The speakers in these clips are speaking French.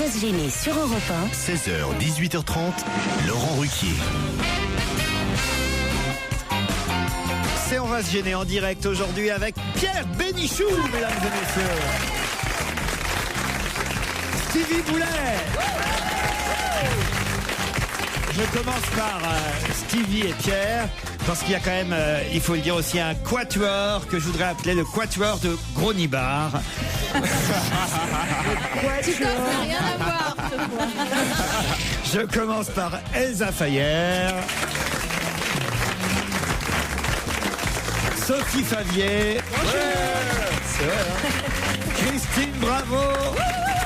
va se gêner sur Europe 1. 16h, 18h30, Laurent Ruquier. C'est On va se gêner en direct aujourd'hui avec Pierre Bénichou, mesdames et messieurs. Stevie Boulet. Je commence par Stevie et Pierre, parce qu'il y a quand même, il faut le dire aussi, un quatuor que je voudrais appeler le quatuor de Gronibar. Tu n'as rien à voir. Je commence par Elsa Fayer, Sophie Favier, Christine Bravo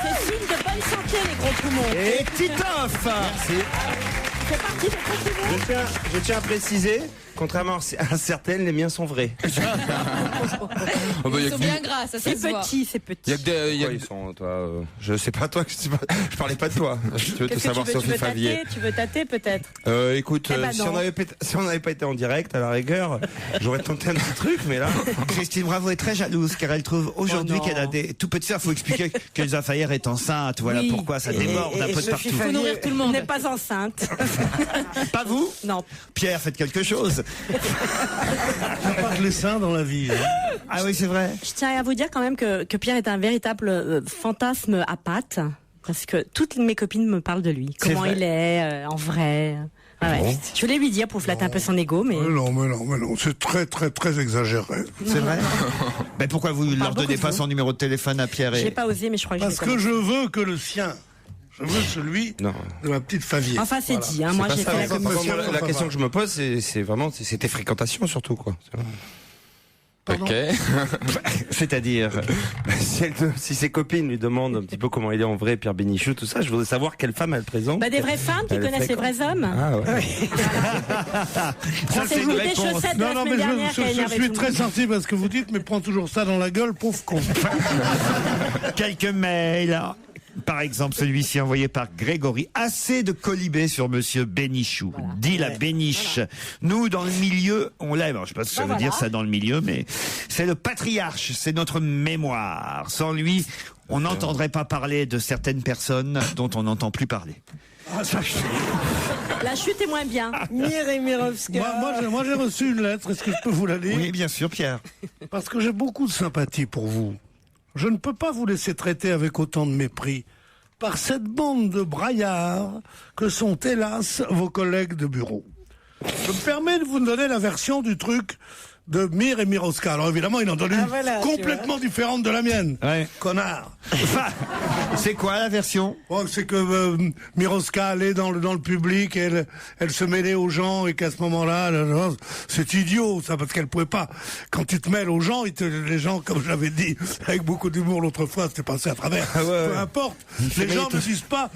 C'est signe de bonne santé, les gros poumons. et Titoff. C'est parti, les gros poumons. Je tiens à préciser, contrairement à certaines, les miens sont vrais. Ils sont bien gras, ça C'est se voit. petit, c'est petit. Ils sont, toi, je sais pas toi, je parlais pas de toi. Je veux tout Qu'est-ce que savoir, tu veux, Sophie Favier. tu veux tâter peut-être? Écoute, Eh ben si non. on n'avait pas été en direct, à la rigueur, j'aurais tenté un petit truc, mais là. Christine Bravo est très jalouse car elle trouve aujourd'hui Oh non. qu'elle a des tout petits. Il faut expliquer qu'Elsa Fayer est enceinte. Voilà Oui. pourquoi ça déborde un peu de Sophie partout. Favier Faut nourrir tout le monde. n'est pas enceinte. Pas vous, Non. Pierre, faites quelque chose. Pas que les seins dans la vie. Ah oui, c'est vrai. Je tiens à vous dire quand même que Pierre est un véritable fantasme à pattes. Parce que toutes mes copines me parlent de lui. Comment vrai. il est en vrai. Ah ouais. Je voulais lui dire pour flatter un peu son ego, mais... Non, c'est très, très, très exagéré. C'est vrai. Mais pourquoi vous ne leur beaucoup donnez de pas vous. son numéro de téléphone à Pierre J'ai et... pas osé, mais je crois que Parce je vais que commencer. je veux que le sien. Je veux celui Non. de ma petite Favier. Enfin, c'est Voilà. dit. Hein. Moi, Pas j'ai ça, fait la enfin, commission. moi, la question que je me pose, c'est vraiment, c'est tes fréquentations surtout, quoi. Ok. C'est-à-dire, Si ses copines lui demandent un petit peu comment il est en vrai, Pierre Bénichou, tout ça, je voudrais savoir quelle femme elle présente. Bah, des vraies femmes qui Elle connaissent les fréquente. vrais hommes. Ah ouais. ça c'est Pensez-vous une des réponse. chaussettes de la Non, semaine mais dernière qui a je énervé suis tout le très monde. sensible à ce que vous dites, mais prends toujours ça dans la gueule, pauvre con. Quelques mails. Par exemple, celui-ci envoyé par Grégory. Assez de colibé sur monsieur Bénichou. Dit la Béniche. Nous, dans le milieu, on l'aime. Alors, je sais pas ce que ça veut dire, ça, dans le milieu, mais c'est le patriarche. C'est notre mémoire. Sans lui, on n'entendrait pas parler de certaines personnes dont on n'entend plus parler. La chute est moins bien. Moi, j'ai reçu une lettre. Est-ce que je peux vous la lire? Oui, bien sûr, Pierre. Parce que j'ai beaucoup de sympathie pour vous. Je ne peux pas vous laisser traiter avec autant de mépris par cette bande de braillards que sont hélas vos collègues de bureau. Je me permets de vous donner la version du truc de Mir et Miroska. Alors évidemment, il en donne une complètement différente de la mienne. Ouais. Connard. Enfin, c'est quoi la version? Bon, c'est que Miroska allait dans le public, et elle se mêlait aux gens et qu'à ce moment-là, c'est idiot ça, parce qu'elle pouvait pas. Quand tu te mêles aux gens, les gens, comme j'avais dit avec beaucoup d'humour l'autre fois, c'était passé à travers. Peu importe. Les gens ne disent pas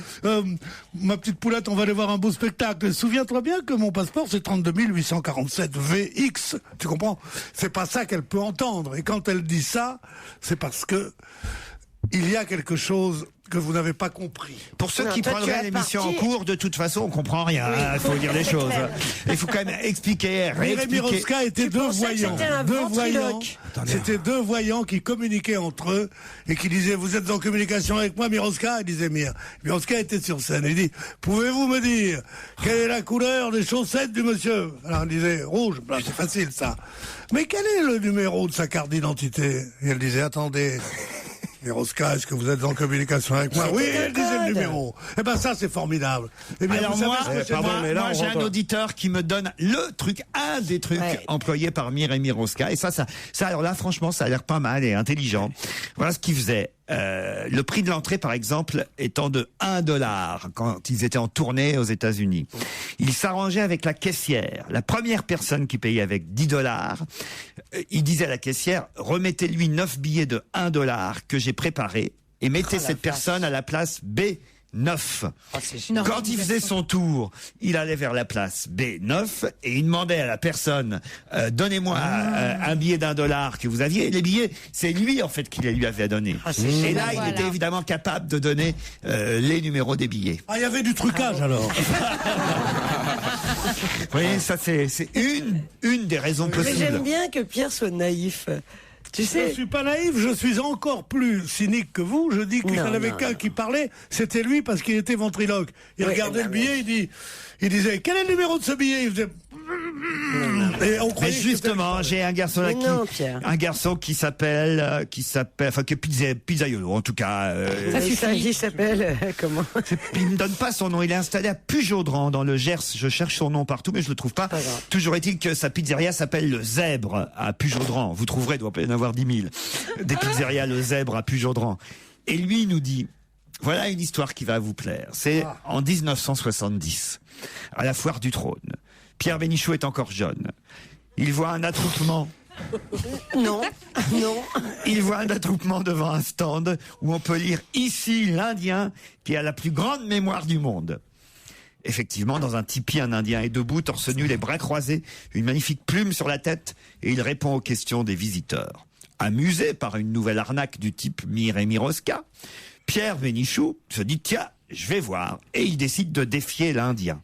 ma petite poulette, on va aller voir un beau spectacle. Souviens-toi bien que mon passeport c'est 32 847 VX. Tu comprends? C'est pas ça qu'elle peut entendre. Et quand elle dit ça, c'est parce que il y a quelque chose que vous n'avez pas compris. Pour ceux qui prendraient l'émission en cours, de toute façon, on comprend rien. Il faut dire les choses. Il faut quand même expliquer, Jérémy réexpliquer. Roska était deux voyants. C'était deux voyants qui communiquaient entre eux et qui disaient, vous êtes en communication avec moi, Miroska? Il disait Mir. Miroska était sur scène. Il dit, pouvez-vous me dire quelle est la couleur des chaussettes du monsieur? Alors il disait, rouge. Ben, c'est facile ça. Mais quel est le numéro de sa carte d'identité? Et elle disait, attendez. Miroska, est-ce que vous êtes en communication avec moi? Oui, elle disait le numéro. Eh ben ça, c'est formidable. Eh bien, Alors vous savez moi, ce que c'est, moi, j'ai un auditeur qui me donne le truc, un des trucs employés par Mir et Miroska. Et ça, alors là, franchement, ça a l'air pas mal et intelligent. Voilà ce qu'ils faisaient. Le prix de l'entrée, par exemple, étant de $1 quand ils étaient en tournée aux États-Unis. Ils s'arrangeaient avec la caissière. La première personne qui payait avec $10, il disait à la caissière, remettez-lui 9 billets de $1 que j'ai préparés et mettez cette personne à la place B9. Quand il faisait son tour, il allait vers la place B9 et il demandait à la personne donnez-moi un billet $1 que vous aviez. Et les billets, c'est lui en fait qui les lui avait donnés. Et là, il était évidemment capable de donner les numéros des billets. Ah, il y avait du trucage alors. Vous voyez, ça c'est une des raisons Mais j'aime possibles. bien que Pierre soit naïf. Je suis pas naïf, je suis encore plus cynique que vous. Je dis qu'il y en avait qu'un qui parlait, c'était lui parce qu'il était ventriloque. Il regardait le billet, il disait quel est le numéro de ce billet? Il faisait... Et on Mais justement, j'ai un garçon là un garçon qui s'appelle, enfin qui est pizzaiolo en tout cas. Il s'appelle comment? Il me donne pas son nom. Il est installé à Pujaudran dans le Gers. Je cherche son nom partout, mais je le trouve pas. Toujours est-il que sa pizzeria s'appelle le Zèbre à Pujaudran. Vous trouverez, il doit pas y en avoir 10 000 des pizzerias le Zèbre à Pujaudran. Et lui il nous dit. Voilà une histoire qui va vous plaire. C'est en 1970, à la Foire du Trône. Pierre Bénichou est encore jeune. Il voit un attroupement. Non. Il voit un attroupement devant un stand où on peut lire ici l'Indien qui a la plus grande mémoire du monde. Effectivement, dans un tipi, un Indien est debout, torse nu, les bras croisés, une magnifique plume sur la tête, et il répond aux questions des visiteurs. Amusé par une nouvelle arnaque du type Mir et Miroska, Pierre Bénichou se dit tiens, je vais voir, et il décide de défier l'Indien.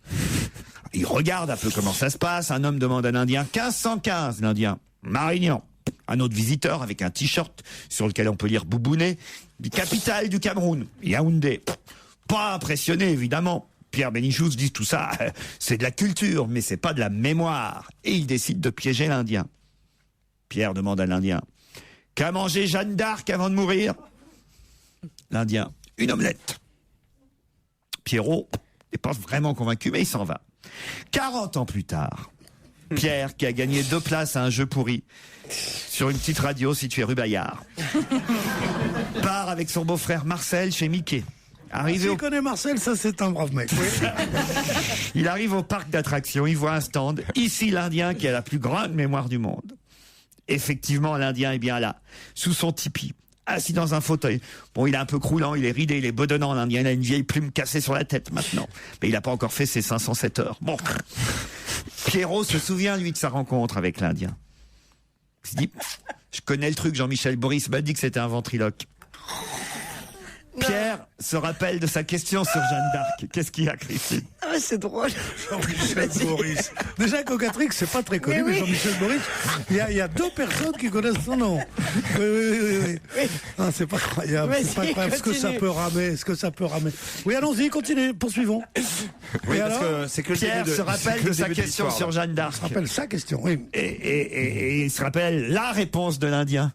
Il regarde un peu comment ça se passe. Un homme demande à l'Indien 1515, l'Indien Marignan. Un autre visiteur avec un t-shirt sur lequel on peut lire Boubounet, dit capitale du Cameroun, Yaoundé. Pas impressionné évidemment. Pierre Bénichou se dit tout ça, c'est de la culture, mais c'est pas de la mémoire. Et il décide de piéger l'Indien. Pierre demande à l'Indien qu'a mangé Jeanne d'Arc avant de mourir? L'Indien, une omelette. Pierrot n'est pas vraiment convaincu, mais il s'en va. 40 ans plus tard, Pierre, qui a gagné 2 places à un jeu pourri sur une petite radio située rue Bayard, part avec son beau-frère Marcel chez Mickey. S'il connaît Marcel, ça c'est un brave mec. Oui. Il arrive au parc d'attractions, il voit un stand. Ici, l'Indien qui a la plus grande mémoire du monde. Effectivement, l'Indien est bien là, sous son tipi. Assis dans un fauteuil. Bon, il est un peu croulant, il est ridé, il est bedonnant, l'Indien. Il a une vieille plume cassée sur la tête maintenant. Mais il n'a pas encore fait ses 507 heures. Bon. Pierrot se souvient, lui, de sa rencontre avec l'Indien. Il se dit, je connais le truc, Jean-Michel Boris m'a dit que c'était un ventriloque. Pierre se rappelle de sa question sur Jeanne d'Arc. Qu'est-ce qu'il y a, Christine? Ah, c'est drôle. Jean-Michel Boris. Déjà, Cocatrix, c'est pas très connu, mais Jean-Michel Boris, il y a 2 personnes qui connaissent son nom. Oui. Ah, c'est pas croyable. C'est pas croyable. Est-ce que ça peut ramer? Oui, allons-y, continuez, poursuivons. Oui, parce que c'est que Pierre se rappelle de sa question sur Jeanne d'Arc. Il se rappelle sa question, oui. Et il se rappelle la réponse de l'Indien.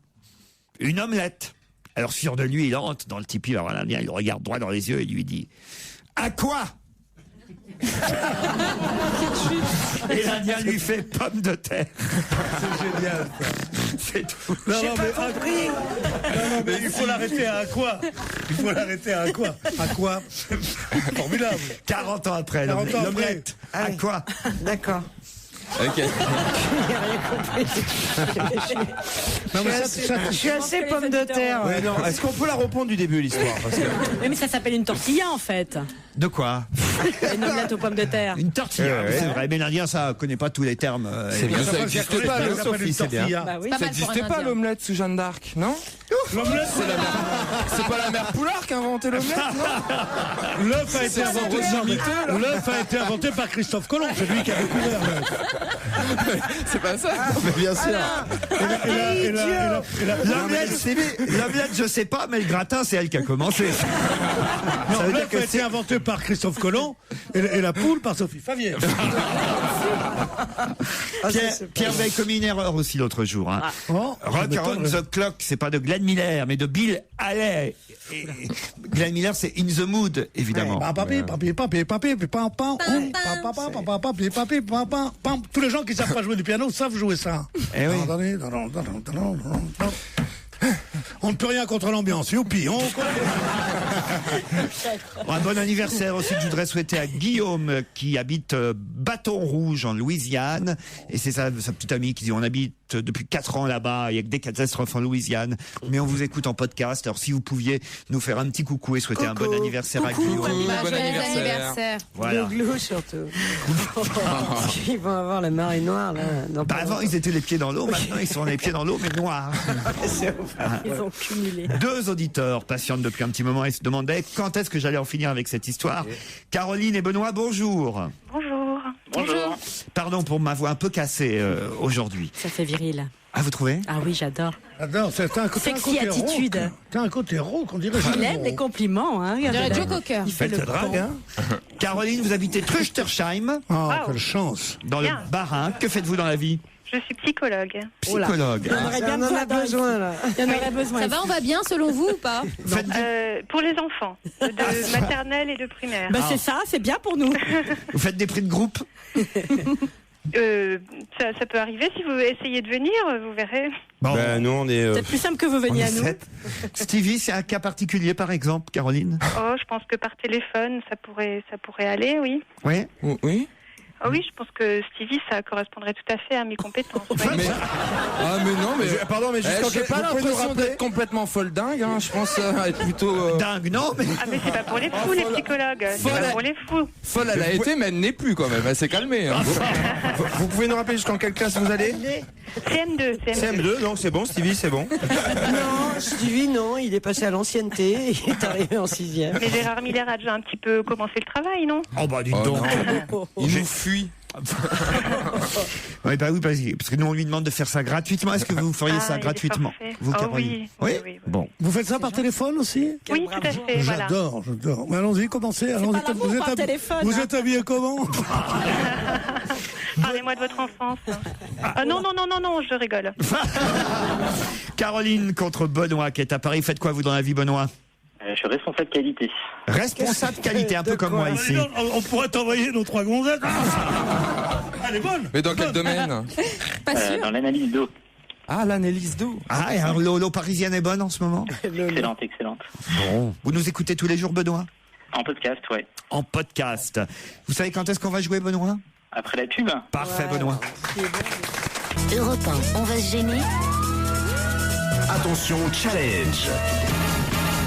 Une omelette. Alors, sûr de lui, il entre dans le tipi, il va voir l'Indien, il le regarde droit dans les yeux et lui dit « À quoi ?» Et l'Indien lui fait pomme de terre. C'est génial, ça. C'est tout. Non, mais il faut l'arrêter à quoi? Il faut l'arrêter à quoi? À quoi? Formidable. 40 ans après, 40 ans l'omelette. À quoi? D'accord. Ok. Non, mais Je suis assez pomme de terre. Ouais, non. Est-ce qu'on peut la reprendre du début l'histoire? Parce que... Mais ça s'appelle une tortilla en fait. De quoi? Une omelette aux pommes de terre. Une tortilla, c'est vrai. Mais l'Indien, ça connaît pas tous les termes. C'est bien, ça n'existe n'existe pas, pas, Sophie, c'est bien. Bah oui. Pas Ça mal pour un n'existait pas Indien. l'omelette sous Jeanne d'Arc, non? L'omelette, C'est pas la mère Poulard qui a inventé l'omelette, non? l'œuf a été inventé par Christophe Colomb, c'est lui qui a découvert l'œuf. C'est pas ça? Mais bien sûr. L'omelette, je sais pas, mais le gratin, c'est elle qui a commencé. Non, l'œuf a été inventé par Christophe Colomb et la poule par Sophie Favier. Pierre avait commis une erreur aussi l'autre jour. Hein. Oh, Rock on the Clock, c'est pas de Glenn Miller, mais de Bill Haley. Et Glenn Miller, c'est In the Mood, évidemment. Tous les gens qui savent pas jouer du piano savent jouer ça. Eh oui. On ne peut rien contre l'ambiance. Youpi, Un bon anniversaire aussi que je voudrais souhaiter à Guillaume qui habite Bâton Rouge en Louisiane. Et c'est sa petite amie qui dit on habite depuis 4 ans là-bas, il y a que des catastrophes en Louisiane. Mais on vous écoute en podcast. Alors si vous pouviez nous faire un petit coucou et souhaiter un bon anniversaire à Guillaume. Bah, Bon joyeux anniversaire. anniversaire. Voilà. Glou surtout. Ils vont avoir la marée noire là. Bah avant ils étaient les pieds dans l'eau, maintenant ils sont les pieds dans l'eau mais noirs. Ils ont cumulé. 2 auditeurs patientent depuis un petit moment et se demandaient quand est-ce que j'allais en finir avec cette histoire. Caroline et Benoît, bonjour. Bonjour. Bonjour. Pardon pour ma voix un peu cassée aujourd'hui. Ça fait viril. Ah, vous trouvez? Ah oui, j'adore. J'adore, c'est un côté Sexy attitude. rauque. T'as un côté rauque, on dirait. Il aime les compliments, hein. On dirait regardez. Joe Cocker. Il fait le drague, hein. Caroline, vous habitez Trüchtersheim, Oh, quelle chance. dans Bien. le Bas-Rhin. Que faites-vous dans la vie? Je suis psychologue. Psychologue. On aurait bien On en a besoin, là. Il y en aurait besoin. Ça va, on va bien selon vous ou pas? Faites des- Pour les enfants, de maternelle et de primaire. Bah, c'est ça, c'est bien pour nous. Vous faites des prix de groupe? Ça peut arriver si vous essayez de venir, vous verrez. Bon. Ben, nous, on est. C'est plus simple que vous veniez à nous. Stevie, c'est un cas particulier, par exemple, Caroline? Oh, je pense que par téléphone, ça pourrait aller, oui. Oui. Oui. Oh oui, je pense que Stevie, ça correspondrait tout à fait à mes compétences. ouais. Mais... Ah mais non, mais... Pardon, mais juste quand j'ai pas vous pouvez nous l'impression rappeler- d'être complètement folle dingue, hein. Je pense être plutôt... Dingue, non, mais... Ah, mais c'est pas pour les fous, les psychologues. C'est Voilà. pas pour les fous. Folle elle a été, mais elle n'est plus quand même, elle s'est calmée. Hein. Vous pouvez nous rappeler jusqu'en quelle classe vous allez? CM2, CM2. CM2, donc c'est bon, Stevie, c'est bon. Non, Stevie, non, il est passé à l'ancienneté, il est arrivé en 6e. Mais Gérard Miller a déjà un petit peu commencé le travail, non? Oh, bah, dites Oh, donc. non. Il nous fuit. Oui, bah oui, parce que nous, on lui demande de faire ça gratuitement. Est-ce que vous feriez ça il est gratuitement? forfait. Vous, Oh, Caroline? oui, oui. Bon. Vous faites ça par téléphone aussi? Oui, tout à fait, voilà. J'adore. Mais allons-y, commencez. Alors, pas l'amour par téléphone, vous hein. êtes habillé comment? Parlez-moi de votre enfance. Ah non, je rigole. Caroline contre Benoît, qui est à Paris. Faites quoi, vous, dans la vie, Benoît? Je suis responsable qualité. Responsable qualité, un peu comme moi ici. On pourrait t'envoyer nos 3 gonzettes. Elle est bonne. Mais dans quel domaine? Pas sûr. Dans l'analyse d'eau. Ah, l'analyse d'eau. Ah, et alors, l'eau parisienne est bonne en ce moment? Excellente, excellente. Bon. Vous nous écoutez tous les jours, Benoît? En podcast, ouais. En podcast. Vous savez quand est-ce qu'on va jouer, Benoît? Après la pub. Parfait, Benoît. Europe 1, on va se gêner. Attention, challenge.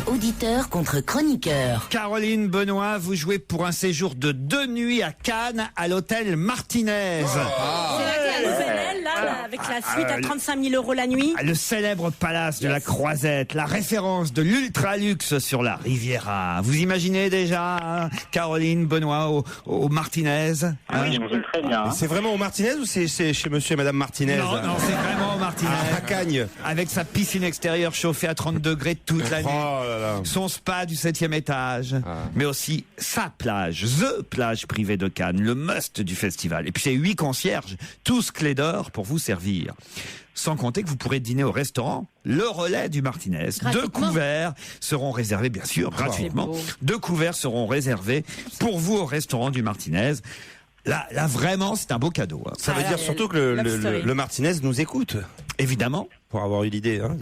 Auditeur contre chroniqueur. Caroline, Benoît, vous jouez pour un séjour de 2 nuits à Cannes, à l'hôtel Martinez. C'est la nouvelle, là, avec la suite à 35 000 € la nuit. Le célèbre palace de la Croisette, la référence de l'ultra-luxe sur la Riviera. Vous imaginez déjà, hein, Caroline, Benoît, au Martinez, hein? Oui, j'imagine très bien. hein. C'est vraiment au Martinez ou c'est chez monsieur et madame Martinez? Non, c'est vraiment au Martinez. À Cagnes. Avec sa piscine extérieure chauffée à 30 degrés toute la nuit. Oh là là. Son spa du 7e étage, mais aussi sa plage, the plage privée de Cannes, le must du festival. Et puis c'est 8 concierges, tous clés d'or pour vous servir. Sans compter que vous pourrez dîner au restaurant Le Relais du Martinez. 2 couverts seront réservés, bien sûr, gratuitement. 2 couverts seront réservés pour vous au restaurant du Martinez. Là vraiment, c'est un beau cadeau. Hein. Ça veut dire surtout que le Martinez nous écoute. Évidemment. Pour avoir eu l'idée. Hein,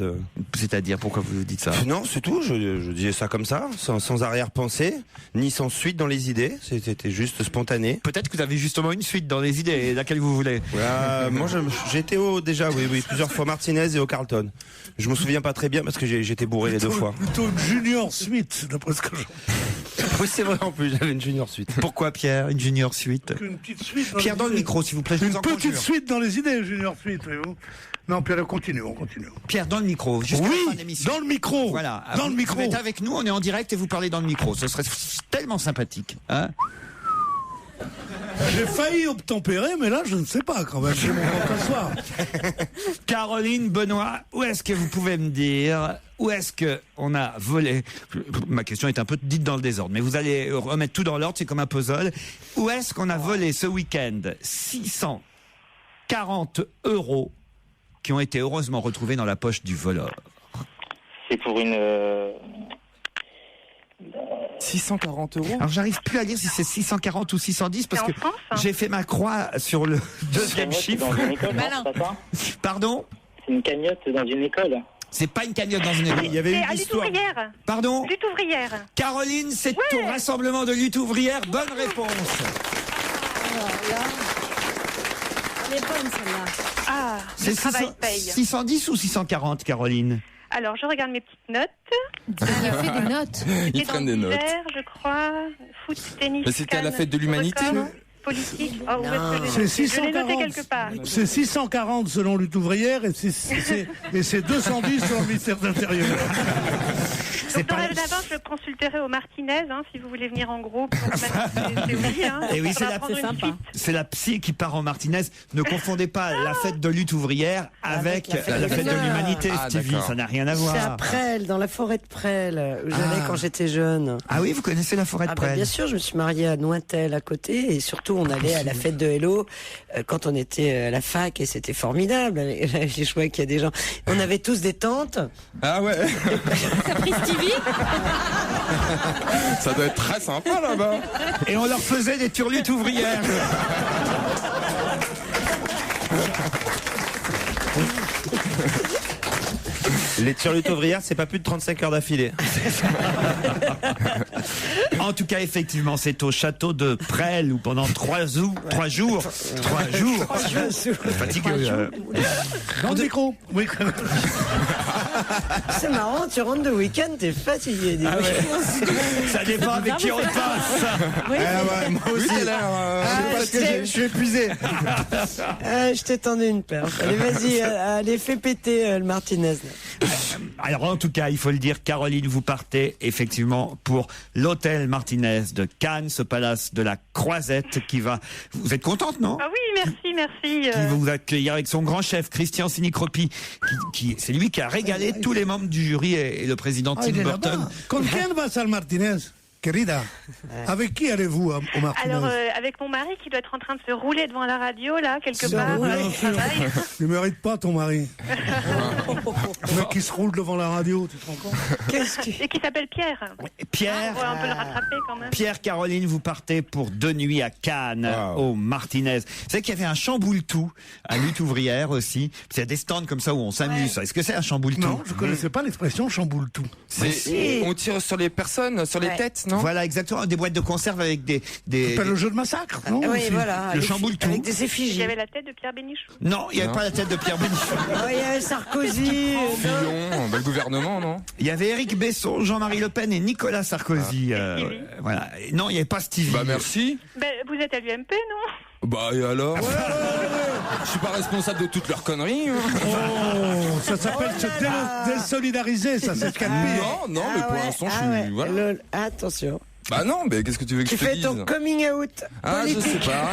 C'est-à-dire, pourquoi vous dites ça? Non, c'est tout. Je disais ça comme ça, sans arrière-pensée, ni sans suite dans les idées. C'était juste spontané. Peut-être que vous avez justement une suite dans les idées, laquelle vous voulez. Moi, j'étais déjà, oui, plusieurs fois Martinez et au Carlton. Je me souviens pas très bien parce que j'étais bourré les 2 fois. Plutôt une junior suite, d'après ce que je... Oui, c'est vrai, en plus, j'avais une junior suite. Pourquoi, Pierre, une junior suite? Une petite suite. Pierre, dans le micro, s'il vous plaît. Une petite suite dans les idées, junior suite, voyez-vous. Non, Pierre, on continue. Pierre, dans le micro, jusqu'à la fin de l'émission. Dans le micro. Voilà. Dans le micro. Vous êtes avec nous, on est en direct et vous parlez dans le micro. Ce serait tellement sympathique, hein? J'ai failli obtempérer, mais là, je ne sais pas quand même. J'ai mon ventre ce soir. Caroline, Benoît, où est-ce que vous pouvez me dire où est-ce que on a volé? Ma question est un peu dite dans le désordre, mais vous allez remettre tout dans l'ordre, c'est comme un puzzle. Où est-ce qu'on a volé ce week-end 640 € qui ont été heureusement retrouvés dans la poche du voleur? C'est pour une... 640 €. Alors j'arrive plus à lire si c'est 640 ou 610 parce C'est que en France, hein. j'ai fait ma croix sur le deuxième cagnotte chiffre. dans une école, non, Malin. c'est pas ça? Pardon? C'est une cagnotte dans une école. C'est pas une cagnotte dans une école. Il y avait C'est eu à lutte l'histoire. ouvrière. Pardon? Lutte ouvrière. Caroline, c'est au rassemblement de lutte ouvrière. Bonne réponse. Elle est bonne, celle-là. Ah, le travail paye. 610 ou 640, Caroline? Alors, je regarde mes petites notes. Il a fait des notes. Ils Et dans prennent des notes. l'hiver, je crois, foot, tennis, Mais c'était à la Cannes, fête de l'humanité, record, non? politique. Oh, où est-ce que C'est je l'ai noté 640. quelque part. C'est 640 selon lutte ouvrière et c'est 210 selon le ministère de l'Intérieur. Donc dorénavant, je consulterai au Martinez, si vous voulez venir en groupe. C'est oui, Et oui, ça va prendre une suite. c'est la psy qui part en Martinez. Ne confondez pas la fête de lutte ouvrière avec la fête de l'humanité, Stevie. d'accord. Ça n'a rien à voir. C'est à Presles, dans la forêt de Presles, où j'allais quand j'étais jeune. Ah oui, vous connaissez la forêt de Presles? Bien sûr, je me suis mariée à Nointel à côté, et surtout on allait à la fête de Hello quand on était à la fac, et c'était formidable. J'ai joué qu'il y a des gens. On avait tous des tantes. Ah ouais. T'as pris Stevie? Ça doit être très sympa là-bas. Et on leur faisait des turlutes ouvrières. Les turlutes ouvrières, c'est pas plus de 35 heures d'affilée. En tout cas, effectivement, c'est au château de Presles où pendant 3 jours. Fatigueux. Dans le micro. Oui. C'est marrant, tu rentres de week-end, t'es fatigué. Ah ouais. Ça dépend avec qui on passe. Oui, moi aussi, je suis épuisé. je t'ai tendu une perche. Allez, vas-y, allez, fais péter le Martinez. Alors, en tout cas, il faut le dire, Caroline, vous partez effectivement pour l'hôtel Martinez de Cannes, ce palace de la Croisette qui va... Vous êtes contente, non? Ah oui, merci. Qui va vous accueillir avec son grand chef, Christian Sinicropi, c'est lui qui a régalé tous les membres du jury et le président Tim Burton. Con quién vas al Martinez, querida? Avec qui allez-vous au Martinez? Alors, avec mon mari qui doit être en train de se rouler devant la radio, là, quelque part. Il travaille. Ne mérite pas ton mari. Le mec qui se roule devant la radio, tu te rends compte? Et qui s'appelle Pierre. Pierre, On peut le rattraper quand même. Pierre, Caroline, vous partez pour 2 nuits à Cannes, au Martinez. Vous savez qu'il y avait un chamboule-tout à lutte ouvrière aussi. Il y a des stands comme ça où on s'amuse. Est-ce que c'est un chamboule-tout? Non, je ne connaissais pas l'expression chamboule-tout. On tire sur les personnes, sur les têtes, non? Voilà, exactement. Des boîtes de conserve avec des... C'est pas le jeu de massacre, non? Oui, voilà. Le chamboule-tout. Avec des effigies. Il y avait la tête de Pierre Bénichou. Non, il n'y avait pas la tête de Pierre Bénichou. Il y avait Sarkozy. Fillon, le gouvernement, non? Il y avait Éric Besson, Jean-Marie Le Pen et Nicolas Sarkozy. Voilà. Non, il n'y avait pas Stevie. Bah merci. Vous êtes à l'UMP, non? Bah et alors? Je suis pas responsable de toutes leurs conneries. Oh, ça s'appelle se désolidariser, ça c'est ce qu'elle dit. Non, mais pour l'instant, je suis... Voilà. Attention. Bah non, mais qu'est-ce que tu veux que Tu je te fais dise? ton coming out politique. Je sais pas.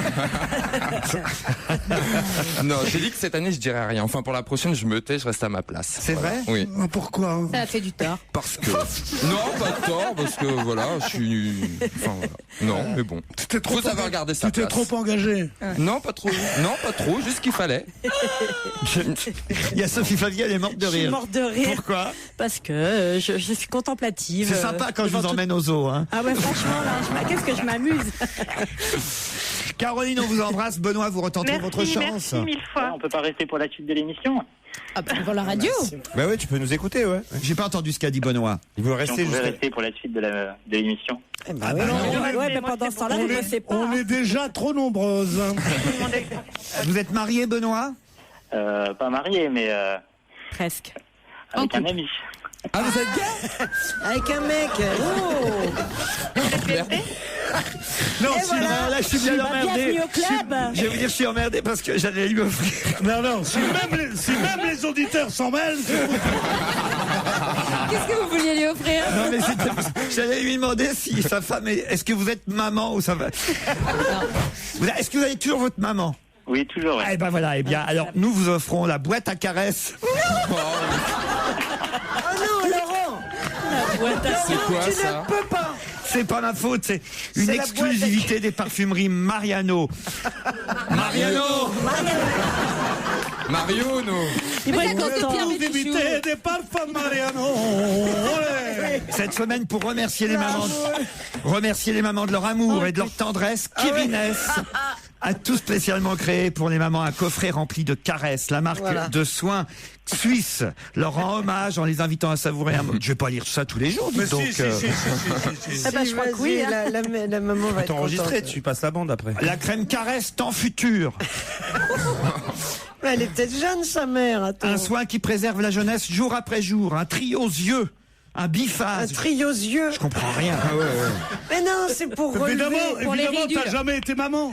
Non, j'ai dit que cette année je dirais rien. Enfin pour la prochaine je me tais, je reste à ma place. C'est vrai? Oui. Pourquoi? Ça a fait du tort. Parce que... Non, pas de tort, parce que voilà, je suis... Enfin voilà. Non, mais bon. Faut savoir garder sa place. Tu t'es trop engagé. Non, pas trop. Non, pas trop, juste ce qu'il fallait. Il y a Sophie Favier, elle est morte de rire. Je suis morte de rire. Pourquoi? Parce que je suis contemplative. C'est sympa quand je vous emmène au zoo. Hein. Ah ouais, franchement, là, qu'est-ce que je m'amuse. Caroline, on vous embrasse. Benoît, vous retentez votre chance. Merci mille fois. On peut pas rester pour la suite de l'émission. Ah bah, devant la radio. Bah ouais, tu peux nous écouter, ouais. J'ai pas entendu ce qu'a dit Benoît. Il veut On rester pouvait rester pour la suite de l'émission. Ouais, mais pendant ce temps-là, je ne sais pas. On est déjà trop nombreuses. Vous êtes marié, Benoît? Pas marié, mais presque. Avec un ami. Ah, vous êtes gay? Avec un mec. Non, Et voilà. là, je suis bien emmerdé. Bienvenue au club. Je vais vous dire, je suis emmerdé parce que j'allais lui offrir. Non, si même les auditeurs s'en mêlent, Qu'est-ce que vous vouliez lui offrir? Non, mais j'allais lui demander si sa femme est... Est-ce que vous êtes maman ou ça va? Est-ce que vous avez toujours votre maman? Oui, toujours. Ouais. Eh ben voilà, eh bien, alors nous vous offrons la boîte à caresses. Oh non, Laurent. La boîte à C'est quoi Tu ça? ne peux pas. C'est pas ma faute, c'est une C'est la exclusivité des parfumeries Mariano. Mariano. Mario, non? Il va Mais être d'accord, content. Pierre vous Bénichou. évitez des parfums Mariano. Olé. Cette semaine pour remercier les mamans, de leur amour et de leur tendresse, Keviness a tout spécialement créé pour les mamans un coffret rempli de caresses. La marque de soins suisse leur rend hommage en les invitant à savourer un... Je vais pas lire ça tous les jours, Mais donc. si. Ah bah, je crois que oui. Hein. La maman va être T'enregistrer, contente. tu passes la bande après. La crème caresse temps futur. Mais elle est peut-être jeune, sa mère. Attends. Un soin qui préserve la jeunesse jour après jour. Un tri aux yeux. Un Un biphase. tri aux yeux. Je comprends rien. Mais non, c'est pour relever. Évidemment, pour les ridules. t'as jamais été maman.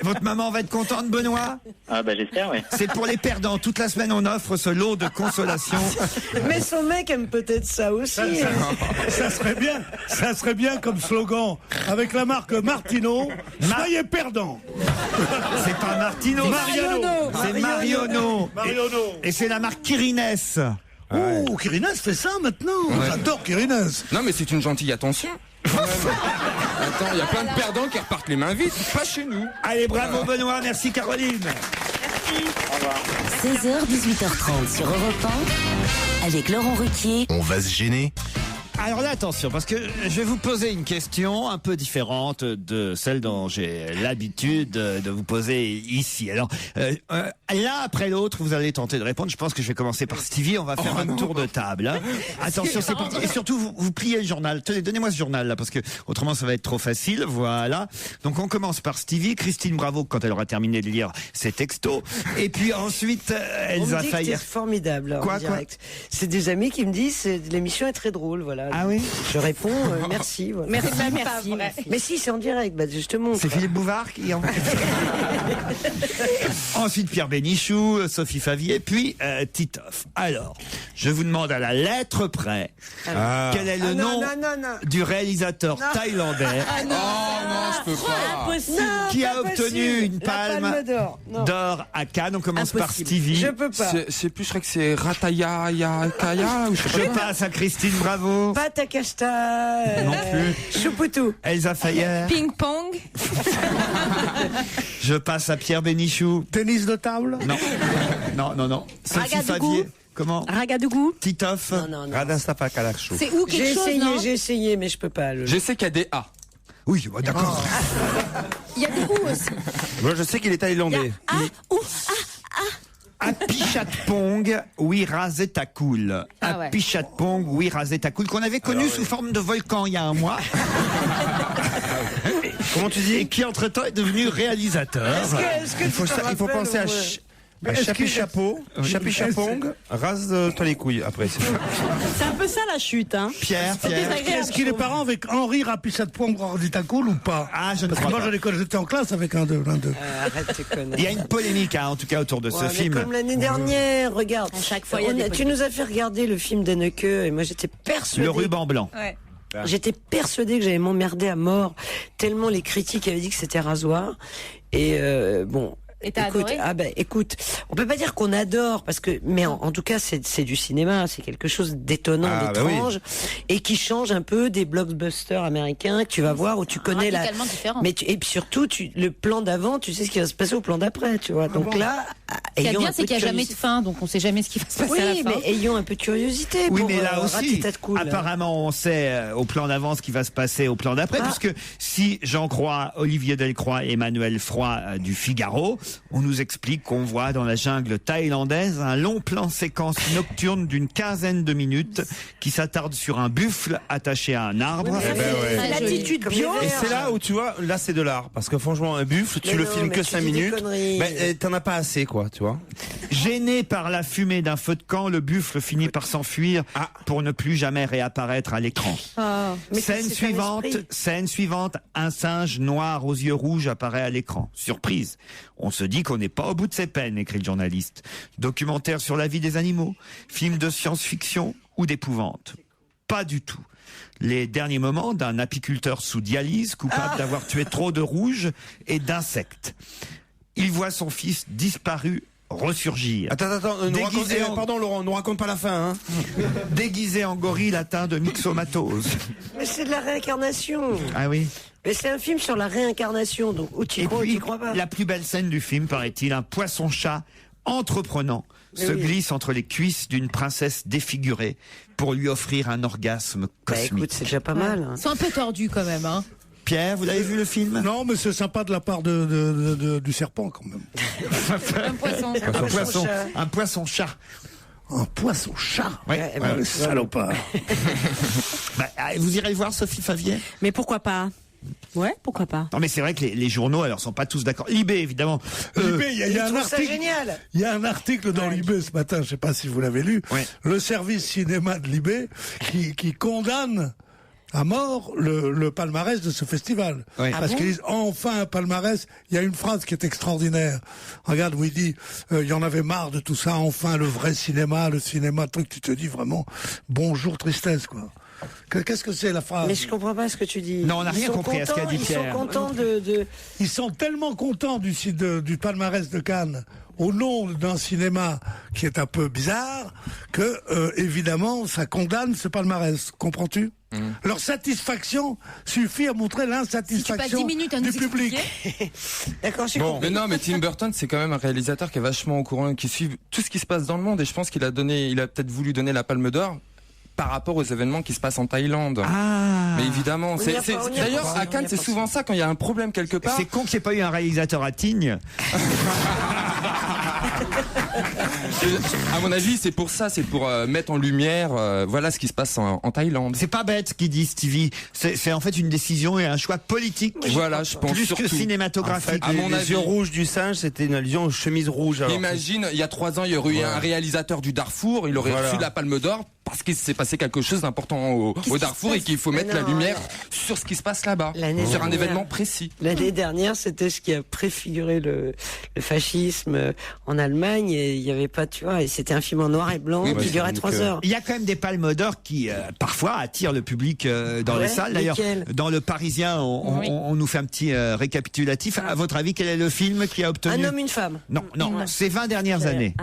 Votre maman va être contente, Benoît? Ah bah j'espère, oui. C'est pour les perdants. Toute la semaine, on offre ce lot de consolation. Mais son mec aime peut-être ça aussi. Ça serait bien comme slogan avec la marque Martino. Soyez perdants. C'est pas Martino. C'est Marionneau. Et c'est la marque Quirines. Oh, Quirines fait ça maintenant. J'adore Quirines. Non, mais c'est une gentille attention. Attends, il y a plein de perdants qui repartent les mains vides, pas chez nous. Allez, bravo Benoît, merci Caroline. Merci. Au revoir. 16h, 18h30 sur Europe 1, avec Laurent Ruquier. On va se gêner. Alors là, attention, parce que je vais vous poser une question un peu différente de celle dont j'ai l'habitude de vous poser ici. Alors, l'un après l'autre, vous allez tenter de répondre. Je pense que je vais commencer par Stevie. On va faire un tour de table. Hein. Attention, c'est parti. Et surtout, vous pliez le journal. Tenez, donnez-moi ce journal là, parce que autrement, ça va être trop facile. Voilà. Donc, on commence par Stevie. Christine Bravo, quand elle aura terminé de lire ses textos. Et puis ensuite, Elsa Fayer. C'est formidable. Quoi, c'est des amis qui me disent l'émission est très drôle, voilà. Ah oui. Je réponds merci. Voilà. Merci. Mais si, c'est en direct, bah, justement. C'est Philippe Bouvard qui en Ensuite Pierre Bénichou, Sophie Favier, puis Titoff. Alors, je vous demande à la lettre près quel est le nom du réalisateur thaïlandais Je peux pas. Impossible. qui a obtenu une palme d'or à Cannes. On commence par Stevie. Je peux pas. Je crois que c'est Rataya Kaya ou Je passe à Christine Bravo. Pas Takashita. Non plus. Choupoutou. Elsa Fayer. Ping-pong. Je passe à Pierre Bénichou. Tennis de table. Non. Sophie Ragadougou. Favier. Comment? Ragadougou. Titoff. Non. Radastapa Kalakshu. C'est où quelque chose, non? J'ai essayé, mais je peux pas. Je sais qu'il y a des A. Oui, bah, d'accord. Il y a des où aussi? Moi, je sais qu'il est thaïlandais. Apichatpong Wirazetakul. Ah ouais. Apichatpong Wirazetakul, qu'on avait connu sous forme de volcan il y a un mois. Comment tu dis? Et qui entre-temps est devenu réalisateur. Il faut penser à Chapi Chapeau, Chapi Chapong, rase-toi les couilles après. C'est un peu ça la chute, hein. Pierre. Est-ce qu'il est parent avec Henri Rapichatpong Raditacool ou pas? Ah, je ne Parce que crois moi, pas. j'étais en classe avec l'un d'eux. Arrête tes conneries. Il y a une polémique, hein, en tout cas, autour de ce Mais film. comme l'année dernière, regarde. À chaque fois, il y a des Tu nous as fait regarder le film d'Anneke et moi j'étais persuadée. Le ruban blanc. Ouais. J'étais persuadée que j'allais m'emmerder à mort, tellement les critiques avaient dit que c'était rasoir. Et bon. Et t'as adoré? Écoute, on peut pas dire qu'on adore parce que, mais en tout cas c'est du cinéma, c'est quelque chose d'étonnant, d'étrange et qui change un peu des blockbusters américains que tu vas voir où tu connais radicalement différent. Mais et puis surtout le plan d'avant, tu sais ce qui va se passer au plan d'après, tu vois. Donc là, Ce qui est bien, c'est qu'il n'y a jamais de fin, donc on sait jamais ce qui va se passer à la oui, fin. mais ayons un peu de curiosité. Oui, pour, mais là aussi, Ratitacool. apparemment, on sait au plan d'avant ce qui va se passer au plan d'après, puisque si j'en crois Olivier Delcroix et Emmanuel Froid du Figaro, on nous explique qu'on voit dans la jungle thaïlandaise un long plan séquence nocturne d'une quinzaine de minutes qui s'attarde sur un buffle attaché à un arbre. C'est l'attitude bio. Et c'est là où tu vois, là c'est de l'art. Parce que franchement, un buffle, tu le filmes que 5 minutes. T'en as pas assez, quoi, tu vois. Gêné par la fumée d'un feu de camp, le buffle finit par s'enfuir pour ne plus jamais réapparaître à l'écran. Scène suivante, un singe noir aux yeux rouges apparaît à l'écran. Surprise. On se dit qu'on n'est pas au bout de ses peines, écrit le journaliste. Documentaire sur la vie des animaux, film de science-fiction ou d'épouvante. Pas du tout. Les derniers moments d'un apiculteur sous dialyse, coupable d'avoir tué trop de rouges et d'insectes. Il voit son fils disparu ressurgir. Attends, pardon Laurent, nous raconte pas la fin, hein. Déguisé en gorille atteint de myxomatose. Mais c'est de la réincarnation. Ah oui. Mais c'est un film sur la réincarnation, donc où tu crois ou tu crois pas. La plus belle scène du film, paraît-il, un poisson-chat entreprenant glisse entre les cuisses d'une princesse défigurée pour lui offrir un orgasme cosmique. Écoute, c'est déjà pas mal. Hein. C'est un peu tordu quand même, hein. Pierre, vous l'avez vu le film? Non, mais c'est sympa de la part du serpent quand même. Un poisson. Un poisson-chat. Un poisson-chat. Ouais, salopard. Vous irez le voir, Sophie Favier? Mais pourquoi pas? Ouais, pourquoi pas? Non, mais c'est vrai que les journaux, alors, sont pas tous d'accord. Libé, évidemment. Libé, il y a un article. Génial. Il y a un article dans Libé ce matin, je sais pas si vous l'avez lu. Ouais. Le service cinéma de Libé qui condamne à mort le palmarès de ce festival. Oui. Parce qu'ils disent enfin un palmarès. Il y a une phrase qui est extraordinaire. Regarde où il dit il y en avait marre de tout ça, enfin le vrai cinéma, le truc, tu te dis vraiment bonjour tristesse quoi. Qu'est-ce que c'est la phrase? Mais je comprends pas ce que tu dis. Non, on n'a rien compris à ce qu'a dit Pierre. Ils sont contents de... Ils sont tellement contents du palmarès de Cannes au nom d'un cinéma qui est un peu bizarre que évidemment ça condamne ce palmarès. Comprends-tu? Leur satisfaction suffit à montrer l'insatisfaction du public. D'accord, j'ai compris. Mais non, mais Tim Burton, c'est quand même un réalisateur qui est vachement au courant, qui suit tout ce qui se passe dans le monde, et je pense qu'il a peut-être voulu donner la Palme d'Or par rapport aux événements qui se passent en Thaïlande. Ah. Mais évidemment, d'ailleurs à Cannes, c'est souvent ça quand il y a un problème quelque part. C'est con qu'il n'y ait pas eu un réalisateur à Tignes. À mon avis, c'est pour ça, c'est pour mettre en lumière, voilà ce qui se passe en Thaïlande. C'est pas bête ce qu'il dit Stevie. C'est en fait une décision et un choix politique. Voilà, je pense plus surtout. Que cinématographique. En fait, les yeux rouges du singe, c'était une allusion aux chemises rouges. Alors. Imagine, il y a 3 ans, il y aurait eu un réalisateur du Darfour, il aurait reçu la Palme d'Or parce qu'il s'est passé quelque chose d'important au Darfour et qu'il faut mettre la lumière sur ce qui se passe là-bas, sur un événement précis. L'année dernière, c'était ce qui a préfiguré le fascisme en Allemagne, et il y avait pas, tu vois, et c'était un film en noir et blanc qui durait 3 heures. Il y a quand même des palmes d'or qui parfois attirent le public dans les salles. D'ailleurs, dans le Parisien, on nous fait un petit récapitulatif. À votre avis, quel est le film qui a obtenu Un homme, une femme. Non, c'est 20 dernières années.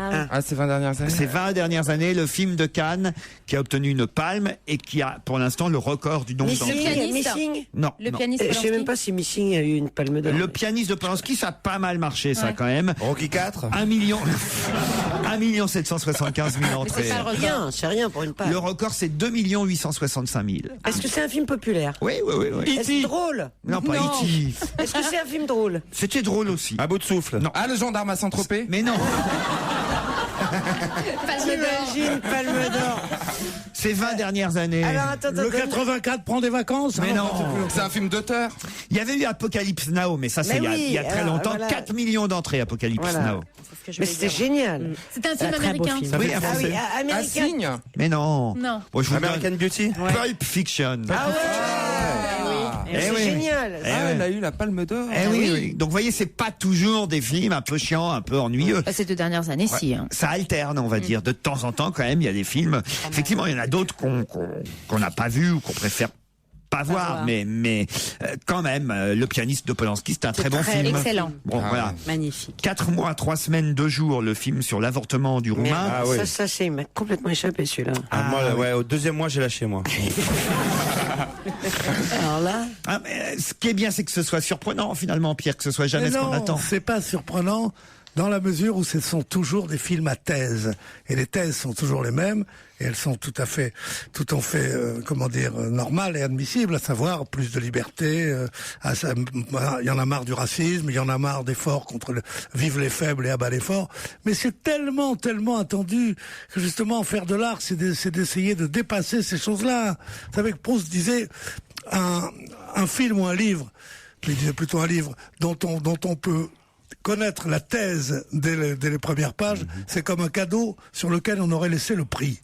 C'est 20 dernières années. C'est 20 dernières années, le film de Cannes qui a obtenu une palme et qui a pour l'instant le record du nombre d'entrées. Missing. Non. Le pianiste. Je sais même pas si Missing a eu une palme d'or. Le pianiste de Polanski, ça a pas mal marché, ça quand même. Rocky 4. 1 775 000 entrées. C'est rien pour une palme. Le record, c'est 2 865 000. Est-ce que c'est un film populaire? Oui. Est-ce que c'est drôle? Non, pas E.T. Est-ce que c'est un film drôle? C'était drôle aussi. À bout de souffle. Non. Ah, le gendarme à Saint-Tropez? Mais non. J'imagine palme d'or. Ces 20 dernières années. Alors, attends, Le 84 prend des vacances. Mais non. C'est un film d'auteur. Il y avait eu Apocalypse Now, mais ça, c'est il y a très longtemps. Voilà. 4 millions d'entrées, Apocalypse Now. Mais c'était génial. C'est un film américain. Oui, américain. Un signe. Mais non. Non. Bon, je vous American Beauty. Pulp Fiction. C'est génial. Elle a eu la Palme d'Or. Oui. Donc, vous voyez, c'est pas toujours des films un peu chiants, un peu ennuyeux. Ces 2 dernières années, si. Hein. Ça alterne, on va dire. De temps en temps, quand même, il y a des films. Effectivement, il y en a d'autres qu'on n'a pas vus ou qu'on préfère pas voir, mais quand même, Le pianiste de Polanski, c'est un très bon film. Excellent. Bon, voilà. Magnifique. 4 mois, 3 semaines, 2 jours, le film sur l'avortement du Roumain. Ça, il m'a complètement échappé celui-là. Moi, au 2e mois, j'ai lâché, moi. Alors là. Mais ce qui est bien, c'est que ce soit surprenant, finalement, Pierre, que ce soit jamais ce qu'on attend. C'est pas surprenant dans la mesure où ce sont toujours des films à thèse. Et les thèses sont toujours les mêmes. Et elles sont tout à fait normales et admissibles, à savoir plus de liberté. Il y en a marre du racisme, il y en a marre des forts contre vive les faibles et abat les forts. Mais c'est tellement attendu que justement faire de l'art, c'est d'essayer de dépasser ces choses-là. Vous savez que Proust disait un film ou un livre, il disait plutôt un livre dont on peut connaître la thèse dès les premières pages, c'est comme un cadeau sur lequel on aurait laissé le prix.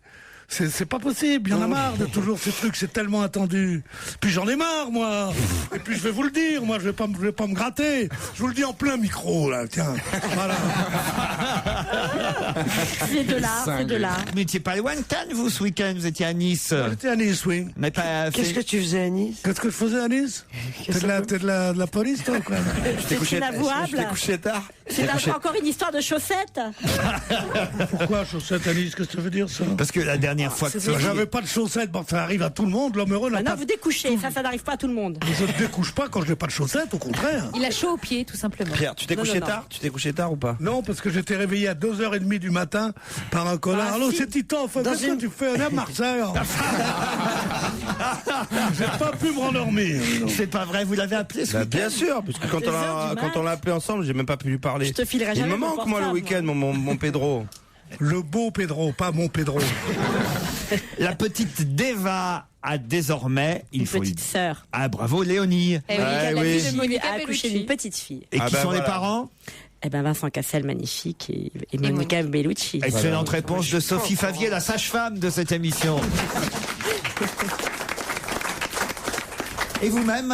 C'est pas possible, il y en a marre de toujours ces trucs, c'est tellement attendu. Puis j'en ai marre, moi. Et puis je vais vous le dire, moi, je vais pas me gratter. Je vous le dis en plein micro, là, tiens. Voilà. C'est de l'art. Vous n'étiez pas loin de Cannes, vous, ce week-end? Vous étiez à Nice. J'étais à Nice, oui. Mais pas Qu'est-ce que tu faisais à Nice? Qu'est-ce que je faisais à Nice? T'es de la police, toi, quoi? C'est inavouable. Je t'ai couché tard. C'est encore une histoire de chaussettes. Pourquoi chaussettes à Nice? Qu'est-ce que ça veut dire, ça? Parce que la dernière fois que j'avais pas de chaussettes, bon, ça arrive à tout le monde, l'homme heureux n'a Non, pas. vous découchez, ça n'arrive pas à tout le monde. Je ne découche pas quand je n'ai pas de chaussettes, au contraire. Il a chaud aux pieds, tout simplement. Pierre, tu t'es couché tard? Tu t'es couché tard ou pas? Non, parce que j'étais réveillé à 2h30 du matin par un connard. Allô, c'est Tito, qu'est-ce que tu fais à Marseille? J'ai pas pu me rendormir. C'est pas vrai, vous l'avez appelé ce week-end? Bien sûr, parce que quand on l'a appelé ensemble, j'ai même pas pu lui parler. Je te filerai jamais. Il me manque, moi, le week-end, mon Pedro. Le beau Pedro, pas mon Pedro. La petite Deva a désormais, Une petite sœur. Ah, bravo, Léonie. Monica a accouché d'une petite fille. Et qui sont les parents? Vincent Cassel, magnifique, et Monica Bellucci. Excellente réponse de Sophie Favier, la sage-femme de cette émission. Et vous-même,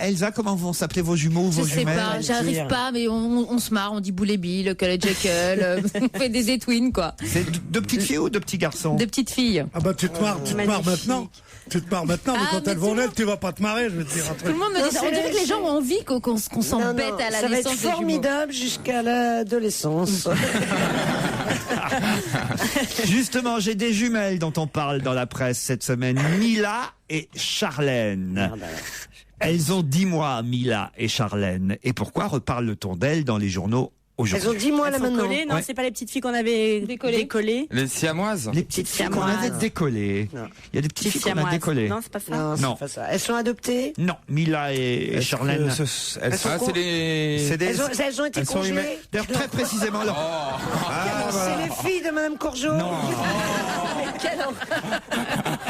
Elsa, comment vont s'appeler vos jumeaux ou vos Je sais jumelles? pas, j'arrive pas, mais on se marre, on dit Boule et Bill, Cull et Jekyll, on fait des étwins, quoi. C'est de petites filles ou de petits garçons? De petites filles. Ah bah tu te marres maintenant. Tu te marres maintenant, mais quand elles vont naître, tu vas pas te marrer, je vais te dire un truc. Tout le monde me dit ça. On dirait que les gens ont envie qu'on s'embête à la naissance des jumeaux. Ça va être formidable jusqu'à l'adolescence. Justement, j'ai des jumelles dont on parle dans la presse cette semaine. Mila et Charlène. Elles ont 10 mois, Mila et Charlène. Et pourquoi reparle-t-on d'elles dans les journaux aujourd'hui? Elles ont 10 mois là maintenant. Collées, non, Ouais. c'est pas les petites filles qu'on avait décollées. Les siamoises. Les petites filles qu'on avait décollées. Il y a des petites filles qu'on a décollées. Non, c'est pas ça. Non. C'est pas ça. Elles sont adoptées? Non, Mila et Charlène. Elles sont Ah, c'est les. Elles ont été elles sont congées. humaines. D'ailleurs, très précisément, leur... C'est les filles de Madame Courgeot. Non.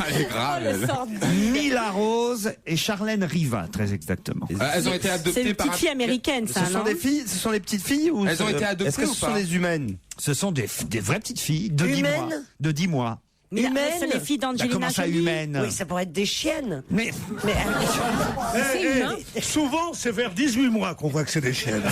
Elle est grave. elle. Mila Rose et Charlène Riva, très exactement. Elles ont été C'est adoptées une par petite fille américaine, ça, Ce sont non? des filles, ce sont les petites filles ou Elles ont été adoptées Est-ce que ou ce sont pas des humaines? Ce sont des vraies petites filles de 10 mois. Humaines? De 10 mois. Humaines? C'est les filles Bah, d'Angelina comment ça, Jolie. humaine? Oui, ça pourrait être des chiennes. Mais Souvent, c'est vers 18 mois qu'on voit que c'est des chiennes.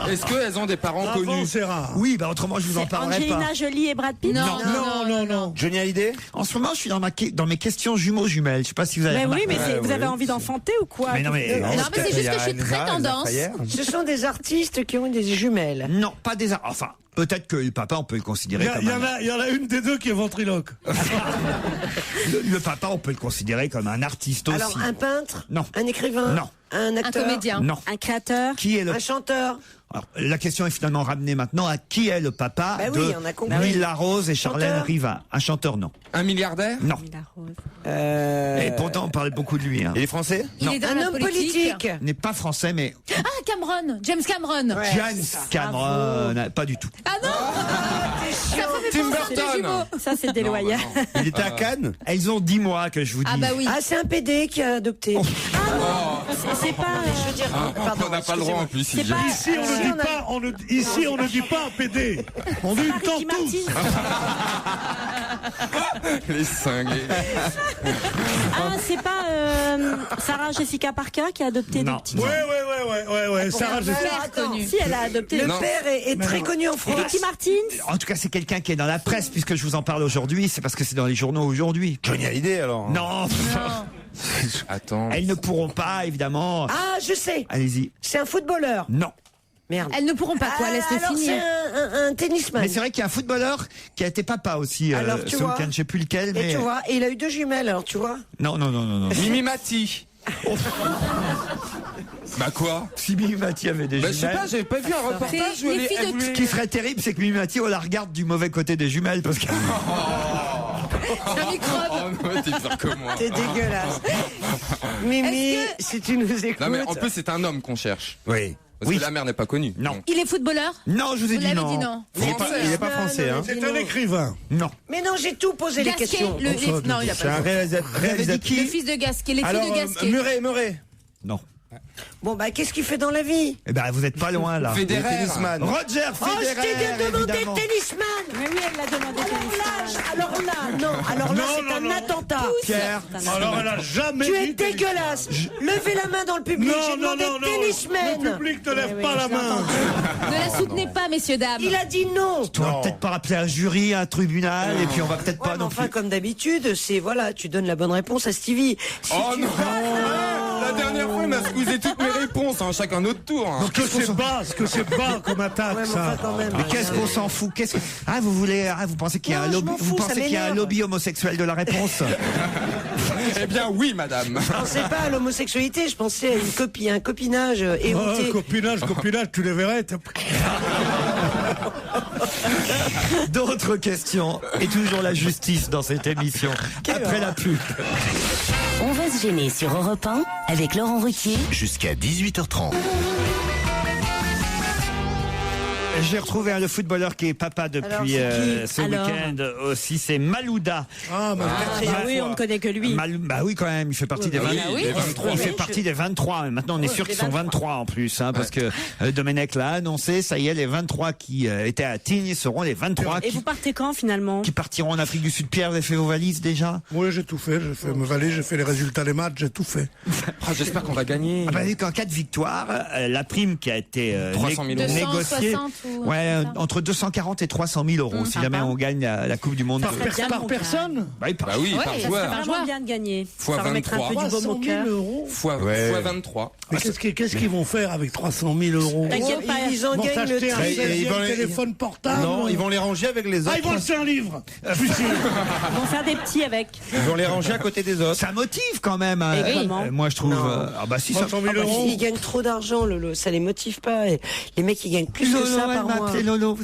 Est-ce qu'elles ont des parents Avant, connus? c'est rare. oui, bah autrement je vous en parlerai pas. Angelina Jolie et Brad Pitt. Non. Johnny Hallyday? En ce moment, je suis dans mes questions jumeaux jumelles. Je sais pas si vous avez. Mais oui, remarqué. mais vous avez envie d'enfanter ou quoi? Mais non, mais Non, mais c'est juste que je suis très tendance. Ce sont des artistes qui ont des jumelles. non, pas des. Enfin, peut-être que le papa, on peut le considérer comme Il y en a une des deux qui est ventriloque. le papa, on peut le considérer comme un artiste aussi. Alors, un peintre? Non. Un écrivain? Non. Un Un acteur? comédien. Non. Un créateur. Qui est le Un chanteur? Alors, la question est finalement ramenée maintenant à qui est le papa Bah oui, de on a compris. Mila Rose et Charlène Chanteur. Riva. Un chanteur, non. Un milliardaire? Non. La rose. Et pourtant, on parle beaucoup de lui. Hein. Et les Français? Il est dans Un la homme politique? N'est pas français, mais Ah, Cameron, James Cameron. James Cameron, pas du tout. Ah non, ça me fait Tim penser à des Burton. jumeaux. Ça, c'est déloyal. Il était à Cannes? Elles ont 10 mois que je vous dis. Ah bah oui. Ah, c'est un PD qui a adopté. C'est pas. Je veux dire, pardon, On n'a pas le droit en plus. C'est il pas. Ici, on ne dit pas un PD. On dit une Ricky tentouse. Martin. Les cinglés. Ah, c'est pas Sarah Jessica Parker qui a adopté des Non. petites. Ouais. Sarah Jessica. Si, elle a adopté. Le père est très connu en France. Ricky Martin. En tout cas, c'est quelqu'un qui est dans la presse, puisque je vous en parle aujourd'hui. C'est parce que c'est dans les journaux aujourd'hui. Johnny Hallyday alors? Non. Attends. Elles ne pourront pas, évidemment. Ah, je sais. Allez-y. C'est un footballeur. Non. Merde. Elles ne pourront pas quoi, laisse-le alors finir. c'est un tennisman. Mais c'est vrai qu'il y a un footballeur qui a été papa aussi Alors, tu ce vois. week-end. Je sais plus lequel, Et mais tu vois, et il a eu 2 jumelles, alors tu vois. non. Mimi Mati. Bah quoi? Si Mimi Mati avait des Bah je sais jumelles. pas, j'avais pas vu un reportage C'est où les elle filles de voulait- Ce qui serait terrible, c'est que Mimi Mati, on la regarde du mauvais côté des jumelles parce que. C'est un microbe. Oh non, t'es pire que moi. T'es dégueulasse. Mimi, Est-ce si tu nous écoutes. Non mais en plus c'est un homme qu'on cherche. Oui. Parce que la mère n'est pas connue. Non. Donc. Il est footballeur? Non, je vous ai Vous dit l'avez non. dit non. Il est pas français, hein? C'est un écrivain. Non. Mais non, j'ai tout posé les Gasquet, questions. non, il a C'est pas un le réalisateur. Le fils de Gasquet, les filles Alors, de Gasquet. Murray. Non. Bon, bah, qu'est-ce qu'il fait dans la vie? Eh ben, vous êtes pas loin là. Federer. Tennisman. Roger Oh, je Federer. t'ai demandé évidemment. tennisman. Mais oui, elle l'a demandé. Alors là, non. Alors là, c'est un non. attentat. Pierre. Alors, elle a jamais Tu dit es dégueulasse. Levez la main dans le public. J'ai demandé tennisman. Le public ne lève pas la main. Ne la soutenez pas, messieurs, dames. Il a dit non. On va peut-être pas rappeler un jury, un tribunal, et puis on va peut-être Ouais, pas mais non enfin, plus. comme d'habitude, c'est voilà, tu donnes la bonne réponse à Stevie. Si Oh tu non. vas- La dernière fois il m'a squeezé toutes mes réponses, hein, chacun notre tour. Hein. Ce que c'est bas comme attaque, Ouais, mais ça. enfin, quand même. Mais qu'est-ce qu'on s'en fout? Ah, vous voulez, vous pensez qu'il y a un Non, je lobby, m'en vous fous, ça pensez qu'il y a un m'énerve. lobby homosexuel de la réponse? Eh bien oui madame. Je pensais pas à l'homosexualité, je pensais à un copinage éhouté. Copinage, tu les verrais. D'autres questions et toujours la justice dans cette émission. Après la pub. On va se gêner sur Europe 1 avec Laurent Ruquier. Jusqu'à 18h30. J'ai retrouvé le footballeur qui est papa depuis ce week-end aussi, c'est Malouda. Oui, on ne connaît que lui. Bah oui, quand même, il fait partie des 23. Il fait partie des 23. Maintenant, on est sûr qu'ils sont 23 en plus, parce que Domenech l'a annoncé. Ça y est, les 23 qui étaient à Tignes seront les 23. Et vous partez quand finalement? Qui partiront en Afrique du Sud. Pierre, vous avez fait vos valises déjà? Oui, j'ai tout fait. J'ai fait mes valises, j'ai fait les résultats des matchs, j'ai tout fait. J'espère qu'on va gagner. En cas de victoire, la prime qui a été 300 000 euros. négociée, entre 240 et 300 000 euros, si jamais on gagne la Coupe du Monde. Par personne? Bah oui, par joueur. C'est vraiment bien de gagner. Fois Ça va mettre un peu du baume au cœur. Fois 23. Mais qu'est-ce qu'ils vont faire avec 300 000 euros? Ils en gagnent le téléphone portable. Non, ils vont les ranger avec les autres. Ils vont acheter un livre. Je suis sûr. Ils vont faire des petits avec. Ils vont les ranger à côté des autres. Ça motive quand même. Moi, je trouve. Si 300 000 euros. Ils gagnent trop d'argent, Lolo. Ça les motive pas. Et les mecs, ils gagnent plus que ça par mois. Lolo,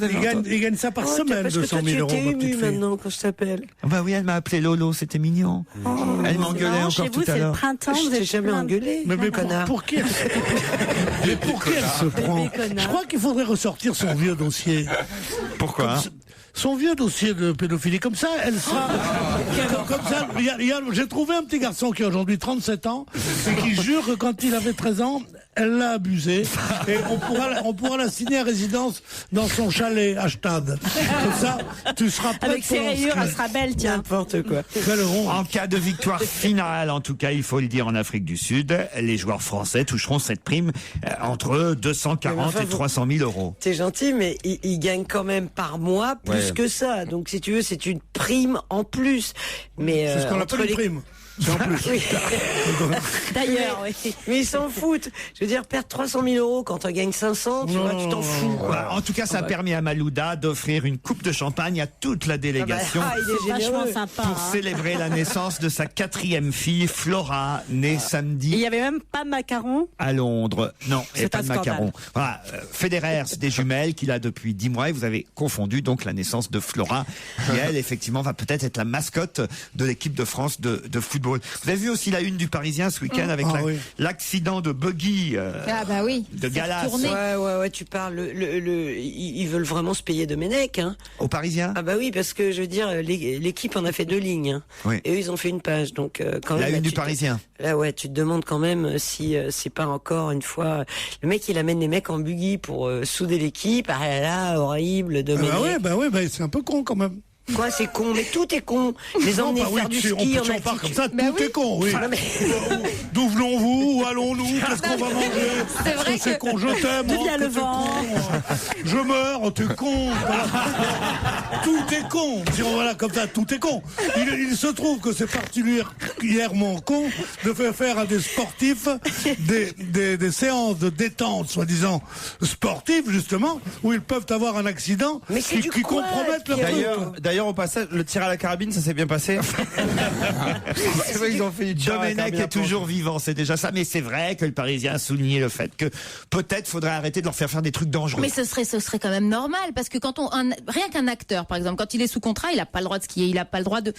Ils gagnent ça par semaine, 200 000 euros. Tu es ému maintenant quand je t'appelle. Bah oui, elle m'a appelé Lolo, c'était mignon. Elle m'engueulait encore tout à l'heure. Chez vous, c'est le printemps. Je t'ai jamais engueulé. Mais pour qui elle se prend? Je crois qu'il faudrait ressortir son vieux dossier. Pourquoi? Son vieux dossier de pédophilie, comme ça, elle sera. Comme ça, j'ai trouvé un petit garçon qui a aujourd'hui 37 ans et qui jure que quand il avait 13 ans, elle l'a abusé et on pourra la signer à résidence dans son chalet à Stade. Comme ça, tu seras prêt. Avec ses rayures, elle sera belle, tiens. N'importe quoi. En cas de victoire finale, en tout cas, il faut le dire, en Afrique du Sud, les joueurs français toucheront cette prime entre 240 et 300 000 euros. C'est gentil, mais ils gagnent quand même par mois plus que ça. Donc, si tu veux, c'est une prime en plus. Mais c'est ce qu'on appelle une prime. C'est en plus. Oui. D'ailleurs, oui. Mais ils s'en foutent. Je veux dire, perdre 300 000 euros quand on gagne 500, tu vois, tu t'en fous. En tout cas, ça a permis à Malouda d'offrir une coupe de champagne à toute la délégation il est vachement sympa. pour célébrer la naissance de sa 4e fille, Flora, née samedi. Il n'y avait même pas de macarons à Londres. Non, il n'y a pas de scandale. macarons. Voilà. Federer, c'est des jumelles qu'il a depuis 10 mois et vous avez confondu donc la naissance de Flora, qui elle, effectivement, va peut-être être la mascotte de l'équipe de France de football. Vous avez vu aussi la une du Parisien ce week-end avec l'accident de buggy de Galas. Ouais, tu parles. Ils veulent vraiment se payer Domenech. Au Parisien? Ah bah oui, parce que je veux dire, l'équipe en a fait 2 lignes. Et eux, ils ont fait une page. Donc quand la même, une du Parisien. Là, tu te demandes quand même si c'est pas encore une fois le mec, il amène les mecs en buggy pour souder l'équipe. Ah là, horrible, Domenech. Bah c'est un peu con quand même. Quoi, c'est con? Mais tout est con. Les emmener faire du ski en Natique. Comme ça, tout est con, oui. D'où venons-vous? Où allons-nous? Qu'est-ce qu'on va manger? C'est vrai que c'est con, je t'aime. D'où vient le vent? Je meurs, t'es con. Tout est con. Voilà, comme ça, tout est con. Il se trouve que c'est particulièrement con de faire à des sportifs des séances de détente, soi-disant sportives, justement, où ils peuvent avoir un accident qui compromettent leur truc. D'ailleurs, au passage, le tir à la carabine, ça s'est bien passé. C'est vrai qu'ils ont fait du tir à la Domenech carabine. est toujours vivant, c'est déjà ça. Mais c'est vrai que le Parisien a souligné le fait que peut-être faudrait arrêter de leur faire des trucs dangereux. Mais ce serait quand même normal, parce que quand rien qu'un acteur, par exemple, quand il est sous contrat, il a pas le droit de skier, il a pas le droit de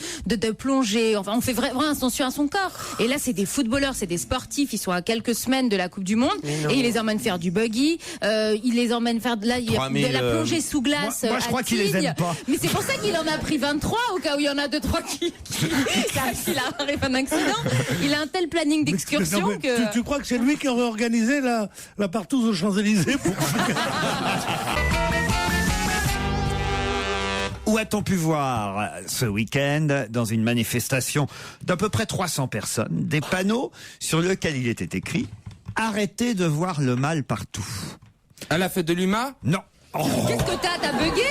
plonger. Enfin, on fait vraiment attention à son corps. Et là, c'est des footballeurs, c'est des sportifs. Ils sont à quelques semaines de la Coupe du Monde et il les emmène faire du buggy. Il les emmène faire de la plongée sous glace. Moi, je crois qu'il les aime pas. Mais c'est pour ça qu'il en a pris 23 au cas où il y en a 2-3 qui arrive un accident. Il a un tel planning d'excursion que. Tu crois que c'est lui qui aurait organisé la partouze aux Champs-Élysées pour... Où a-t-on pu voir ce week-end, dans une manifestation d'à peu près 300 personnes, des panneaux sur lesquels il était écrit « Arrêtez de voir le mal partout ». À la fête de l'UMA? Non. Qu'est-ce que t'as bugué?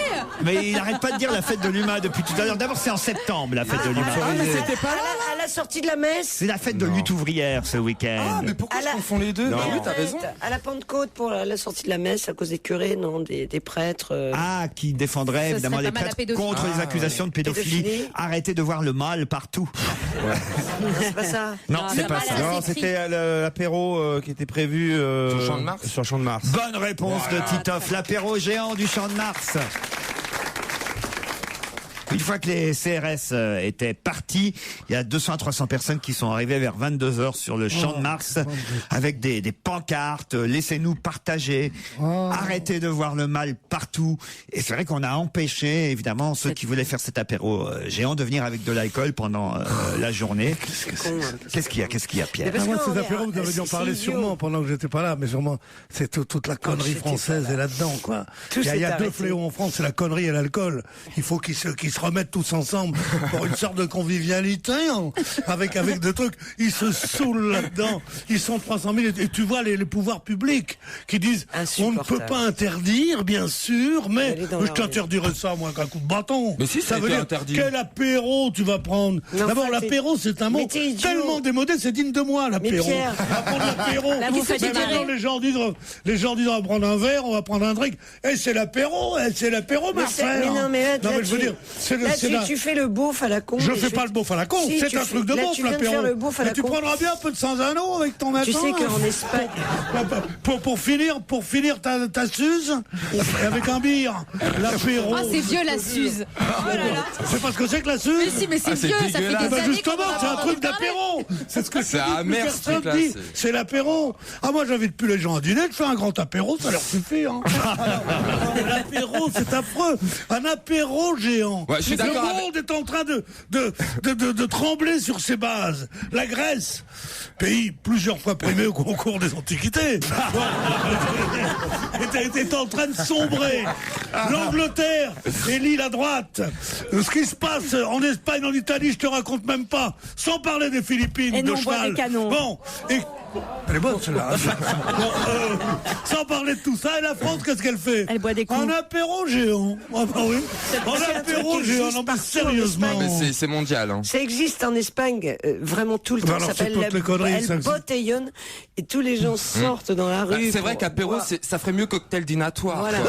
Mais il n'arrête pas de dire la fête de l'UMA depuis tout à l'heure. D'abord, c'est en septembre, la fête de l'UMA. mais c'était pas là à la sortie de la messe. C'est la fête de lutte ouvrière ce week-end. Mais pourquoi ils font les deux? Oui, t'as raison. À la Pentecôte, pour la sortie de la messe, à cause des curés, des prêtres. Qui défendraient évidemment les prêtres contre les accusations de pédophilie. Arrêtez de voir le mal partout. C'est pas ça. Non, c'est pas ça. Non, c'était l'apéro qui était prévu sur le Champ de Mars. Sur le Champ de Mars. Bonne réponse de Titoff, l'apéro géant du Champ de Mars. Une fois que les CRS étaient partis, il y a 200 à 300 personnes qui sont arrivées vers 22h sur le Champ de Mars avec des pancartes, laissez-nous partager, arrêtez de voir le mal partout. Et c'est vrai qu'on a empêché, évidemment, ceux qui voulaient faire cet apéro géant de venir avec de l'alcool pendant la journée. Qu'est-ce qu'il y a, Pierre? Moi, ces apéros, vous avez dû en parler sûrement pendant que j'étais pas là, mais sûrement, c'est toute la connerie française est là-dedans, quoi. Il y a deux fléaux en France, c'est la connerie et l'alcool. Il faut qu'ils se remettent tous ensemble pour une sorte de convivialité, avec des trucs. Ils se saoulent là-dedans. Ils sont 300 000 et tu vois les pouvoirs publics qui disent on ne peut pas interdire, bien sûr, mais je t'interdirais ça, moi, qu'un coup de bâton. Mais si, ça veut dire interdit. Quel apéro tu vas prendre? D'abord, l'apéro, c'est un mot tellement démodé, c'est digne de moi, l'apéro. On va prendre l'apéro. Maintenant, les gens disent on va prendre un verre, on va prendre un drink. Et c'est l'apéro, Marcel. Mais je veux dire, tu fais le beauf à la con. Je fais pas le beauf à la con, c'est un truc de beauf, l'apéro. Tu prendras bien un peu de Sanzano avec ton matin. Tu sais qu'en Espagne, pour finir ta Suze, avec un beer, l'apéro. Ah, c'est vieux la Suze. Oh là là. C'est pas ce que c'est que la Suze? Mais si, mais c'est vieux, ça fait des années. Justement, c'est un truc d'apéro. C'est ce que c'est amer, ce truc-là. C'est l'apéro. Ah, moi, j'invite plus les gens à dîner, je fais un grand apéro, ça leur suffit, hein. L'apéro, c'est affreux. Un apéro géant. Ouais, je suis d'accord. Le monde est en train de trembler sur ses bases. La Grèce, pays plusieurs fois primé au concours des Antiquités, est en train de sombrer. L'Angleterre élit la droite. Ce qui se passe en Espagne, en Italie, je te raconte même pas. Sans parler des Philippines, de cheval. Bon, et elle est bonne celle-là. Sans parler de tout ça, et la France, qu'est-ce qu'elle fait? Elle boit des coups. Un apéro géant. Ah bah oui. Un apéro géant. Non, mais sérieusement. Mais c'est mondial. Hein. Ça existe en Espagne vraiment tout le temps. Ça s'appelle El Botellón. Et tous les gens sortent dans la rue. C'est vrai qu'apéro, ça ferait mieux cocktail dînatoire. Voilà.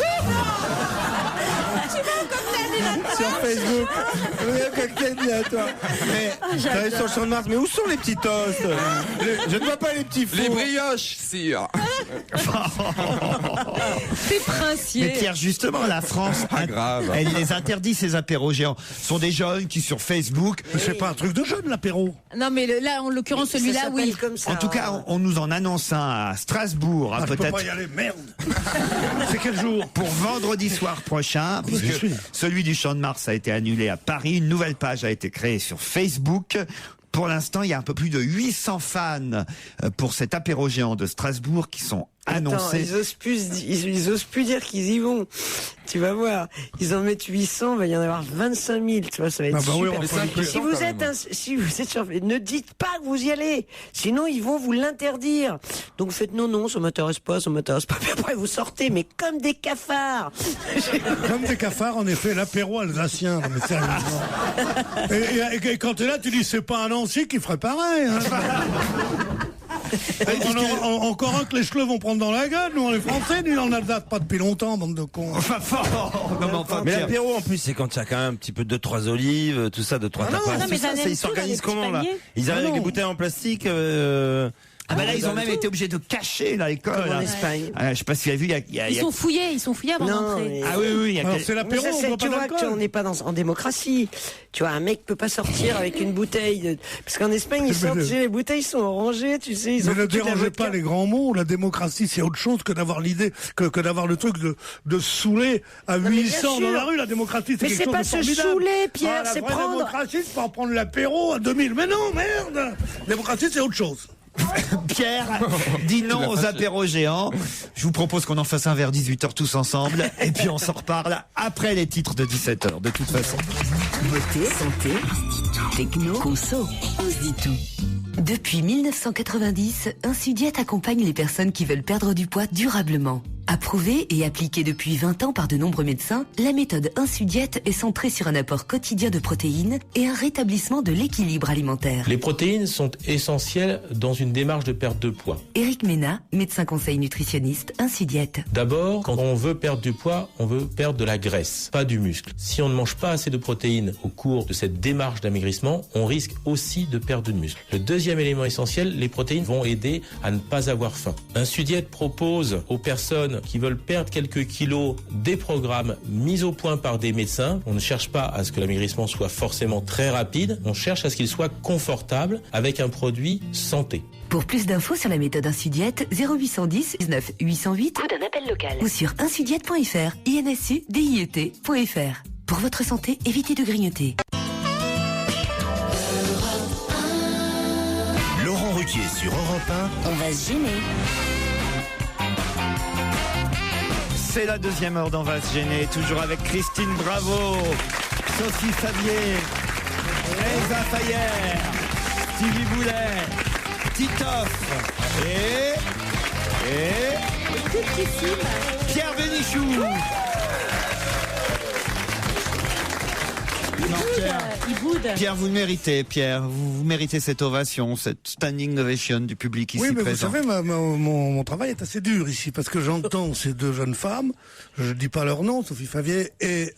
Sur Facebook, cocktail dînatoire. Mais j'arrive sur le Champ de Mars, mais où sont les petits toasts? Je ne vois pas les petits fours. Les brioches, sire. C'est princier. Mais Pierre, justement, la France, elle les interdit, ces apéros géants. Ce sont des jeunes qui, sur Facebook... C'est pas un truc de jeune, l'apéro. Non, mais là, en l'occurrence, celui-là, oui. Comme ça, en tout cas, on nous en annonce un à Strasbourg, je peut-être. peux pas y aller, merde. C'est quel jour? Pour vendredi soir prochain, puisque celui du Champ de Mars a été annulé à Paris. Une nouvelle page a été créée sur Facebook. Pour l'instant, il y a un peu plus de 800 fans pour cet apéro géant de Strasbourg qui sont annoncés. Ils osent plus dire qu'ils y vont. Tu vas voir. Ils en mettent 800, il va y en avoir 25 000. Tu vois, ça va être super. Si vous êtes sur, ne dites pas que vous y allez. Sinon, ils vont vous l'interdire. Donc faites non, ça m'intéresse pas. Puis après, vous sortez, mais comme des cafards. Comme des cafards, en effet, l'apéro alsacien. Non, mais sérieusement. Et quand t'es là, tu dis, c'est pas un Nancy qui ferait pareil. Hein. Encore un que les cheveux vont prendre dans la gueule. Nous, on est français, nous, on Alsace pas depuis longtemps, bande de cons. Mais l'apéro, en plus, c'est quand il y a quand même un petit peu 2-3 olives, tout ça, 2-3 tapas. Ils s'organisent comment, là? Ils arrivent avec des bouteilles en plastique, Ah bah là, ils ont même été obligés de cacher là l'école. Comme en Espagne. Je sais pas si vous avez vu, Ils sont fouillés avant d'entrer. Ah oui. C'est l'apéro, tu vois qu'on n'est pas en démocratie. Tu vois, un mec peut pas sortir avec une bouteille. Parce qu'en Espagne, ils sortent, les bouteilles sont orangées, tu sais. Mais ne dérangez pas les grands mots. La démocratie, c'est autre chose que d'avoir l'idée, que d'avoir le truc de saouler à 800 dans la rue. La démocratie, c'est quelque chose de formidable. Mais c'est pas se saouler, Pierre, c'est prendre. La démocratie, c'est pas prendre l'apéro à 2000. Mais non, merde! La démocratie, c'est autre chose. Pierre dit non aux apéros géants. Je vous propose qu'on en fasse un vers 18h tous ensemble. Et puis on s'en reparle après les titres de 17h, de toute façon. Beauté, santé, techno, conso, on se dit tout. Depuis 1990, Insudiet accompagne les personnes qui veulent perdre du poids durablement. Approuvée et appliquée depuis 20 ans par de nombreux médecins, la méthode Insudiet est centrée sur un apport quotidien de protéines et un rétablissement de l'équilibre alimentaire. Les protéines sont essentielles dans une démarche de perte de poids. Éric Ménat, médecin conseil nutritionniste, Insudiet. D'abord, quand on veut perdre du poids, on veut perdre de la graisse, pas du muscle. Si on ne mange pas assez de protéines au cours de cette démarche d'amaigrissement, on risque aussi de perdre du muscle. Le deuxième élément essentiel, les protéines vont aider à ne pas avoir faim. Insudiet propose aux personnes personnes qui veulent perdre quelques kilos des programmes mis au point par des médecins. On ne cherche pas à ce que l'amaigrissement soit forcément très rapide, on cherche à ce qu'il soit confortable avec un produit santé. Pour plus d'infos sur la méthode Insudiète, 0810 19 808 ou d'un appel local. Ou sur insudiète.fr, INSUDIET.fr. Pour votre santé, évitez de grignoter. Laurent Ruquier sur Europe 1. On va se gêner. C'est la deuxième heure d'On va se gêner, toujours avec Christine Bravo, Sophie Favier, Elsa Fayer, Stevie Boulet, Titoff et Pierre Bénichou. Non, Pierre, vous le méritez, Pierre. Vous méritez cette ovation, cette standing ovation du public ici présent. Oui, mais présent. vous savez, mon travail est assez dur ici, parce que j'entends ces deux jeunes femmes, je ne dis pas leur nom, Sophie Favier et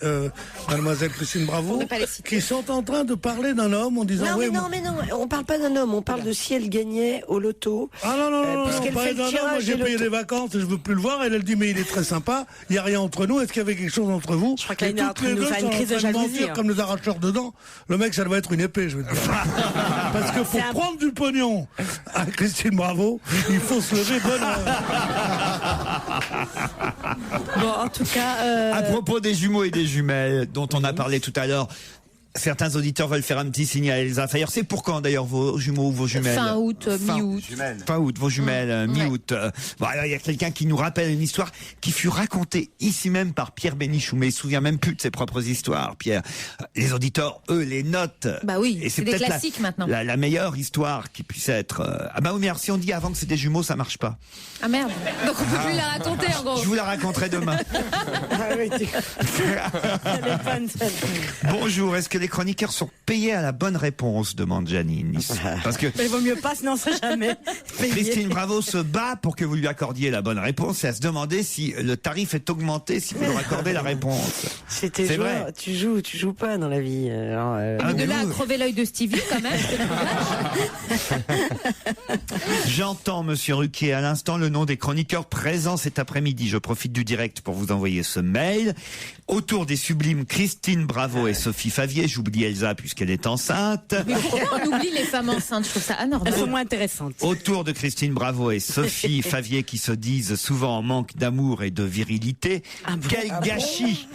mademoiselle Christine Bravo, qui sont en train de parler d'un homme en disant... Non, oui, mais non, on parle pas d'un homme, on parle de si elle gagnait au loto. Ah non, non, pas d'un homme, moi j'ai payé des vacances et je veux plus le voir, elle dit, mais il est très sympa, il n'y a rien entre nous, est-ce qu'il y avait quelque chose entre vous? Je crois qu'elle est en train de nous faire une crise de jalousie. Comme les arracheurs dedans, le mec ça doit être une épée, je veux dire. Parce que pour prendre du pognon à Christine Bravo, il faut se lever bonne heure. Bon, en tout cas... À propos des jumeaux et des jumelles dont on a parlé tout à l'heure, certains auditeurs veulent faire un petit signe à Elsa Fayer. C'est pour quand d'ailleurs vos jumeaux ou vos jumelles? Fin août, mi-août. Fin août, vos jumelles, mi-août. Bon, alors, il y a quelqu'un qui nous rappelle une histoire qui fut racontée ici même par Pierre Bénichou, mais il ne se souvient même plus de ses propres histoires, Pierre. Les auditeurs, eux, les notent. Bah oui, et c'est des classiques maintenant. La meilleure histoire qui puisse être... Ah bah oui, mais alors, si on dit avant que c'est des jumeaux, ça marche pas. Ah merde, donc on peut plus la raconter en gros. Je vous la raconterai demain. Bonjour, est-ce que les chroniqueurs sont payés à la bonne réponse, demande Janine. Parce que mais il vaut mieux pas, sinon on sait jamais. Christine Bravo se bat pour que vous lui accordiez la bonne réponse et à se demander si le tarif est augmenté si vous leur accordez la réponse. C'est vrai. Tu joues pas dans la vie. Alors, de là à crever l'œil de Stevie quand même. J'entends, monsieur Ruquier, à l'instant le nom des chroniqueurs présents cet après-midi. Je profite du direct pour vous envoyer ce mail. Autour des sublimes Christine Bravo et Sophie Favier, j'oublie Elsa puisqu'elle est enceinte. Mais pourquoi on oublie les femmes enceintes? Je trouve ça anormal. Elles sont moins intéressantes. Autour de Christine Bravo et Sophie Favier qui se disent souvent en manque d'amour et de virilité. Quel gâchis!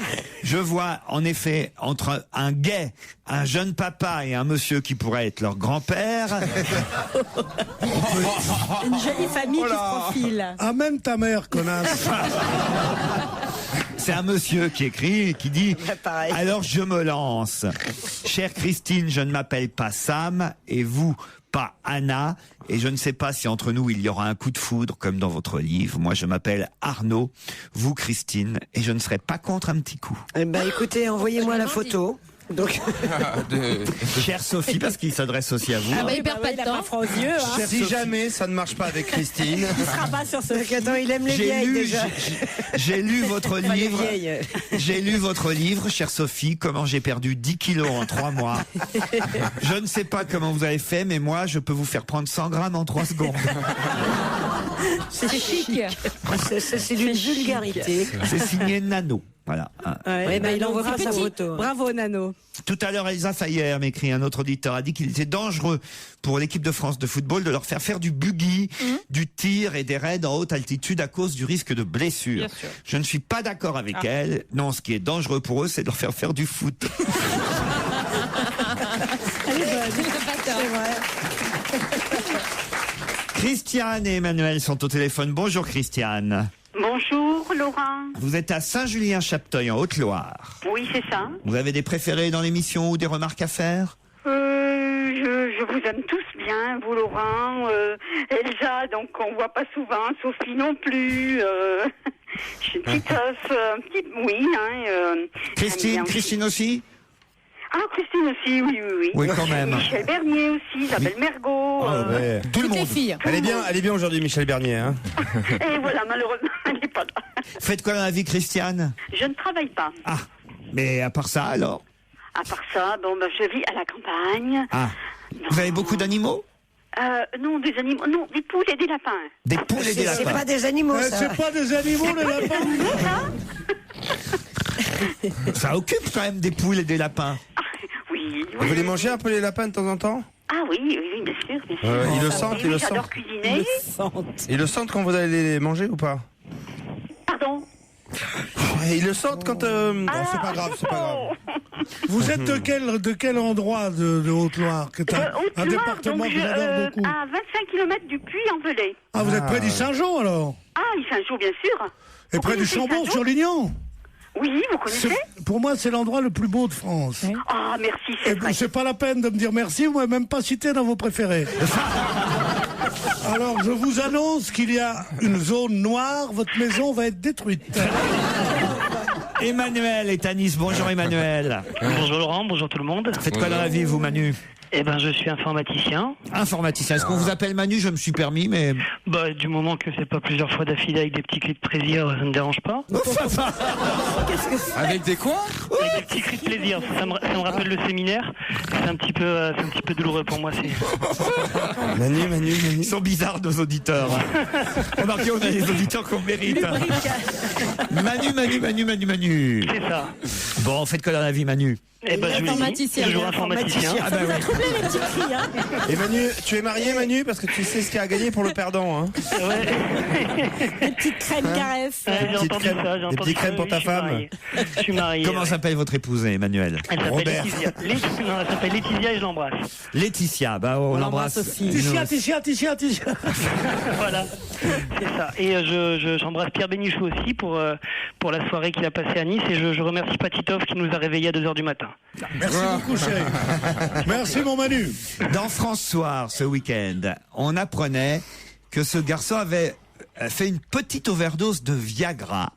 Je vois en effet entre un gay, un jeune papa et un monsieur qui pourrait être leur grand-père. Une jolie famille qui se profile. Ah, même ta mère, connasse. C'est un monsieur qui écrit et qui dit « Alors je me lance. Chère Christine, je ne m'appelle pas Sam et vous, pas Anna. Et je ne sais pas si entre nous il y aura un coup de foudre comme dans votre livre. Moi je m'appelle Arnaud, vous Christine, et je ne serai pas contre un petit coup. » Eh ben écoutez, envoyez-moi la photo. Donc... Chère Sophie, parce qu'il s'adresse aussi à vous. Ah bah il perd pas de temps. Aux yeux, hein. Si jamais ça ne marche pas avec Christine, il sera pas sur ce. Attends, il aime les vieilles déjà. J'ai lu votre livre. J'ai lu votre livre, chère Sophie, comment j'ai perdu 10 kilos en 3 mois. Je ne sais pas comment vous avez fait, mais moi, je peux vous faire prendre 100 grammes en 3 secondes. C'est chic. C'est d'une vulgarité. C'est signé Nano. Voilà. Ouais, ben il envoie sa photo. Bravo Nano. Tout à l'heure, Elsa Fayer m'écrit, un autre auditeur, a dit qu'il était dangereux pour l'équipe de France de football de leur faire du buggy, du tir et des raids en haute altitude à cause du risque de blessure. Je ne suis pas d'accord avec elle. Non, ce qui est dangereux pour eux, c'est de leur faire du foot. Elle est bonne. C'est vrai. Christiane et Emmanuel sont au téléphone. Bonjour Christiane. Bonjour Laurent. Vous êtes à Saint-Julien-Chapteuil en Haute-Loire. Oui, c'est ça. Vous avez des préférés dans l'émission ou des remarques à faire? Je vous aime tous bien, vous Laurent, Elsa, donc on voit pas souvent, Sophie non plus, je suis oui. Christine aussi? Ah, Christine aussi, oui. Oui, quand même. Michel Bernier aussi, Isabelle Mergo. tout le monde. Elle est bien aujourd'hui, Michel Bernier. Hein. Et voilà, malheureusement, elle n'est pas là. Faites quoi dans la vie, Christiane? Je ne travaille pas. Ah, mais à part ça, alors? À part ça, je vis à la campagne. Ah, vous avez beaucoup d'animaux? Non, des animaux. Non, des poules et des lapins. Des poules et des lapins. C'est pas des animaux, ça. C'est pas des animaux, les lapins. Ça occupe quand même des poules et des lapins. Oui. Vous les mangez un peu les lapins de temps en temps? Ah oui, bien sûr. Ils le sentent, ils le sentent. J'adore cuisiner. Ils le sentent quand vous allez les manger ou pas? Pardon? Ils le sentent quand... Non, c'est pas grave, c'est pas grave. Vous êtes de quel endroit de Haute-Loire? Un département que j'adore beaucoup. À 25 km du Puy-en-Velay. Ah, vous êtes près d'Issingeau alors? Ah, Issingeau, bien sûr. Et près du Chambon-sur-Lignon? Oui, vous connaissez? Pour moi, c'est l'endroit le plus beau de France. Ah, merci, c'est vrai. C'est pas la peine de me dire merci, vous m'avez même pas cité dans vos préférés. Alors, je vous annonce qu'il y a une zone noire, votre maison va être détruite. Emmanuel est à Nice. Bonjour Emmanuel. Bonjour Laurent, bonjour tout le monde. Faites quoi dans la vie, vous, Manu? Eh ben, je suis informaticien. Informaticien. Est-ce qu'on vous appelle Manu? Je me suis permis, mais... Bah, du moment que c'est pas plusieurs fois d'affilée avec des petits cris de plaisir, ça ne dérange pas. Qu'est-ce que c'est? Avec des quoi? Avec des petits cris de plaisir. Ça me rappelle le séminaire. C'est un petit peu douloureux pour moi. Manu. Ils sont bizarres, nos auditeurs. Remarquez, on a des auditeurs qu'on mérite. Manu. C'est ça. Bon, faites quoi dans la vie, Manu? Eh ben, toujours informaticien. Ça vous a troublé les petits cris, hein? Et Manu, tu es marié, Manu? Parce que tu sais ce qu'il y a à gagner pour le perdant, hein. Ouais. Des petites crèmes caresses. J'ai entendu ça. Des petites crèmes pour ta femme. Je suis marié. Comment s'appelle votre épouse, Emmanuel? Elle s'appelle Laetitia. Non, elle s'appelle Laetitia et je l'embrasse. Laetitia, bah on l'embrasse aussi. Laetitia. Voilà, c'est ça. Et j'embrasse Pierre Bénichou aussi pour la soirée qu'il a passée à Nice. Et je remercie Patitov qui nous a réveillés à 2h du matin. Merci beaucoup, chérie. Merci, mon Manu. Dans France Soir, ce week-end, on apprenait que ce garçon avait fait une petite overdose de Viagra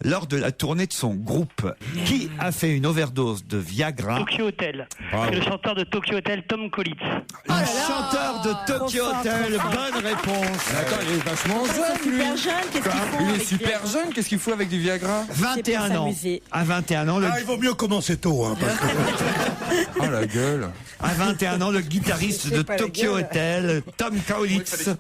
lors de la tournée de son groupe. Qui a fait une overdose de Viagra? Tokyo Hotel. C'est le chanteur de Tokyo Hotel, Tom Collins. Le chanteur de Tokyo Hotel, bonne réponse. Attends, il est vachement jeune, lui. Il est super jeune, qu'est-ce qu'il fout avec du Viagra? 21 ans. À 21 ans, il vaut mieux commencer tôt. Hein, parce que... Oh la gueule. À 21 ans, le guitariste de Tokyo Hotel, Tom Kaulitz,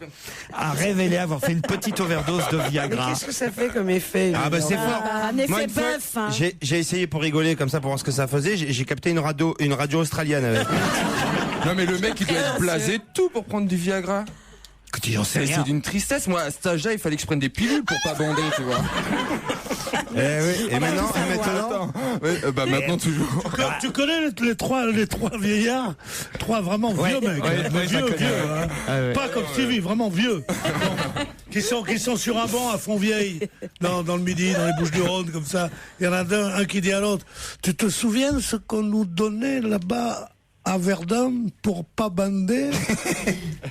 a révélé avoir fait une petite overdose de Viagra. Mais qu'est-ce que ça fait comme effet? Ah bah c'est fort. Un effet bœuf. Hein. J'ai essayé pour rigoler comme ça pour voir ce que ça faisait. J'ai capté une radio australienne avec. Non mais le mec il doit être blasé de tout pour prendre du Viagra. C'est d'une tristesse. Moi à cet âge-là il fallait que je prenne des pilules pour pas bander, tu vois. Et maintenant maintenant toujours. Tu connais les trois vieillards, trois vraiment vieux mecs, vieux, hein. Pas comme Stevie, vraiment vieux, qui sont sur un banc à Fontvieille, dans le Midi, dans les Bouches-du-Rhône, comme ça. Il y en a un qui dit à l'autre: tu te souviens ce qu'on nous donnait là-bas à Verdun pour pas bander,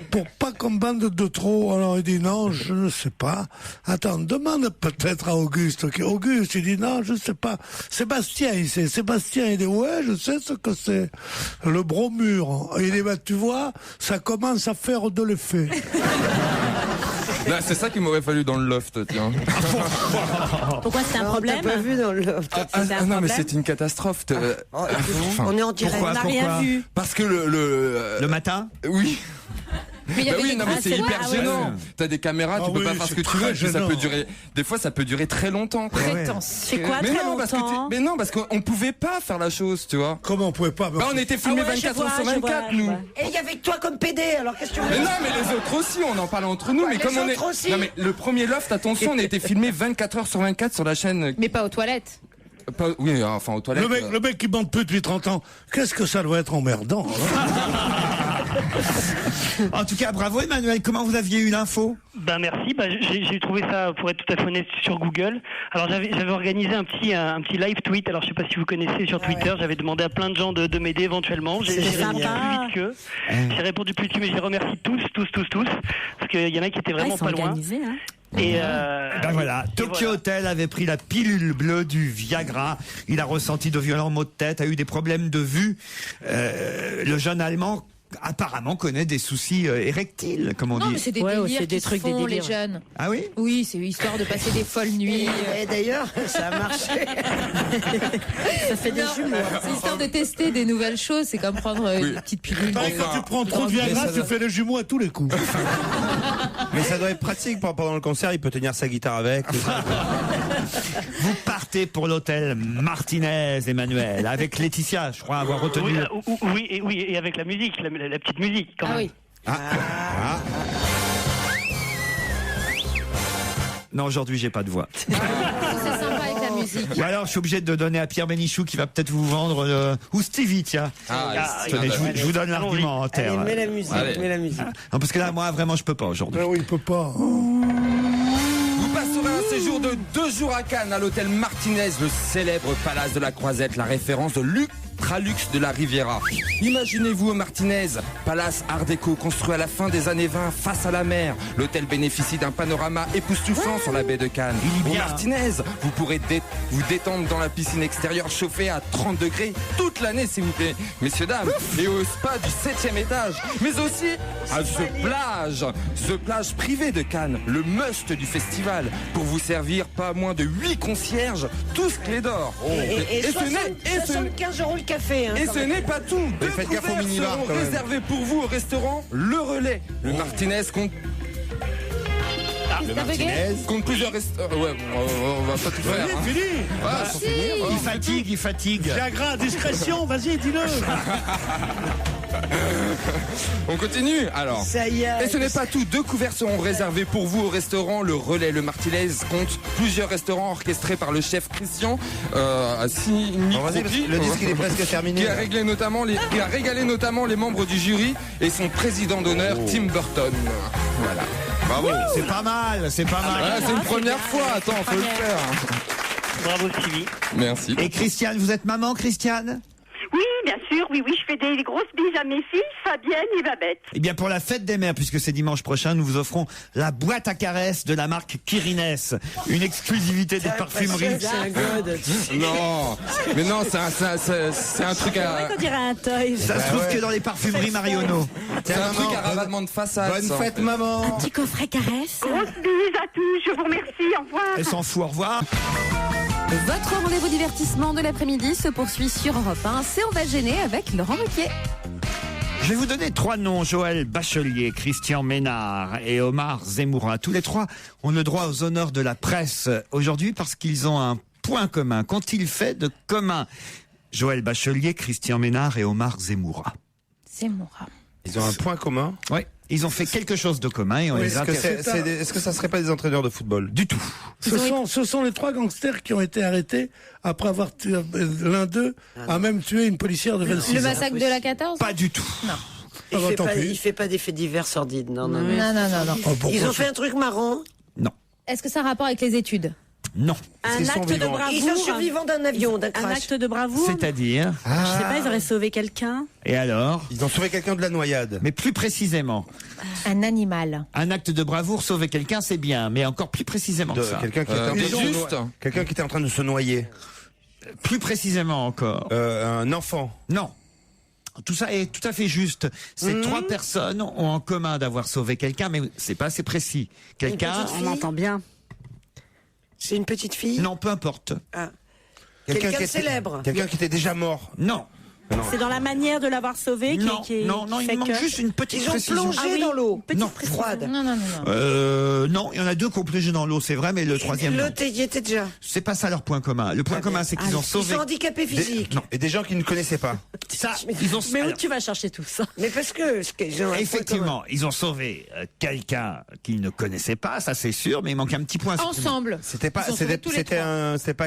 pour pas qu'on bande de trop? Alors il dit: non, je ne sais pas. Attends, demande peut-être à Auguste. Auguste, il dit: non, je ne sais pas. Sébastien, il dit: ouais, je sais ce que c'est. Le bromure. Il dit: bah, tu vois, ça commence à faire de l'effet. Là, c'est ça qu'il m'aurait fallu dans le loft, tiens. Pourquoi c'est un problème? T'as pas vu dans le loft. Non, mais c'est une catastrophe. On est en direct. On n'a rien vu. Parce que le matin? Oui. Mais c'est hyper gênant. T'as des caméras, tu peux pas faire ce que tu veux. Ça peut durer. Des fois, ça peut durer très longtemps. C'est quoi très longtemps? Mais non, parce qu'on pouvait pas faire la chose, tu vois. Comment on pouvait pas? Bah, on était filmés 24 heures sur 24, nous. Et il y avait que toi comme PD, alors qu'est-ce que tu veux? Mais non, mais les autres aussi, on en parle entre nous. Mais comme on est. Non, mais le premier loft, attention, on a été filmé 24 heures sur 24 sur la chaîne. Mais pas aux toilettes. Oui, enfin aux toilettes. Le mec qui bande plus depuis 30 ans, qu'est-ce que ça doit être emmerdant? En tout cas, bravo Emmanuel. Comment vous aviez eu l'info? Ben merci. J'ai trouvé ça, pour être tout à fait honnête, sur Google. Alors j'avais organisé un petit live tweet. Alors je sais pas si vous connaissez sur Twitter. J'avais demandé à plein de gens de m'aider éventuellement. J'ai répondu plus vite qu'eux. J'ai répondu plus vite, mais je les remercie tous, parce qu'il y en a qui étaient vraiment pas loin. Hein. Et ben voilà, Tokyo Hotel avait pris la pilule bleue du Viagra. Il a ressenti de violents maux de tête, a eu des problèmes de vue. Le jeune Allemand apparemment connaît des soucis érectiles, comme on Non, dit. mais c'est des Ouais, délires c'est des qui trucs, se font, des les délires. jeunes. Ah oui? Oui, c'est histoire de passer des folles nuits. Et d'ailleurs, ça a marché. Ça fait des jumeaux. C'est histoire de tester des nouvelles choses. C'est comme prendre une petite pilule. Pareil, quand tu prends trop de Viagra, tu fais les jumeaux à tous les coups. Mais ça doit être pratique pendant le concert, il peut tenir sa guitare avec. Vous partez pour l'hôtel Martinez, Emmanuel, avec Laetitia, je crois avoir retenu. Oui, et avec la musique, la petite musique. Quand même. Oui. Non, aujourd'hui, j'ai pas de voix. C'est sympa avec la musique. Ou alors, je suis obligé de donner à Pierre Bénichou qui va peut-être vous vendre ou Stevie, tiens. Tenez, je vous donne l'argument en terre. Allez, mets la musique, Non, parce que là, moi, vraiment, je peux pas aujourd'hui. Oui, il peut pas. Vous passerez un séjour de 2 jours à Cannes, à l'hôtel Martinez, le célèbre palace de la Croisette, la référence de l'ultra-luxe de la Riviera. Imaginez-vous au Martinez, palace art déco construit à la fin des années 20 face à la mer. L'hôtel bénéficie d'un panorama époustouflant sur la baie de Cannes. Au Martinez, vous pourrez vous détendre dans la piscine extérieure chauffée à 30 degrés toute l'année, s'il vous plaît, messieurs, dames, et au spa du 7e étage, mais aussi à The Plage privée de Cannes, le must du festival, pour vous servir pas moins de 8 concierges, tous clés d'or. Et 75 € le café. Hein, et ce n'est pas tout. 2 couverts seront réservés pour vous au restaurant Le Relais. Le Martinez compte... Le Martinez compte plusieurs restaurants. Ouais, on va pas tout faire. Hein. Fini. Il fatigue. Viagra, discrétion, vas-y, dis-le. On continue alors. Ça y est. Et ce n'est pas tout. 2 couverts seront réservés pour vous au restaurant Le Relais. Le Martinez compte plusieurs restaurants orchestrés par le chef Christian Le disque il est presque terminé. Qui a régalé notamment les membres du jury et son président d'honneur Tim Burton. Voilà. Bravo. C'est pas mal, c'est pas mal. Ouais, c'est une première fois. Attends, faut le faire. Bravo Stevie. Merci. Et Christiane, vous êtes maman, Christiane? Oui, bien sûr, oui, je fais des grosses bises à mes filles, Fabienne et Babette. Eh bien, pour la fête des mères, puisque c'est dimanche prochain, nous vous offrons la boîte à caresses de la marque Kirines. Une exclusivité des parfumeries. C'est un god. Non, mais non, c'est un truc à... On dirait un toy. Ça se trouve que dans les parfumeries Marionneau. C'est un truc à ravalement de façade. Bonne ça, fête, en fait. maman. Un petit coffret caresse. Grosses bises à tous, je vous remercie, au revoir. Elle s'en fout, au revoir. Votre rendez-vous divertissement de l'après-midi se poursuit sur Europe 1. C'est On va gêner avec Laurent Ruquier. Je vais vous donner 3 noms, Joël Bachelier, Christian Ménard et Omar Zemmoura. Tous les 3 ont le droit aux honneurs de la presse aujourd'hui parce qu'ils ont un point commun. Qu'ont-ils fait de commun? Joël Bachelier, Christian Ménard et Omar Zemmoura. Zemmoura. Ils ont un point commun. Oui. Ils ont fait quelque chose de commun et on les intéresse. Est-ce que ça serait pas des entraîneurs de football? Du tout. Ce sont les 3 gangsters qui ont été arrêtés après avoir tué, l'un d'eux a même tué une policière de 26 ans. Le massacre de la 14? Pas du tout. Non. Il fait pas des faits divers sordides. Non. Non. Ils ont fait un truc marrant. Non. Est-ce que ça a un rapport avec les études? Non. Un acte de bravoure. Ils sont survivants d'un avion, d'un crash. Un acte de bravoure. C'est-à-dire? Je sais pas, ils auraient sauvé quelqu'un. Et alors? Ils ont sauvé quelqu'un de la noyade. Mais plus précisément. Un animal. Un acte de bravoure, sauver quelqu'un, c'est bien, mais encore plus précisément que ça. Quelqu'un qui était en train de se noyer. Plus précisément encore. Un enfant. Non. Tout ça est tout à fait juste. Ces 3 personnes ont en commun d'avoir sauvé quelqu'un, mais c'est pas assez précis. Quelqu'un. On entend bien. C'est une petite fille? Non, peu importe. Ah. Quelqu'un de célèbre? Quelqu'un qui était déjà mort? Non. C'est dans la manière de l'avoir sauvé non, qui est. Non, il manque juste une petite précision. Ils ont plongé dans l'eau. Non. Froide. Non. Non, il y en a 2 qui ont plongé dans l'eau, c'est vrai, mais le 3e. L'autre y était déjà. C'est pas ça leur point commun. Le point commun, c'est qu'ils ont sauvé. Ils sont handicapés physiques. Non. Et des gens qu'ils ne connaissaient pas. Ça, ils ont. Mais où tu vas chercher tout ça? Mais parce que. Effectivement, ils ont sauvé quelqu'un qu'ils ne connaissaient pas, ça c'est sûr, mais il manque un petit point. Ensemble. C'était pas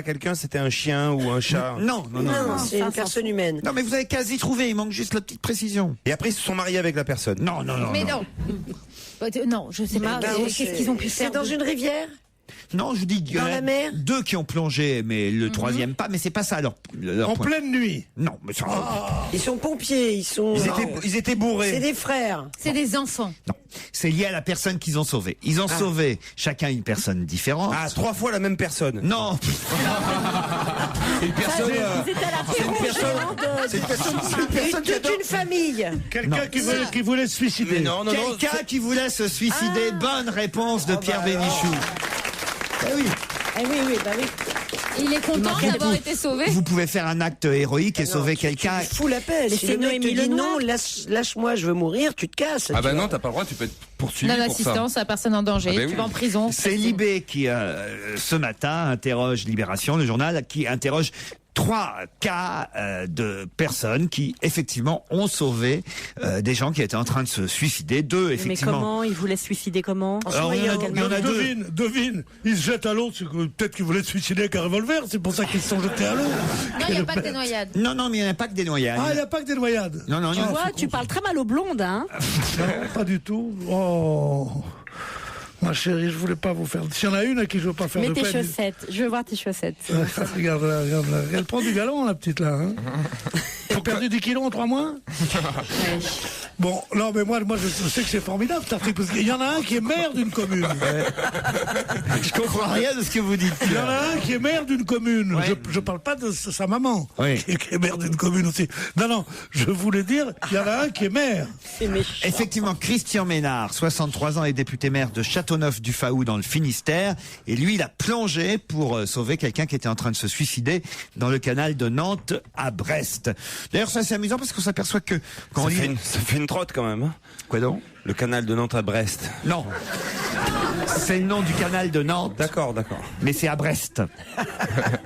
quelqu'un, c'était un chien ou un chat. Non, c'est une personne humaine. Non, mais vous avez quasi trouvé, il manque juste la petite précision. Et après, ils se sont mariés avec la personne. Non. Mais non. Non, je sais pas. Qu'est-ce qu'ils ont pu faire? C'est dans une rivière? Non, je vous dis, il y en a 2 qui ont plongé, mais le 3e pas, mais c'est pas ça leur En point. pleine nuit? Non, mais ça... Ils sont pompiers, ils étaient bourrés. C'est des frères. C'est des enfants. Non, c'est lié à la personne qu'ils ont sauvée. Ils ont sauvé chacun une personne différente. Ah, 3 fois la même personne. Non. Une personne. C'est une personne qui adore. Une famille. Quelqu'un qui voulait se suicider. Non. Quelqu'un qui voulait se suicider. Bonne réponse de Pierre Bénichou. Eh oui. Oui. Il est content d'avoir été sauvé. Vous pouvez faire un acte héroïque et sauver quelqu'un. Tu fous la paix. Si le mec te dit non, lâche-moi, je veux mourir, tu te casses. Ah bah non, t'as pas le droit, tu peux être poursuivi pour ça. Non-assistance à personne en danger, tu vas en prison. C'est Libé qui, ce matin, interroge Libération, le journal, qui interroge 3 cas de personnes qui, effectivement, ont sauvé des gens qui étaient en train de se suicider. 2, effectivement. Mais comment? Ils voulaient se suicider comment? Alors, il y en a 2. Devine. Ils se jettent à l'eau. Peut-être qu'ils voulaient se suicider avec un revolver. C'est pour ça qu'ils se sont jetés à l'eau. Non, il n'y a pas que des noyades. Non, mais il n'y en a pas que des noyades. Ah, il n'y a pas que des noyades. Non. Tu vois, tu parles très mal aux blondes, hein? Non, pas du tout. Oh. Ma chérie, je voulais pas vous faire. S'il y en a une à qui je veux pas faire Mets de tes peine. chaussettes. Je veux voir tes chaussettes. Regarde là. Elle prend du galon, la petite là. Hein. Elle a perdu 10 kilos en 3 mois. Bon, non, mais moi, je sais que c'est formidable, cet article, parce qu'il y en a un qui est maire d'une commune. Je comprends rien de ce que vous dites. Il y en a un qui est maire d'une commune. Ouais. Je parle pas de sa maman, qui est maire d'une commune aussi. Non, je voulais dire, il y en a un qui est maire. Effectivement, Christian Ménard, 63 ans, est député maire de Châteauneuf-du-Faou dans le Finistère. Et lui, il a plongé pour sauver quelqu'un qui était en train de se suicider dans le canal de Nantes à Brest. D'ailleurs, ça c'est amusant parce qu'on s'aperçoit que quand ça fait une trotte quand même. Hein. Quoi donc? Le canal de Nantes à Brest. Non. C'est le nom du canal de Nantes. D'accord. Mais c'est à Brest.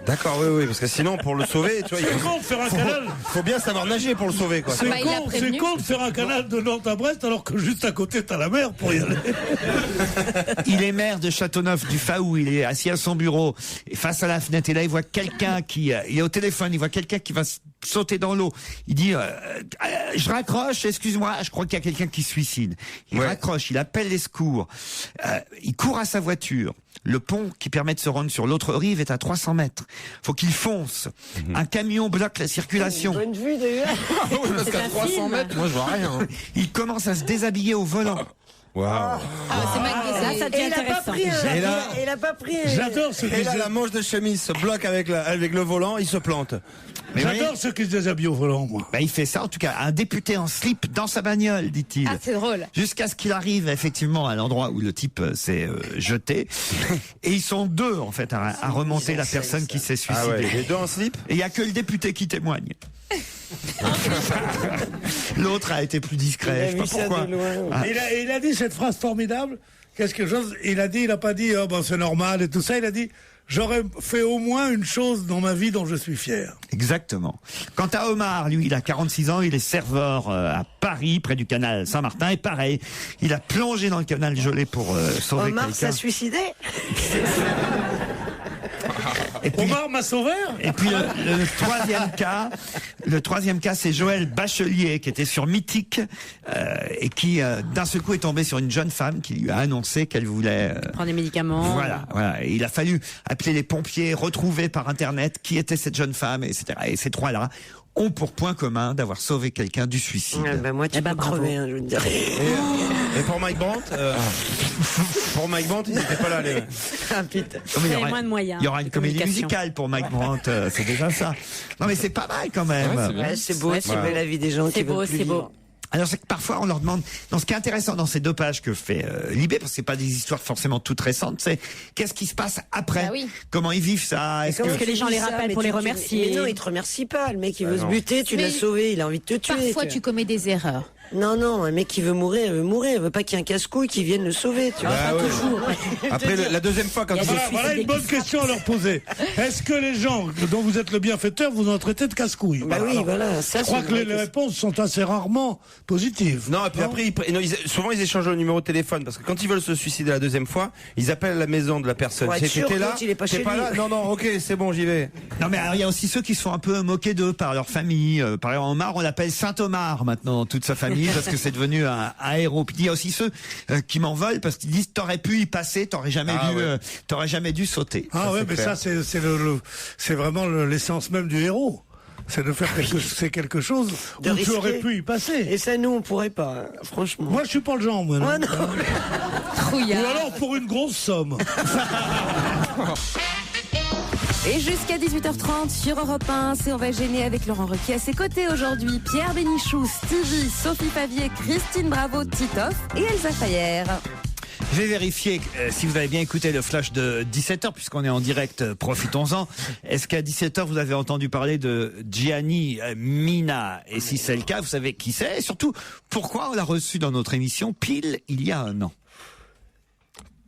D'accord, oui, parce que sinon, pour le sauver, tu vois, c'est con de faire un canal. Faut bien savoir nager pour le sauver, quoi. C'est con de faire un canal de Nantes à Brest alors que juste à côté t'as la mer pour y aller. Il est maire de Châteauneuf-du-Faou. Il est assis à son bureau et face à la fenêtre. Et là, il voit quelqu'un il est au téléphone. Il voit quelqu'un qui va sauter dans l'eau. Il dit, je raccroche, excuse-moi, je crois qu'il y a quelqu'un qui se suicide. Il raccroche, il appelle les secours. Il court à sa voiture. Le pont qui permet de se rendre sur l'autre rive est à 300 mètres. Faut qu'il fonce. Un camion bloque la circulation. Bonne vue d'ailleurs. Parce qu'à 300 mètres, moi je vois rien. Il commence à se déshabiller au volant. Waouh. C'est magnifique. Ça devient intéressant. Il a pas pris. J'adore ce Et là, la manche de chemise se bloque avec le volant, il se plante. J'adore ceux qui se déshabillent au volant, moi. Il fait ça, en tout cas, un député en slip dans sa bagnole, dit-il. Ah, c'est drôle. Jusqu'à ce qu'il arrive effectivement à l'endroit où le type s'est jeté. Et ils sont 2, en fait, à remonter la personne qui s'est suicidée. Ah ouais, les 2 en slip. Et il n'y a que le député qui témoigne. L'autre a été plus discret. Je sais pas pourquoi. Il a dit cette phrase formidable. Quelque chose. Il a pas dit c'est normal et tout ça. Il a dit j'aurais fait au moins une chose dans ma vie dont je suis fier. Exactement. Quant à Omar, lui, il a 46 ans, il est serveur à Paris, près du canal Saint-Martin. Et pareil, il a plongé dans le canal gelé pour sauver quelqu'un. Omar s'est suicidé. Et puis, Omar m'a sauvé. Et puis le troisième cas, c'est Joël Bachelier qui était sur Mythique et qui d'un seul coup est tombé sur une jeune femme qui lui a annoncé qu'elle voulait prendre des médicaments. Voilà. Et il a fallu appeler les pompiers, retrouver par internet qui était cette jeune femme, etc. Et ces 3-là ont pour point commun d'avoir sauvé quelqu'un du suicide. Moi, tu peux crever, je veux te dire. Et pour Mike Brandt, il n'était pas là. Ah putain. Moins de moyens. Il y aura une comédie musicale pour Mike Brandt, c'est déjà ça. Non mais c'est pas mal quand même. C'est beau, c'est belle la vie des gens qui veulent plus vivre. Alors c'est que parfois on leur demande, ce qui est intéressant dans ces 2 pages que fait Libé, parce que c'est pas des histoires forcément toutes récentes, c'est qu'est-ce qui se passe après, comment ils vivent ça. Est-ce que les gens les rappellent pour les remercier? Mais non, ils te remercient pas. Le mec il veut se buter, tu l'as sauvé, il a envie de te tuer. Parfois tu commets des erreurs. Non, un mec qui veut mourir, il veut pas qu'il y ait un casse-couille qui vienne le sauver, tu vois. Toujours. Après la deuxième fois, quand voilà une bonne question à leur poser. Est-ce que les gens dont vous êtes le bienfaiteur vous en traitez de casse-couille? Voilà. Je crois que les réponses sont assez rarement positives. Non, et puis après, souvent ils échangent le numéro de téléphone parce que quand ils veulent se suicider la deuxième fois, ils appellent la maison de la personne. T'es là, t'es pas là. Non, ok, c'est bon, j'y vais. Non, mais il y a aussi ceux qui se font un peu moquer d'eux par leur famille. Par exemple, Omar, on l'appelle Saint-Omar maintenant, toute sa famille, parce que c'est devenu un héros. Puis il y a aussi ceux qui m'en veulent parce qu'ils disent t'aurais pu y passer, t'aurais jamais dû sauter. Ah ouais, mais ça c'est vraiment l'essence même du héros. c'est de faire quelque chose De où risquer. tu aurais pu y passer. Et ça, nous, on pourrait pas, hein, franchement. Moi, je suis pas le genre, moi. non. Ouais, non. Ou alors pour une grosse somme. Et jusqu'à 18h30 sur Europe 1, c'est On va gêner avec Laurent Ruquier. À ses côtés aujourd'hui, Pierre Bénichou, Stevie, Sophie Favier, Christine Bravo, Titoff et Elsa Fayer. Je vais vérifier si vous avez bien écouté le flash de 17h, puisqu'on est en direct, profitons-en. Est-ce qu'à 17h, vous avez entendu parler de Gianni Mina? Et si c'est le cas, vous savez qui c'est? Et surtout, pourquoi on l'a reçu dans notre émission pile il y a un an?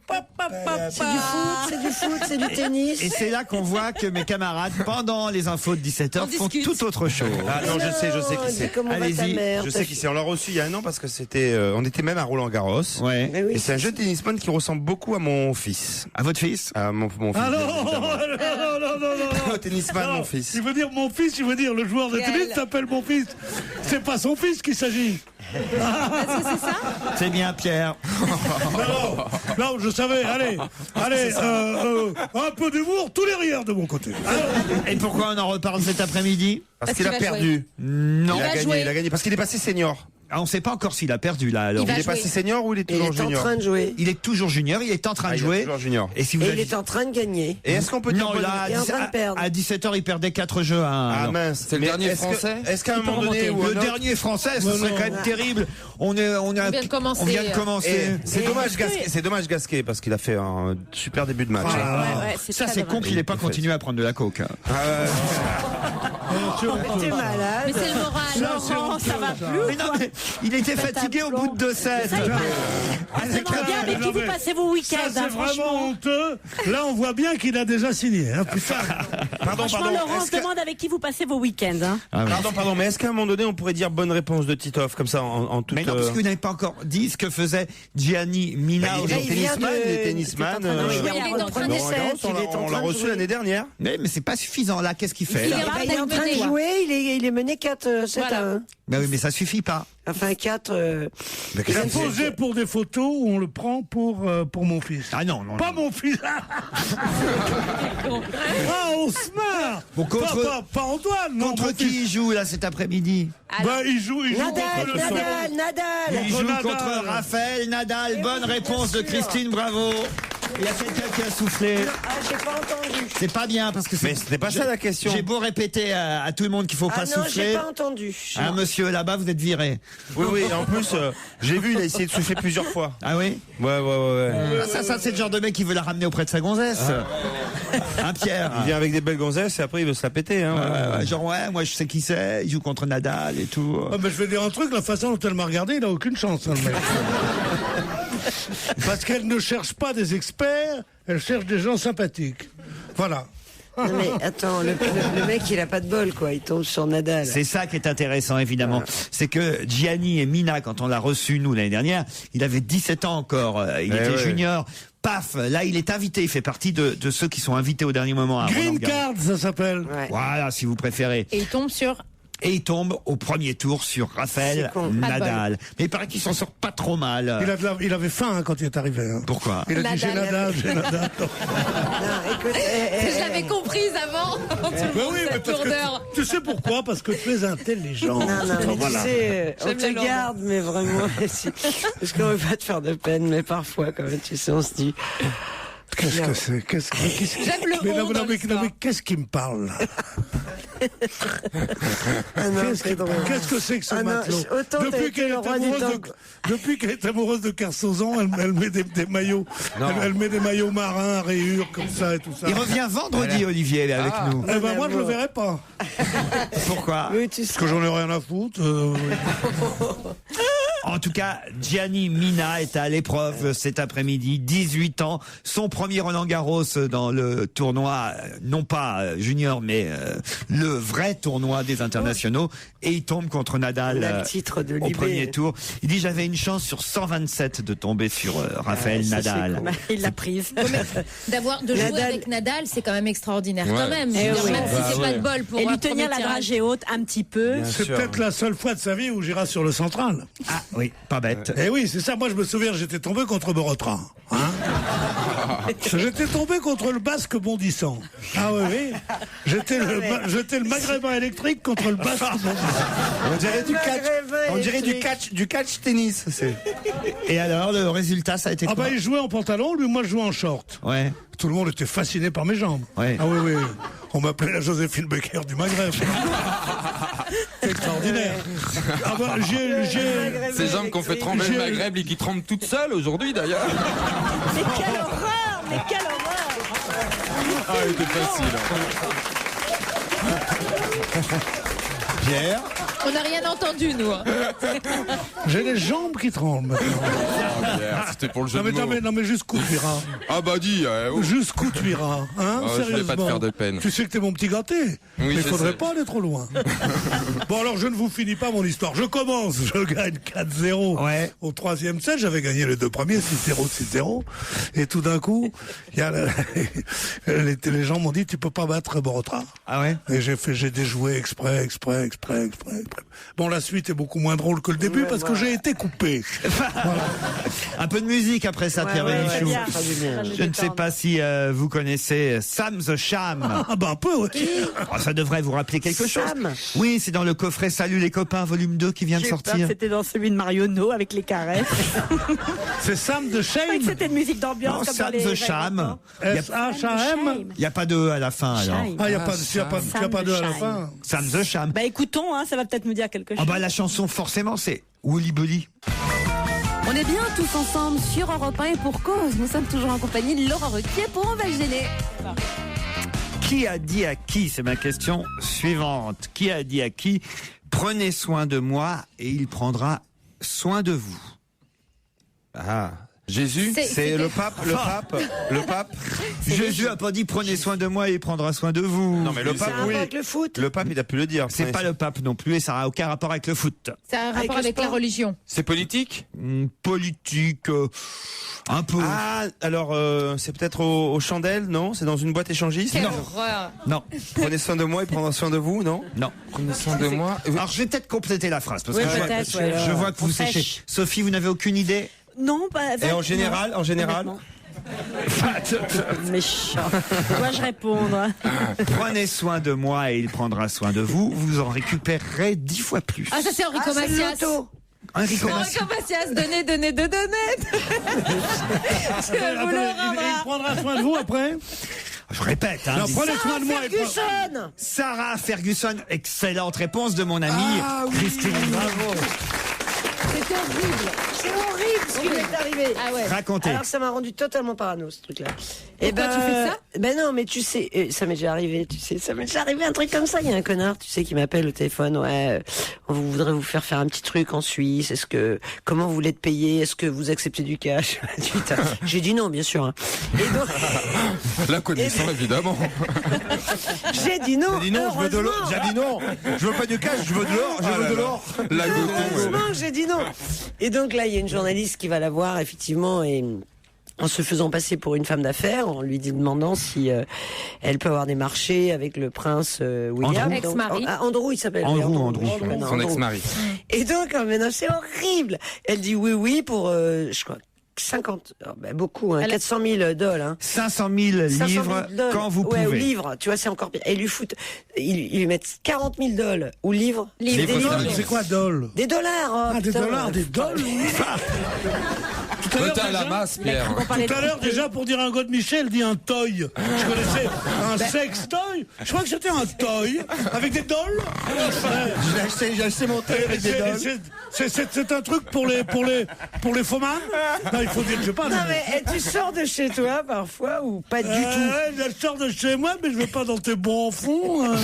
C'est du foot, c'est du tennis. Et c'est là qu'on voit que mes camarades, pendant les infos de 17h, font tout autre chose. Ah non, je sais qui c'est. Allez-y. Je sais qui c'est. On l'a reçu il y a un an parce que c'était, on était même à Roland-Garros. Ouais. Et c'est un jeune tennisman qui ressemble beaucoup à mon fils. À votre fils? À mon fils. Ah non, non. Au tennisman, mon fils. Il veut dire mon fils, il veut dire le joueur de tennis s'appelle mon fils. C'est pas son fils qu'il s'agit. Est-ce que c'est ça? C'est bien, Pierre. Non, je savais. Allez, un peu d'humour, tous les rires de mon côté. Et pourquoi on en reparle cet après-midi? Parce qu'il a perdu. Non. Il a gagné parce qu'il est passé senior. Ah, on ne sait pas encore s'il a perdu là. Alors. Il est passé senior ou il est toujours junior? Il est en train de jouer. Il est toujours junior, il est en train de jouer. Il est toujours junior. Et si vous Et avez... il est en train de gagner. Et est-ce qu'on peut dire Non, là, Il est en train de perdre. à 17h, il perdait 4 jeux à 1. Ah mince, c'est le dernier français. Est-ce qu'à un moment donné, Le dernier français, ce serait quand même terrible. On vient de commencer. C'est dommage Gasquet parce qu'il a fait un super début de match. Ça, c'est con qu'il n'ait pas continué à prendre de la coke. T'es malade. Mais c'est le moral. Laurent, ça va plus. Mais non, mais il était fatigué au bout de 2 sets. C'est bien, mais qui vous passez vos week-ends, Ça, c'est vraiment honteux. Là, on voit bien qu'il a déjà signé. Hein, putain. Franchement, Laurent, on se demande avec qui vous passez vos week-ends. Hein. Pardon, mais est-ce qu'à un moment donné, on pourrait dire bonne réponse de Titoff, comme ça, en toute... Mais non, parce que vous n'avez pas encore dit ce que faisait Gianni Mina. Il est tennisman. On l'a reçu l'année dernière. Mais c'est pas suffisant, là. Qu'est-ce qu'il fait? Il est en train de jouer, il est mené 4-7 à 1. Mais oui, mais ça suffit pas. Enfin, 4... Il a posé pour des photos où on le prend pour mon fils. Ah non. Pas mon fils. On se marre. Bon, pas Antoine. Non, contre qui il joue là cet après-midi? Il joue Nadal. Il joue contre Raphaël Nadal. Bonne réponse de Christine, bravo. Il y a quelqu'un qui a soufflé. J'ai pas entendu. C'est pas bien parce que mais c'était pas ça la question. J'ai beau répéter à tout le monde qu'il faut pas souffler. J'ai pas entendu. Ah, monsieur, là-bas, vous êtes viré. Oui, en plus, j'ai vu, il a essayé de souffler plusieurs fois. Ah oui? Ouais. Ça, c'est le genre de mec qui veut la ramener auprès de sa gonzesse. Hein, Pierre? Il vient avec des belles gonzesses et après il veut se la péter. Hein, genre, moi je sais qui c'est, il joue contre Nadal et tout. Mais je vais dire un truc, la façon dont elle m'a regardé, il a aucune chance, hein, le mec. Parce qu'elle ne cherche pas des experts, elle cherche des gens sympathiques. Voilà. Non mais attends, le mec il a pas de bol quoi, il tombe sur Nadal. C'est ça qui est intéressant évidemment, c'est que Gianni et Mina, quand on l'a reçu nous l'année dernière, il avait 17 ans encore, il était junior. Paf, là il est invité, il fait partie de ceux qui sont invités au dernier moment à Green Card, ça s'appelle. Voilà, si vous préférez. Et il tombe sur... Et il tombe au premier tour sur Raphaël Nadal. Mais il paraît qu'il s'en sort pas trop mal. Il avait faim hein, quand il est arrivé. Hein. Pourquoi? Il a dit j'ai Nadal. Je l'avais comprise avant. Tu sais pourquoi? Parce que tu es intelligent. Non, mais tu sais, on te garde, mais vraiment, parce qu'on veut pas te faire de peine, mais parfois, quand même, tu sais, on se dit... Qu'est-ce que c'est? Mais qu'est-ce qui me parle là? Qu'est-ce que c'est que ce matelot? Depuis qu'elle est amoureuse de Kersozon, elle met des maillots. Elle met des maillots marins à rayures comme ça et tout ça. Il revient vendredi, Olivier, avec nous. Eh ben moi je le verrai pas. Pourquoi? Parce que j'en ai rien à foutre. En tout cas, Gianni Mina est à l'épreuve cet après-midi, 18 ans, son premier Roland-Garros dans le tournoi, non pas junior, mais le vrai tournoi des internationaux, et il tombe contre Nadal au premier tour. Il dit j'avais une chance sur 127 de tomber sur Raphaël Nadal. Il l'a prise. De jouer avec Nadal, c'est quand même extraordinaire quand même. Même si c'est pas de bol pour et lui tenir la dragée haute un petit peu. C'est peut-être la seule fois de sa vie où j'irai sur le central. Oui, pas bête. Eh oui, c'est ça. Moi, je me souviens, j'étais tombé contre Borotra. Hein. J'étais tombé contre le basque bondissant. Ah oui. J'étais le maghrébin électrique contre le basque bondissant. On dirait du catch tennis. Et alors, le résultat, ça a été quoi? Il jouait en pantalon, lui, moi, je jouais en short. Ouais. Tout le monde était fasciné par mes jambes. Ouais. Ah oui. On m'appelait la Joséphine Becker du Maghreb. C'est extraordinaire. Ces jambes qu'on fait trembler le Maghreb et qui tremblent toutes seules aujourd'hui d'ailleurs. Mais quelle horreur! Mais quelle horreur! Ah, il était facile. Pierre? On n'a rien entendu, nous. J'ai les jambes qui tremblent maintenant. Pierre, c'était pour le jeu de mots. Non mais jusqu'où tu iras? Ah bah dis. Jusqu'où tu iras, hein? Je Sérieusement. vais pas te faire de peine. Tu sais que t'es mon petit gâté. Oui, mais il faudrait sais. pas aller trop loin. Bon alors je ne vous finis pas mon histoire. Je commence, je gagne 4-0. Ouais. Au 3e set, j'avais gagné les 2 premiers, 6-0, 6-0. Et tout d'un coup, il y a les gens m'ont dit tu peux pas battre Borotra. Ah ouais? Et j'ai déjoué exprès. Bon, la suite est beaucoup moins drôle que le début parce que j'ai été coupé. Voilà. Un peu de musique après ça, Pierre Bénichou. Je ne sais pas si vous connaissez Sam the Sham. Ah bah un peu, oui. Oh, ça devrait vous rappeler quelque chose. Oui, c'est dans le coffret Salut les copains, volume 2 qui vient de sortir. C'était dans celui de Marionneau avec les caresses. C'est Sam the Sham. C'était une musique d'ambiance. Non, comme Sam dans les the Sham. S-H-A-M. Il n'y a pas de à la fin alors. Ah, il n'y a pas de à la fin. Sam the Sham. Bah écoutons, hein, ça va peut-être nous dire quelque chose. Ah bah la chanson forcément c'est Woolly Bully. On est bien tous ensemble sur Europe 1 et pour cause. Nous sommes toujours en compagnie de Laurent Ruquier pour On va gêner. Qui a dit à qui? C'est ma question suivante. Qui a dit à qui? Prenez soin de moi et il prendra soin de vous. Ah. Jésus? C'est le pape. Jésus a pas dit prenez soin de moi et il prendra soin de vous. Non mais le pape, oui. Avec le foot. Le pape, il a pu le dire. C'est pas le pape non plus et ça n'a aucun rapport avec le foot. Ça a un rapport avec la religion. C'est politique? Politique, un peu. Ah, alors c'est peut-être aux chandelles, non? C'est dans une boîte échangiste? Quelle horreur. Non. Prenez soin de moi, il prendra soin de vous, non? Non. Prenez soin de moi. Alors je vais peut-être compléter la phrase parce que peut-être, je vois que vous Fraîche. séchez. Sophie, vous n'avez aucune idée? Non, pas. Et en général? Méchant. Dois-je répondre? Prenez soin de moi et il prendra soin de vous. Vous en récupérerez 10 fois plus. Ah, ça c'est Enrico Macias. Enrico Enrico Macias, donnez. Je vous le Il rendrai. prendra soin de vous après. Je répète. Hein, Alors, prenez soin de moi. Ferguson. Sarah Ferguson, excellente réponse de mon amie Christine. Bravo. C'était horrible. C'est horrible ce qui m'est arrivé. Ah ouais. Racontez. Alors ça m'a rendu totalement parano ce truc-là. Pourquoi tu fais ça? Ben non, mais tu sais, ça m'est déjà arrivé, ça m'est déjà arrivé un truc comme ça. Il y a un connard, tu sais, qui m'appelle au téléphone. Ouais, on voudrait vous faire un petit truc en Suisse. Comment vous voulez te payer? Est-ce que vous acceptez du cash? J'ai dit non, bien sûr. Hein. Et donc, La connaissant évidemment. j'ai dit non. J'ai dit non, je veux de l'or. J'ai dit non. Je veux pas du cash, je veux de l'or. Je veux de l'or. La gogo. Heureusement que j'ai dit non. Et donc là, il y a une journaliste qui va la voir, effectivement, et en se faisant passer pour une femme d'affaires, en lui demandant si elle peut avoir des marchés avec le prince William. Ex-mari. Andrew, il s'appelle. Andrew. Son ex-mari. Et donc, maintenant, c'est horrible. Elle dit oui pour, je crois, 50, beaucoup, hein, 400 000 dollars. Hein. 500 000 livres quand vous pouvez. Ouais, ou livres, tu vois, c'est encore pire. Et ils lui foutent, ils lui mettent 40 000 dollars ou livres. C'est quoi doll? Des dollars. Oh, Ah, des dollars, des dolls. Tout à T'es à la masse, Pierre. Tout à l'heure, déjà, pour dire un god Michel, dit un toy. Je connaissais un sex toy. Je crois que c'était un toy avec des dolls. J'ai acheté mon toy avec des dolls. C'est un truc pour les faux man. Non, il faut dire que je pas. Non, mais tu sors de chez toi parfois ou pas du tout? Je sors de chez moi, mais je vais pas dans tes bons fonds. Moi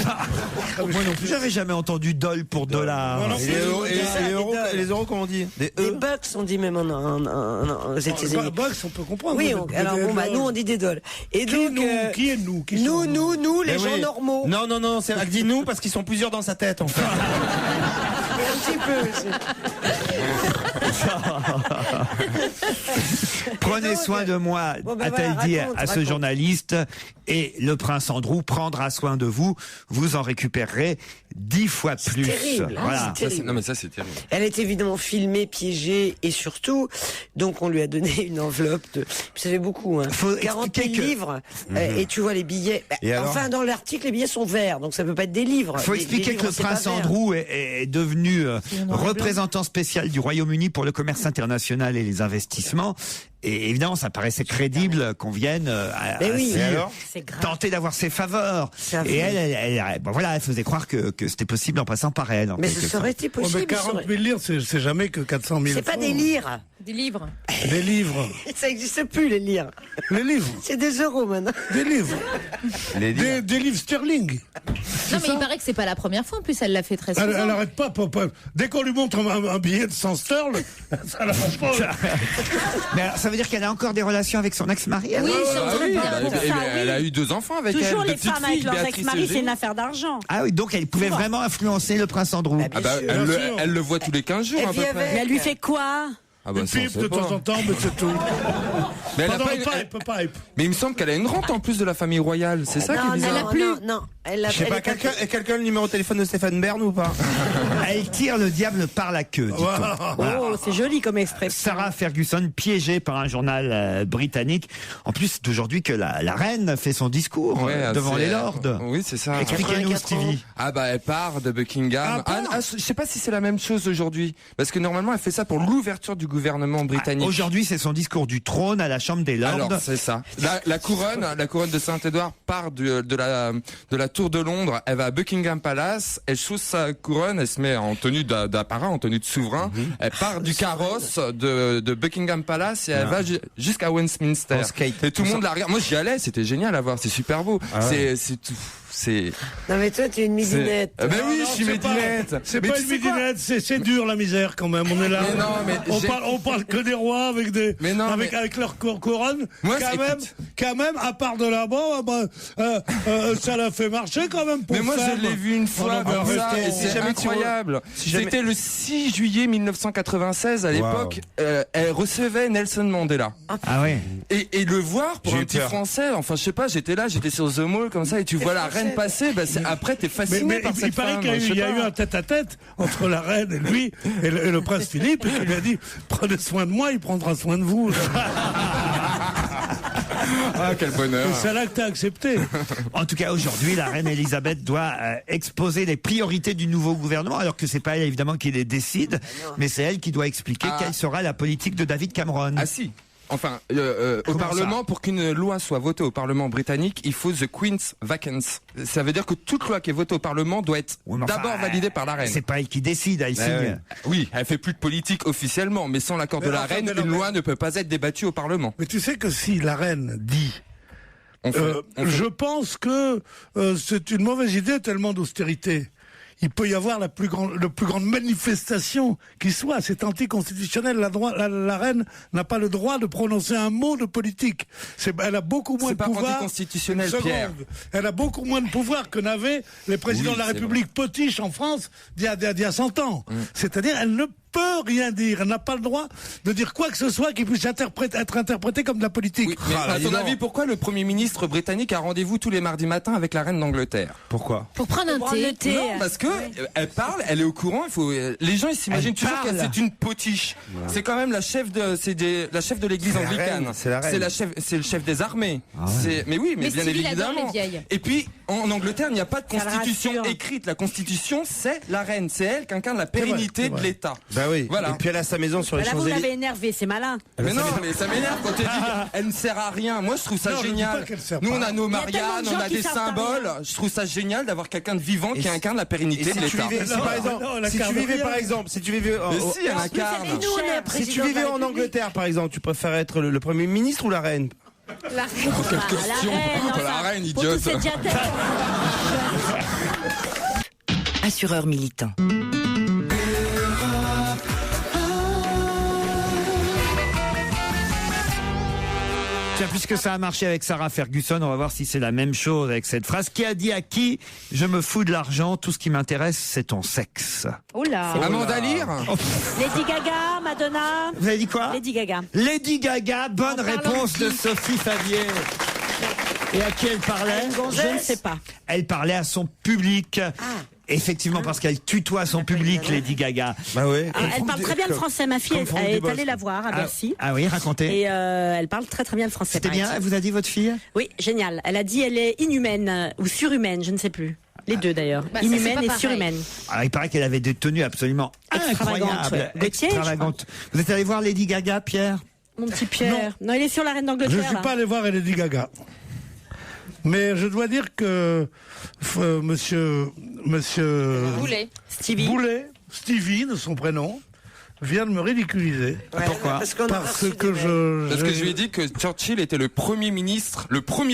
non plus. J'avais jamais entendu doll pour dollar. Et les euros, comment on dit? Des bucks, on dit même aux États-Unis. Bucks, on peut comprendre. Oui, alors bon, nous on dit des dollars. Et donc, qui est nous? Nous, les gens normaux. Non, elle dit nous parce qu'ils sont plusieurs dans sa tête, en fait. Un petit peu. Prenez soin de moi, a-t-elle dit à ce journaliste et le prince Andrew prendra soin de vous. Vous en récupérerez 10 fois plus. Terrible. Voilà. C'est terrible. Non, mais ça, c'est terrible. Elle est évidemment filmée, piégée, et surtout, donc on lui a donné une enveloppe de, ça fait beaucoup, hein. 40 000 livres, et tu vois les billets. Enfin, dans l'article, les billets sont verts, donc ça peut pas être des livres. Il faut expliquer que le prince Andrew est devenu représentant spécial du Royaume-Uni pour le commerce international et les investissements. Et évidemment, ça paraissait crédible qu'on vienne tenter d'avoir ses faveurs. Et elle faisait croire que c'était possible en passant par elle. Mais ça aurait été possible. Mais 40 000 livres, c'est jamais que 400 000 C'est pas des livres. Des livres. Des livres. Ça n'existe plus, les livres. Les livres. C'est des euros maintenant. Des livres. Des livres sterling. Non, mais il paraît que c'est pas la première fois. En plus, elle l'a fait très souvent. Elle arrête pas. Dès qu'on lui montre un billet de 100 sterling, ça la rend pas. Mais alors, ça veut dire qu'elle a encore des relations avec son ex-mari? Oui, elle a eu 2 enfants avec elle. Toujours les femmes avec leurs ex-maris, c'est une affaire d'argent. Ah oui, donc elle pouvait vraiment influencer le prince Andrew. Elle le voit tous les 15 jours, à peu près. Mais elle lui fait quoi? Une pipe de temps en temps, mais c'est tout. Mais elle a pas Mais il me semble qu'elle a une rente en plus de la famille royale, c'est ça qui est bizarre. Elle a plus. Non, je sais pas, quelqu'un le numéro de téléphone de Stéphane Bern ou pas? Elle tire le diable par la queue, dit-on. Voilà. Oh, c'est joli comme expression. Sarah Ferguson, piégée par un journal britannique. En plus d'aujourd'hui que la reine fait son discours devant les lords. Oui, c'est ça. Expliquez-nous, Stevie. Elle part de Buckingham. Je sais pas si c'est la même chose aujourd'hui. Parce que normalement, elle fait ça pour l'ouverture du gouvernement britannique. Aujourd'hui, c'est son discours du trône à la Chambre des Lords. Alors, c'est ça. La couronne de Saint-Édouard part de la tour de Londres. Elle va à Buckingham Palace. Elle chausse sa couronne. Elle se met en tenue d'apparat, en tenue de souverain. Elle part du carrosse de Buckingham Palace et elle va jusqu'à Westminster. Et tout le monde la regarde. Moi, j'y allais. C'était génial à voir. C'est super beau. C'est tout. Non mais toi tu es une midinette. Ben oui, je suis midinette. C'est pas une midinette, c'est dur la misère quand même. On est là. On parle que des rois avec leur couronne. Quand même, à part de là-bas, ça l'a fait marcher quand même. Mais moi je l'ai vu une fois comme ça, et c'est incroyable. C'était le 6 juillet 1996 à l'époque. Elle recevait Nelson Mandela. Ah ouais. Et le voir pour un petit Français, enfin je sais pas, j'étais sur The Mall comme ça et tu vois la reine passer, après t'es fasciné par cette femme. Il paraît qu'il y a eu un tête-à-tête entre la reine et lui et le prince Philippe, et qu'il lui a dit prenez soin de moi, il prendra soin de vous. Ah, quel bonheur. C'est là que t'as accepté. En tout cas, aujourd'hui, la reine Elisabeth doit exposer les priorités du nouveau gouvernement, alors que c'est pas elle, évidemment, qui les décide, mais c'est elle qui doit expliquer quelle sera la politique de David Cameron. Ah si. Enfin, au Parlement, pour qu'une loi soit votée au Parlement britannique, il faut the Queen's vacance. Ça veut dire que toute loi qui est votée au Parlement doit être d'abord validée par la reine. C'est pas elle qui décide, elle signe. Oui, elle fait plus de politique officiellement, mais sans l'accord de la reine, une loi ne peut pas être débattue au Parlement. Mais tu sais que si la reine dit... Je pense que c'est une mauvaise idée tellement d'austérité. Il peut y avoir la plus grande manifestation qui soit. C'est anticonstitutionnel. La reine n'a pas le droit de prononcer un mot de politique. Elle a beaucoup moins de pouvoir. C'est pas anticonstitutionnel, Pierre. Elle a beaucoup moins de pouvoir que n'avaient les présidents de la République potiches en France d'il y a 100 ans. C'est-à-dire, elle ne peut rien dire. Elle n'a pas le droit de dire quoi que ce soit qui puisse être interprété comme de la politique. Oui, mais à ton avis, pourquoi le Premier ministre britannique a rendez-vous tous les mardis matins avec la reine d'Angleterre? Pourquoi? Pour prendre un thé. Non, parce que elle parle, elle est au courant. Les gens ils s'imaginent toujours qu'elle c'est une potiche. Ouais. C'est quand même la chef de l'église anglicane. C'est le chef des armées. Ah ouais. Mais oui, mais bien évidemment. Et puis en Angleterre, il n'y a pas de constitution écrite. La constitution, c'est la reine. C'est elle qui incarne la pérennité de l'État. Bah oui. Voilà. Et puis elle a sa maison sur les Champs-Élysées. Là, vous l'avez énervé, c'est malin. Mais non, mais ça m'énerve quand tu dis elle ne sert à rien. Moi, je trouve ça génial. Nous, on a nos Marianne, on a des symboles. Je trouve ça génial d'avoir quelqu'un de vivant qui incarne la pérennité de l'État. Si tu vivais en Angleterre, par exemple, tu préfères être le Premier ministre ou la reine? La reine. Quelle question. La reine, idiote. Assureur militant. Tiens, puisque ça a marché avec Sarah Ferguson, on va voir si c'est la même chose avec cette phrase. Qui a dit à qui? Je me fous de l'argent, tout ce qui m'intéresse, c'est ton sexe. Oula. Amanda Lear. Lady Gaga, Madonna. Vous avez dit quoi? Lady Gaga. Lady Gaga, bonne réponse de Sophie Favier. Et à qui elle parlait? Je ne sais pas. Elle parlait à son public. Effectivement, parce qu'elle tutoie son public, Lady Gaga. Bah oui. Elle parle très bien le français. Ma fille est allée la voir à Bercy. Ah oui, racontez. Et elle parle très très bien le français. C'était bien, elle vous a dit votre fille? Oui, génial. Elle a dit elle est inhumaine ou surhumaine, je ne sais plus. Les deux d'ailleurs. Bah, ça, inhumaine c'est et pas surhumaine. Alors, il paraît qu'elle avait des tenues absolument incroyables. Extravagantes. Vous êtes allé voir Lady Gaga, Pierre? Mon petit Pierre. Non, il est sur la reine d'Angleterre. Je ne suis pas allé voir Lady Gaga. Mais je dois dire que monsieur Boulet. Stevie de son prénom, vient de me ridiculiser. Pourquoi? Parce que je lui ai dit que Churchill était le premier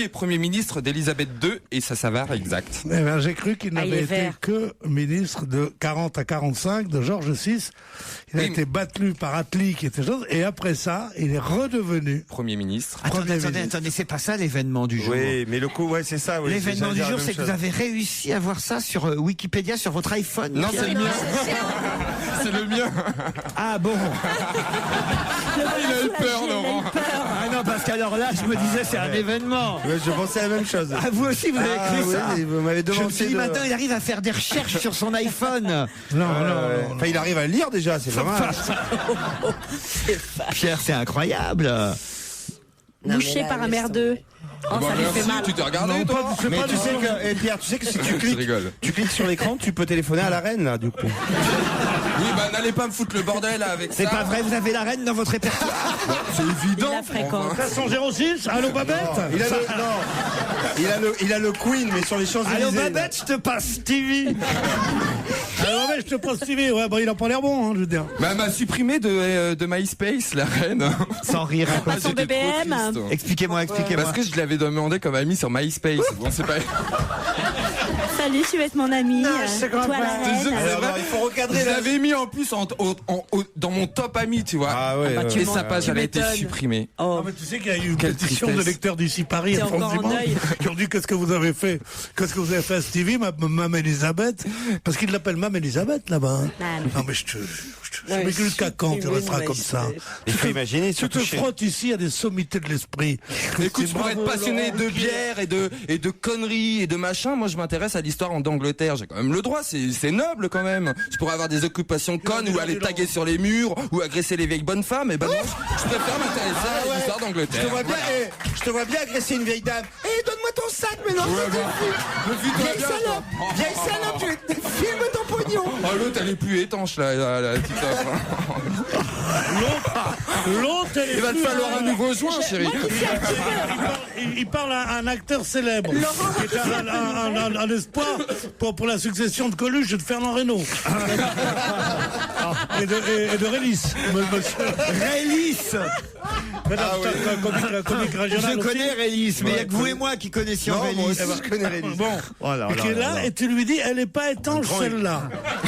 premier ministre d'Elisabeth II, et ça s'avère exact. Eh ben, j'ai cru qu'il n'avait été que ministre de 40 à 45 de George VI. Il a été battu par Attlee, qui était chose, et après ça, il est redevenu Premier ministre. Attendez, c'est pas ça l'événement du jour. Oui, mais le coup, ouais, c'est ça. Oui, l'événement du jour, c'est que vous avez réussi à voir ça sur Wikipédia, sur votre iPhone. Non, c'est le mien. C'est le mien. Ah bon. Il a eu peur, Laurent. Ah non, parce qu'alors là, je me disais, c'est un événement. Ouais, je pensais à la même chose. Ah, vous aussi, vous avez écrit ça. Oui, vous m'avez demandé. Je me suis dit, maintenant, il arrive à faire des recherches sur son iPhone. Non. Enfin, il arrive à le lire déjà, c'est pas mal. Pierre, c'est incroyable. Bouché par un merdeux. Oh, ça lui fait mal. Tu t'es regardé, toi? Mais tu sais que, Pierre, tu sais que si tu cliques sur l'écran, tu peux téléphoner à la reine, là, du coup. Oui, bah n'allez pas me foutre le bordel avec ça. C'est pas vrai, vous avez la reine dans votre répertoire? C'est évident. Il la fréquente. 406, allô Babette? Il a le Queen, mais sur les Champs-Élysées. Allô Babette, je te passe Stevie. Alors ouais, je te passe Stevie. Ouais, bah il a pas l'air bon, hein, je veux dire. Bah, elle m'a supprimé de MySpace, la reine. Sans rire. Pas son BBM. Expliquez-moi. Parce que je l'avais demandé comme ami sur MySpace. Bon, c'est pas. Salut, tu vas être mon ami. Non, je te crois toi, pas. la reine. Alors, il faut recadrer. Je l'avais mis en plus dans mon top ami, tu vois. Ah ouais. Et sa page, elle a été supprimée. Ah, mais tu sais qu'il y a eu une Quelle pétition tristesse. de lecteurs d'ici Paris T'es à France encore en Dimanche deuil. qui ont dit qu'est-ce que vous avez fait à Stevie, Mme Elisabeth, parce qu'ils l'appellent Mme Elisabeth là-bas. hein. Non mais je mais jusqu'à quand tu resteras comme ça? Il faut imaginer, Tu te frottes ici à des sommités de l'esprit. Écoute, C'est pour être bravo, passionné Laurent de Ruquier. bière et de conneries et de machin, moi je m'intéresse à l'histoire d'Angleterre. J'ai quand même le droit, c'est noble quand même. Je pourrais avoir des occupations connes ou aller taguer sur les murs ou agresser les vieilles bonnes femmes. Et ben non, je préfère m'intéresser à l'histoire d'Angleterre. Je te vois bien agresser une vieille dame. Donne-moi ton sac, mais non. Vieille salope, filme ton pognon. Oh, l'autre elle est plus étanche la petite offre. L'autre, elle est Il va te plus- falloir un nouveau joint, chérie. Il parle à un acteur célèbre, qui est un espoir pour la succession de Coluche et de Fernand Reynaud. et de Rélis. Rélis. Comique régional Je aussi. connais Rélis, mais il n'y a que vous et moi qui connaissions Non, moi Rélis. aussi, je connais Rélis. Bon, Oh là et qui est là, et tu lui dis, elle n'est pas étanche celle-là.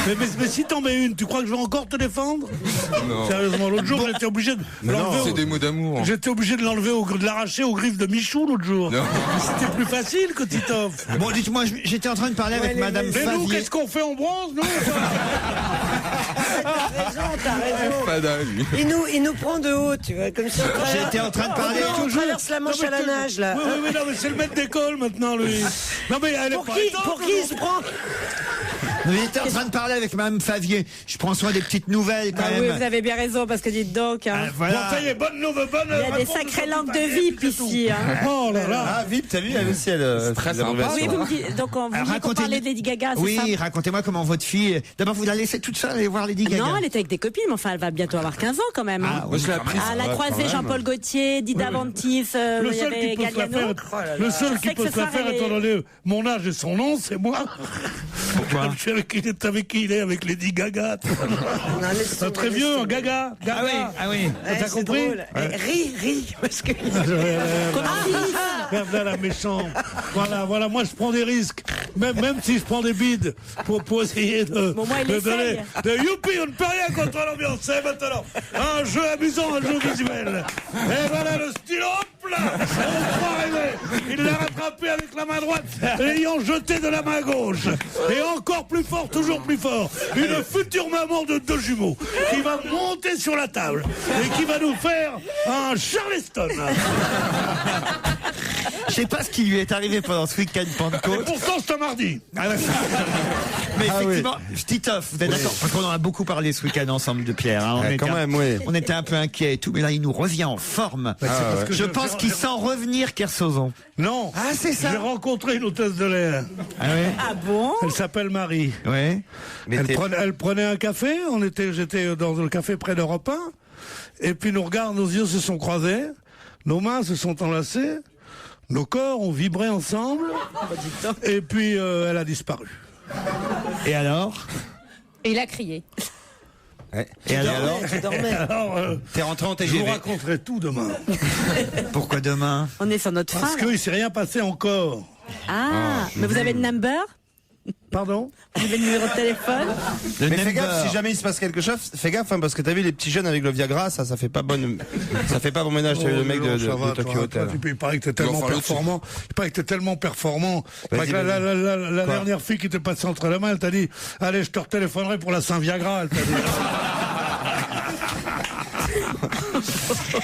Mais si t'en mets une, tu crois que je vais encore te défendre? Non. Sérieusement, l'autre jour, j'étais obligé de l'enlever. C'est des mots d'amour. J'étais obligé de l'enlever, de l'arracher aux griffes de Michou l'autre jour. Non. C'était plus facile que Titoff. Bon, dites-moi, j'étais en train de parler avec Madame Mais nous, Favier. qu'est-ce qu'on fait en bronze, nous? T'as raison. Pas d'un, lui. Il nous prend de haut, tu vois, comme ça. J'étais en train de parler On traverse la Manche à la nage, là. Oui, non, mais c'est le maître d'école maintenant, lui. Non, mais elle est Pour pas qui étanche, il se prend? J'étais en train de parler avec Madame Favier. Je prends soin des petites nouvelles quand Ah oui, même. vous avez bien raison, parce que dites donc, hein, Bon, Voilà. ça y est, bonne nouvelle, bonne. il y a des sacrées langues de VIP ici. Hein. Oh là là. Ah, Vip, t'as vu, elle aussi, elle. Très la sympa. rénovation. Oui, vous me dites, donc on vous Alors, dit qu'on parlait de Lady Gaga, c'est ça? Oui, racontez-moi comment votre fille. D'abord, vous la laissez toute seule aller voir Lady Gaga. Non, elle était avec des copines, mais enfin, elle va bientôt avoir 15 ans quand même. hein. Ah, Moi, je l'ai appris. Elle a croisé Jean-Paul Gaultier, Dida Ventis, Le il y seul avait qui peut se la Galliano. faire, le seul Je qui sais peut que se ce la soir, faire, elle étant est- donné mon âge et son nom, c'est moi. Pourquoi? Je sais avec qui il est, avec Lady Gaga. C'est très vieux, un Gaga. Ah oui, ah oui. T'as compris? Ris, parce que. Regarde là, la méchante. Voilà, moi je prends des risques. Même si je prends des bides pour essayer de Bon, moi, il donner. essaye. De youpi, on ne peut rien contre l'ambiance. C'est maintenant un jeu amusant, un jeu visuel. Et voilà le stylo, hop là. On croit rêver. Il l'a rattrapé avec la main droite, ayant jeté de la main gauche. Et encore plus fort, toujours plus fort. Une future maman de deux jumeaux qui va monter sur la table et qui va nous faire un Charleston. Je sais pas ce qui lui est arrivé pendant ce week-end Pentecôte. Et pourtant, c'est un mardi. Ah ouais. Mais effectivement, Titoff, vous êtes d'accord? Parce qu'on en a beaucoup parlé ce week-end ensemble de Pierre. Hein. On était un peu inquiets et tout, mais là, il nous revient en forme. Je pense qu'il sent revenir Kersozon. Non. Ah, c'est ça. J'ai rencontré une hôtesse de l'air. Ah oui. Ah bon? Elle s'appelle Marie. Oui. Elle prenait un café. J'étais dans le café près d'Europe 1. Et puis nos yeux se sont croisés. Nos mains se sont enlacées. Nos corps ont vibré ensemble. Et puis elle a disparu. Et alors? Et il a crié. Ouais. Et alors? Tu dormais. T'es rentré en TGV. Je vous raconterai tout demain. Pourquoi demain? On est sur notre Parce fin. qu'il s'est rien passé encore. Mais vous avez le number? Pardon? Vous avez le numéro de téléphone? Mais fais gaffe, si jamais il se passe quelque chose, fais gaffe, hein, parce que t'as vu les petits jeunes avec le Viagra, ça fait pas bon ménage. T'as vu le mec de Tokyo Hotel. Il paraît que t'es tellement performant. Il paraît que t'es tellement performant. La dernière fille qui t'est passée entre les mains, elle t'a dit, allez, je te retéléphonerai pour la Saint-Viagra, elle t'a dit.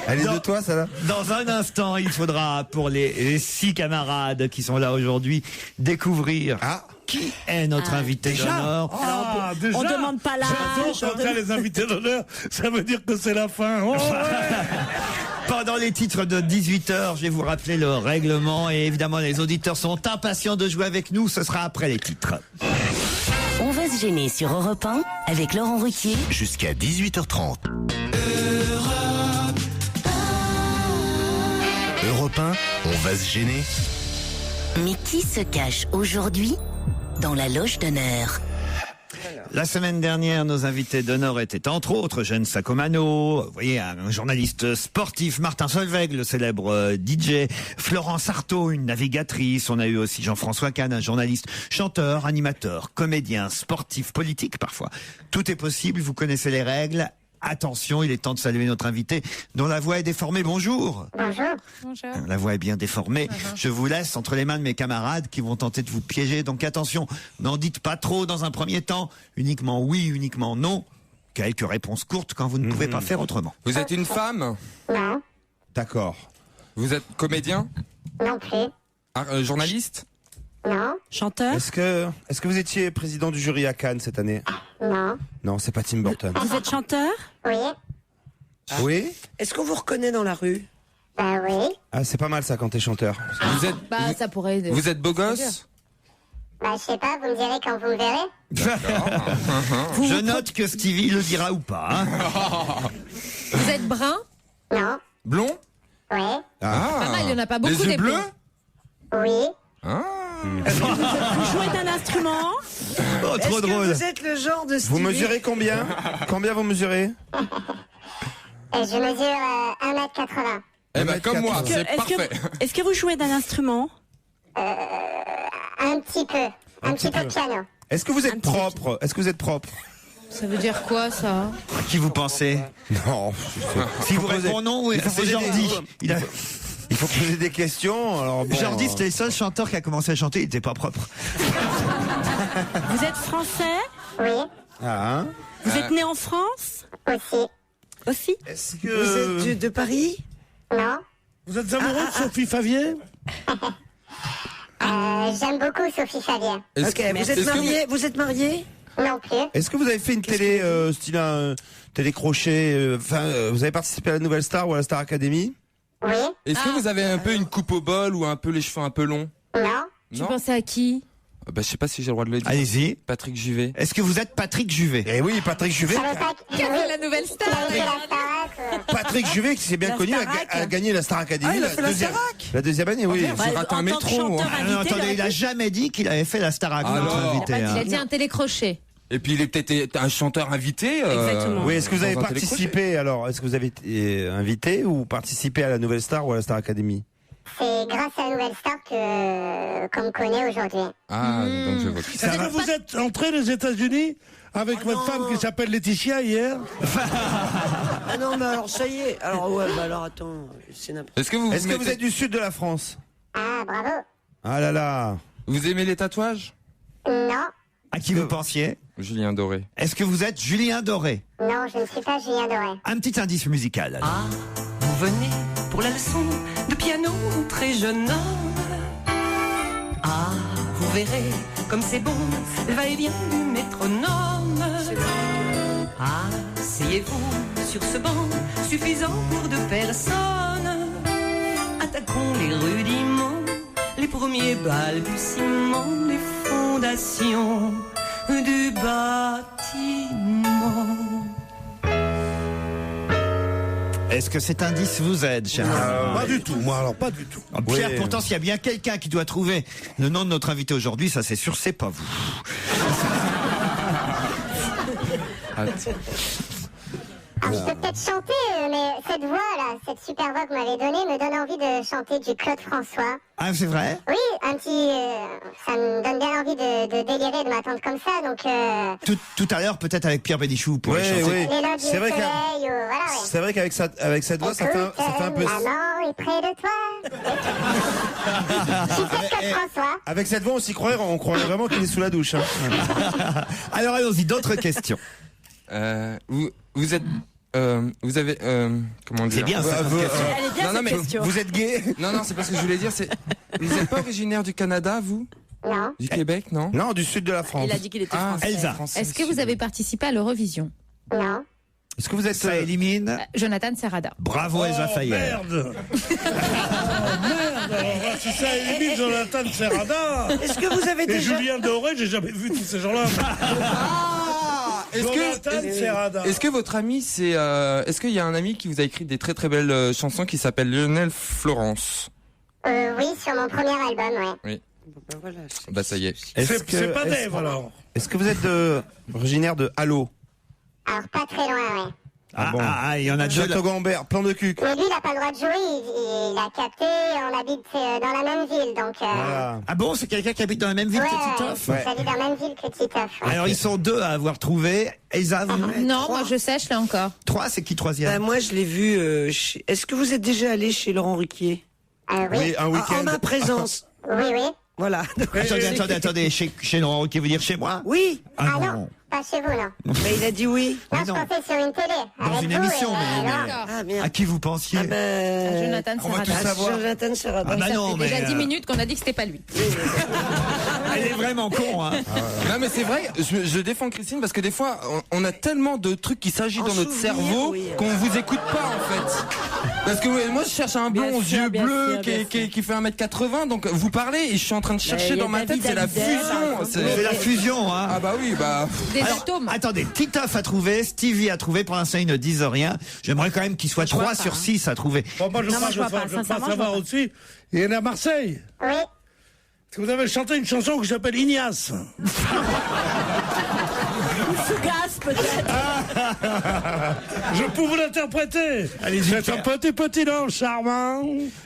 Elle est de toi, ça là? Dans un instant, il faudra, pour les 6 camarades qui sont là aujourd'hui, découvrir qui est notre invité d'honneur. Déjà. On demande pas l'âge. Quand t'as les invités d'honneur, ça veut dire que c'est la fin. Oh, ouais. Pendant les titres de 18h, je vais vous rappeler le règlement et évidemment les auditeurs sont impatients de jouer avec nous, ce sera après les titres. On va se gêner sur Europe 1 avec Laurent Ruquier jusqu'à 18h30. Europe 1, on va se gêner. Mais qui se cache aujourd'hui dans la loge d'honneur? La semaine dernière, nos invités d'honneur étaient entre autres Jeanne Sacomano, vous voyez, un journaliste sportif, Martin Solveig, le célèbre DJ, Florence Artaud, une navigatrice, on a eu aussi Jean-François Kahn, un journaliste, chanteur, animateur, comédien, sportif, politique parfois. Tout est possible, vous connaissez les règles. Attention, il est temps de saluer notre invité dont la voix est déformée. Bonjour. Bonjour. Bonjour. La voix est bien déformée. Je vous laisse entre les mains de mes camarades qui vont tenter de vous piéger. Donc attention, n'en dites pas trop dans un premier temps. Uniquement oui, uniquement non. Quelques réponses courtes quand vous ne pouvez pas faire autrement. Vous êtes une femme? Non. D'accord. Vous êtes comédien? Non plus. Journaliste? Non. Chanteur? Est-ce que vous étiez président du jury à Cannes cette année? Non. Non, c'est pas Tim Burton. Vous êtes chanteur? Oui. Oui? Est-ce qu'on vous reconnaît dans la rue? Bah oui. Ah, c'est pas mal ça quand t'es chanteur. Ça pourrait aider. Vous êtes beau gosse? Bah je sais pas, vous me direz quand vous me verrez. Je note que Stevie le dira ou pas. Hein. Vous êtes brun? Non. Blond? Oui. Pas mal, il y en a pas beaucoup. Les yeux des bleus? blonds. Oui. Vous jouez d'un instrument? Oh, trop Est-ce drôle. que vous êtes le genre de Vous mesurez combien? Combien vous mesurez? Je mesure 1m80. Eh ben comme moi, c'est parfait. Est-ce que vous jouez d'un instrument? Un petit peu. Un petit peu de piano. Est-ce que vous êtes propre? Est-ce que vous êtes propre? Ça veut dire quoi, ça? À qui vous pensez? Non. Si vous répondez non, c'est Jordi. Il faut poser des questions. Alors bon, Jordi, c'était le seul chanteur qui a commencé à chanter, il était pas propre. Vous êtes français? Oui. Ah, hein? Vous êtes né en France? Aussi. Est-ce que Vous êtes de Paris? Non. Vous êtes amoureux de Sophie Favier? J'aime beaucoup Sophie Favier. Ok, vous êtes marié? Vous êtes marié? Non plus. Est-ce que vous avez fait une télé style un télé crochet? Vous avez participé à la Nouvelle Star ou à la Star Academy? Oui. Est-ce que vous avez un peu une coupe au bol ou un peu les cheveux un peu longs? Non. Tu pensais à qui? Bah, je sais pas si j'ai le droit de le dire. Allez-y. Patrick Juvet. Est-ce que vous êtes Patrick Juvet? Eh oui, Patrick Juvet. Qui a fait la Nouvelle Star? Patrick Juvet, qui s'est bien connu, a gagné la Star Academy. Ah, il a fait la Starac? La deuxième année, oui. J'ai raté un métro. Non, attendez, il a jamais dit qu'il avait fait la Starac, notre invité. Il a dit un télécrochet. Et puis il est peut-être un chanteur invité. Exactement. Oui, est-ce que vous avez dans un participé alors? Est-ce que vous avez été invité ou participé à la Nouvelle Star ou à la Star Academy? C'est grâce à la Nouvelle Star qu'on me connaît aujourd'hui. Ah, donc je vois. Est-ce que vous êtes entré des États-Unis avec votre femme qui s'appelle Laetitia hier? Ah non, mais alors ça y est. Alors ouais, bah alors attends, c'est n'importe. Est-ce que vous êtes du sud de la France? Ah, bravo. Ah là là. Vous aimez les tatouages? Non. À qui vous pensiez? Julien Doré. Est-ce que vous êtes Julien Doré? Non, je ne suis pas Julien Doré. Un petit indice musical. Ah, vous venez pour la leçon de piano, très jeune homme. Ah, vous verrez comme c'est bon, le va-et-vient du métronome. Asseyez-vous sur ce banc, suffisant pour 2 personnes. Attaquons les rudiments, les premiers balbutiements, les fondations du bâtiment. Est-ce que cet indice vous aide, cher Pas du tout, moi alors pas du tout. Pierre, pourtant, s'il y a bien quelqu'un qui doit trouver le nom de notre invité aujourd'hui, ça c'est sûr, c'est pas vous. Alors, je peux peut-être chanter, mais cette voix-là, cette super voix que vous m'avez donnée, me donne envie de chanter du Claude François. Ah, c'est vrai? Oui, un petit... ça me donne bien envie de délirer, de m'attendre comme ça, donc... Tout à l'heure, peut-être avec Pierre Bénichou, vous pourrez chanter. Oui. C'est vrai, c'est vrai qu'avec cette voix, ça fait un peu... Maman est près de toi. Je suis Claude François. Avec cette voix, on s'y croirait, on croirait vraiment qu'il est sous la douche. Hein. Alors, allons-y, d'autres questions. Vous êtes... vous avez comment dire? C'est bien ça. Elle est bien cette question. Vous êtes gay? Non, c'est parce que je voulais dire, vous n'êtes pas originaire du Canada, vous? Non. Du Québec, non? Non, du sud de la France. Il a dit qu'il était français. Elsa. Est-ce que vous avez participé à l'Eurovision? Non. Est-ce que vous êtes... Ça élimine Jonathan Serrada. Bravo, Elsa Fayer. Merde. Alors, si ça élimine Jonathan Serrada. Est-ce que vous avez Et déjà... Julien Doré, j'ai jamais vu tous ces gens-là. Est-ce que votre ami, c'est... est-ce qu'il y a un ami qui vous a écrit des très très belles chansons qui s'appelle Lionel Florence? Oui, sur mon premier album, ouais. Oui. Bah ça y est. C'est pas Dave, alors. Est-ce que vous êtes originaire de Halo? Alors, pas très loin, ouais. Il y en a deux. Château-Gambert, plan de cul. Mais lui, il n'a pas le droit de jouer, il a capté, on habite dans la même ville, donc... Voilà. Ah bon, c'est quelqu'un qui habite dans la même ville que Titoff? Ouais, j'habite dans la même ville que Titoff. Ouais. Alors, ils sont 2 à avoir trouvé. Elsa, vous? Non, moi je sèche là encore. 3, c'est qui troisième? Bah, moi, je l'ai vu chez... Est-ce que vous êtes déjà allé chez Laurent Ruquier? Oui. Un week-end. En ma présence. Oui. Voilà. Attendez, chez Laurent Ruquier, vous dire chez moi? Oui. Ah non, pas chez vous, non. Mais il a dit oui. Non, je pensais sur une télé. Dans une émission, Ah, bien. à qui vous pensiez? Jonathan On va tout Serrada. savoir. Jonathan Serrada. Ah bah Ça non, fait déjà mais, 10 minutes qu'on a dit que c'était pas lui. Elle est vraiment con, hein. Non mais c'est vrai, je défends Christine parce que des fois on a tellement de trucs qui s'agissent dans notre cerveau qu'on vous écoute pas en fait. Parce que moi je cherche un blond aux yeux bleus qui fait 1m80, donc vous parlez et je suis en train de chercher dans ma tête, c'est la fusion. C'est la fusion, hein. Ah bah oui, bah... Des atomes. Attendez, Titoff a trouvé, Stevie a trouvé, pour l'instant ils ne disent rien. J'aimerais quand même qu'il soit 3 sur 6 à trouver. Bon, moi, je veux pas savoir aussi. Il y en a à Marseille. Oui. Est-ce que vous avez chanté une chanson qui s'appelle Ignace? Fougasse, peut-être. Je peux vous l'interpréter. C'est un petit ange charmant,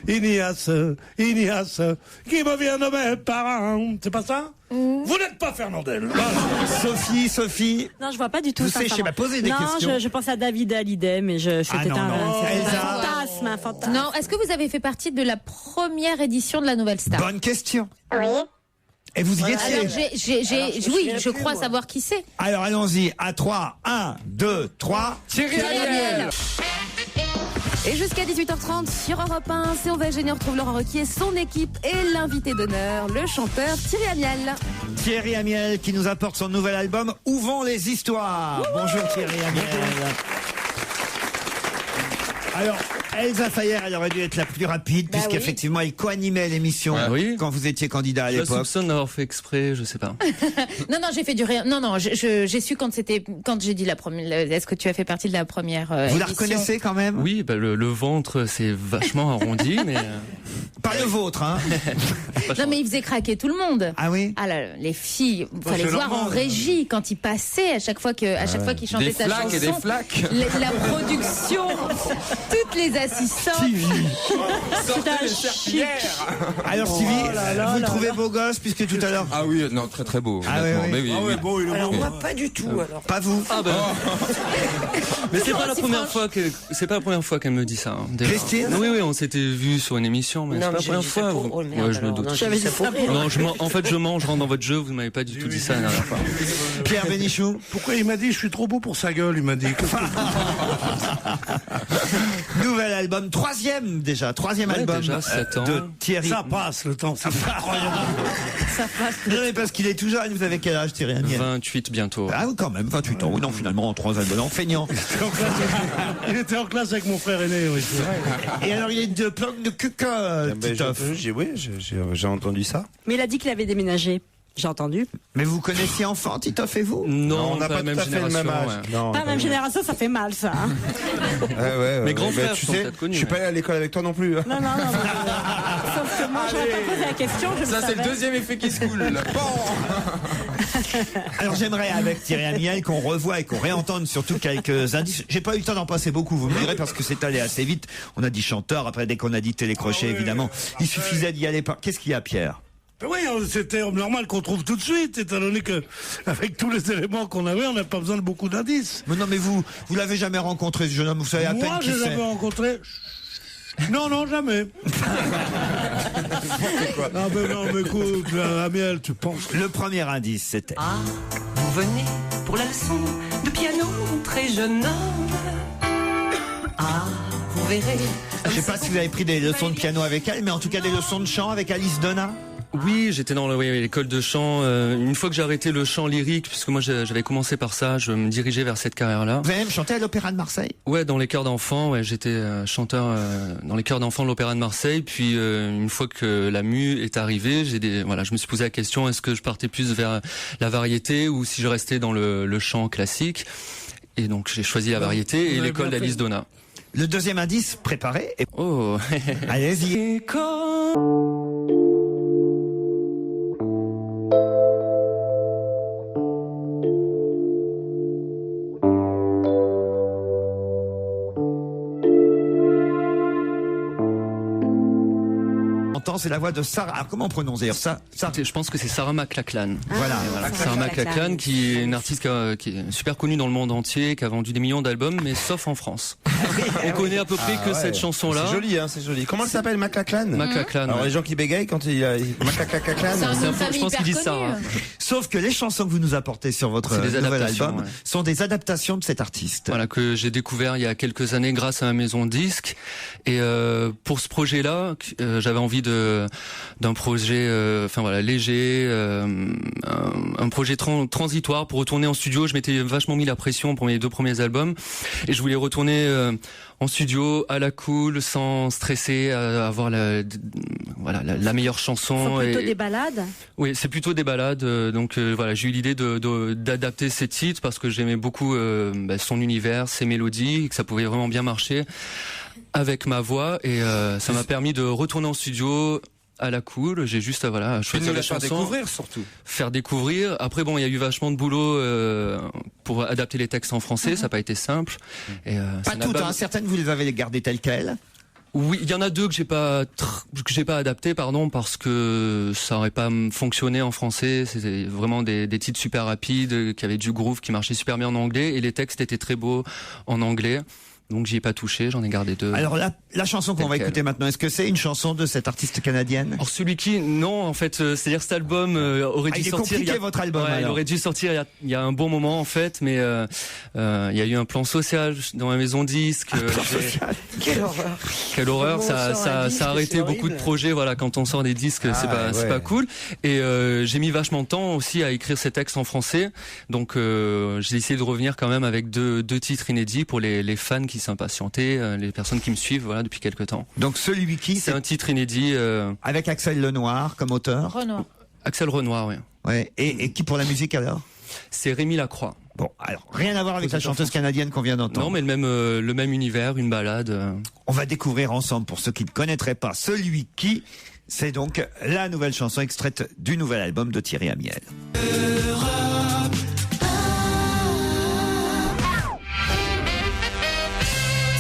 Ignace, qui me vient de mes parents. C'est pas ça? Vous n'êtes pas Fernandel. Sophie. Non, je vois pas du tout. Vous séchez, posez des questions. Non, je pense à David Hallyday, mais c'était un fantasme. Non, est-ce que vous avez fait partie de la première édition de la Nouvelle Star? Bonne question. Oui. Et vous y étiez? Alors, oui, je crois savoir qui c'est. Alors allons-y, à 3, 1, 2, 3. Thierry Amiel. Et jusqu'à 18h30 sur Europe 1, c'est On va gêner, on retrouve Laurent Ruquier, son équipe et l'invité d'honneur, le chanteur Thierry Amiel. Thierry Amiel qui nous apporte son nouvel album Où vont les histoires. Bonjour Thierry Amiel. Alors, Elsa Fayer, elle aurait dû être la plus rapide, puisqu'effectivement, elle co-animait l'émission quand vous étiez candidat à l'époque. Je soupçonne d'avoir fait exprès, je sais pas. Non, j'ai fait du rien. Non, j'ai su quand j'ai dit la première. Est-ce que tu as fait partie de la première Vous édition? la reconnaissez quand même? Oui, le ventre, c'est vachement arrondi, mais... Pas le vôtre, hein. Non, mais il faisait craquer tout le monde. Ah oui? Ah là, les filles, fallait voir en régie quand ils passaient, à chaque fois qu'ils chantaient sa chanson. Des flaques et des flaques. La production, toutes les assistantes. Sortez les serpillères. Alors Stevie, vous le trouvez beau gosse, puisque tout à l'heure... Ah oui, non, très très beau. Ah oui. Mais oui. Bon, il est Alors beau. moi, pas du tout, alors. Pas vous? Ah ben... Mais c'est pas la première fois qu'elle me dit ça. Hein, Christine? Oui, on s'était vu sur une émission, mais c'est pas la première fois. Ouais, je me doute. Non, en fait, je rentre dans votre jeu, vous ne m'avez pas du tout dit ça la dernière fois. Pierre Bénichou? Pourquoi il m'a dit je suis trop beau pour sa gueule, il m'a dit. Nouvel nouvel album, troisième album déjà, 7 ans. de Thierry. Ça passe le temps, c'est incroyable. Ça passe. Non, mais parce qu'il est tout jeune. Vous avez quel âge, Thierry Amiel? 28 bientôt. Ah oui, quand même, 28 ans. Oui, non, finalement, en 3 albums, feignant. Il était en classe avec mon frère aîné, oui. Et alors, il est de plan de Cuca, Titoff. Oui, j'ai entendu ça. Mais il a dit qu'il avait déménagé. J'ai entendu. Mais vous connaissiez enfant, Titoff et vous? Non, on n'a pas tout à fait le même âge. Pas la même génération, ça fait mal, ça. Hein. Mes grands frères tu sont sais, peut-être connus. je suis pas allé à l'école avec toi non plus. Non. Sauf que moi, j'aurais pas posé la question. Ça, c'est le deuxième effet qui se coule. Alors j'aimerais avec Thierry Amiel qu'on revoie et qu'on réentende surtout quelques indices. J'ai pas eu le temps d'en passer beaucoup, vous me direz, parce que c'est allé assez vite. On a dit chanteur, après dès qu'on a dit télécrochet, évidemment, il suffisait d'y aller par... Qu'est-ce qu'il y a, Pierre? Oui, c'était normal qu'on trouve tout de suite, étant donné que, avec tous les éléments qu'on avait, on n'a pas besoin de beaucoup d'indices. Mais non, mais vous l'avez jamais rencontré, ce jeune homme, vous savez à peine qui c'est. Moi, je l'ai jamais rencontré. Non, jamais. Non, mais écoute, Amiel, tu penses. Le premier indice, c'était. Ah, vous venez pour la leçon de piano, très jeune homme. Ah, vous verrez. Je sais pas si vous avez pris des leçons de piano avec elle, mais en tout cas des leçons de chant avec Alice Donna. Oui, j'étais dans l'école de chant. Une fois que j'ai arrêté le chant lyrique, puisque moi j'avais commencé par ça, je me dirigeais vers cette carrière-là. Vous avez même chanté à l'Opéra de Marseille? Ouais, dans les chœurs d'enfants. Ouais, j'étais chanteur dans les chœurs d'enfants de l'Opéra de Marseille. Puis une fois que la mue est arrivée, je me suis posé la question, est-ce que je partais plus vers la variété ou si je restais dans le chant classique? Et donc j'ai choisi la variété et l'école d'Alice Donna. Le deuxième indice préparé. Oh, allez-y. C'est la voix de Sarah. Alors, comment on prononce d'ailleurs ça? Je pense que c'est Sarah McLachlan. Voilà. Sarah McLachlan, qui est une artiste qui est super connue dans le monde entier, qui a vendu des millions d'albums, mais sauf en France. On connaît à peu près que cette chanson-là. C'est joli, hein, c'est joli. Comment elle s'appelle, McLachlan? McLachlan. Alors les gens qui bégayent quand il y a McLachlan. Je pense qu'ils disent Sarah. Sauf que les chansons que vous nous apportez sur votre nouvel album sont des adaptations de cet artiste. Voilà, que j'ai découvert il y a quelques années grâce à ma maison de disques. Et pour ce projet-là, j'avais envie d'un projet léger, un projet transitoire pour retourner en studio. Je m'étais vachement mis la pression pour mes 2 premiers albums et je voulais retourner en studio à la cool, sans stresser, avoir la meilleure chanson. C'est plutôt des ballades? Oui, c'est plutôt des ballades. Donc j'ai eu l'idée d'adapter ces titres parce que j'aimais beaucoup son univers, ses mélodies, et que ça pouvait vraiment bien marcher avec ma voix. Et ça m'a permis de retourner en studio à la cool. J'ai juste choisi les chansons, faire découvrir surtout. Faire découvrir. Après il y a eu vachement de boulot pour adapter les textes en français. Ça n'a pas été simple. Et, pas toutes, certaines vous les avez gardées telles quelles. Oui, il y en a 2 que j'ai pas adapté, parce que ça aurait pas fonctionné en français. C'était vraiment des titres super rapides, qui avaient du groove, qui marchaient super bien en anglais, et les textes étaient très beaux en anglais. Donc j'y ai pas touché, j'en ai gardé 2. Alors la chanson qu'on va écouter maintenant, est-ce que c'est une chanson de cette artiste canadienne? Alors non, en fait, c'est-à-dire cet album aurait dû sortir. Il est compliqué votre album. Il aurait dû sortir il y a un bon moment en fait, mais il y a eu un plan social dans ma maison disque. Quelle horreur. Quelle horreur, ça a arrêté beaucoup de projets. Voilà, quand on sort des disques, c'est pas cool. Et j'ai mis vachement de temps aussi à écrire ces textes en français. Donc j'ai essayé de revenir quand même avec deux titres inédits pour les fans qui s'impatientaient, les personnes qui me suivent depuis quelques temps. Donc celui qui c'est un titre inédit avec Axel Lenoir comme auteur. Renoir. Axel Renoir, oui. Ouais. Et qui pour la musique alors? C'est Rémi Lacroix. Bon, alors rien à voir avec la chanteuse canadienne qu'on vient d'entendre. Non, mais le même univers, une balade. On va découvrir ensemble, pour ceux qui ne connaîtraient pas, celui qui. C'est donc la nouvelle chanson extraite du nouvel album de Thierry Amiel.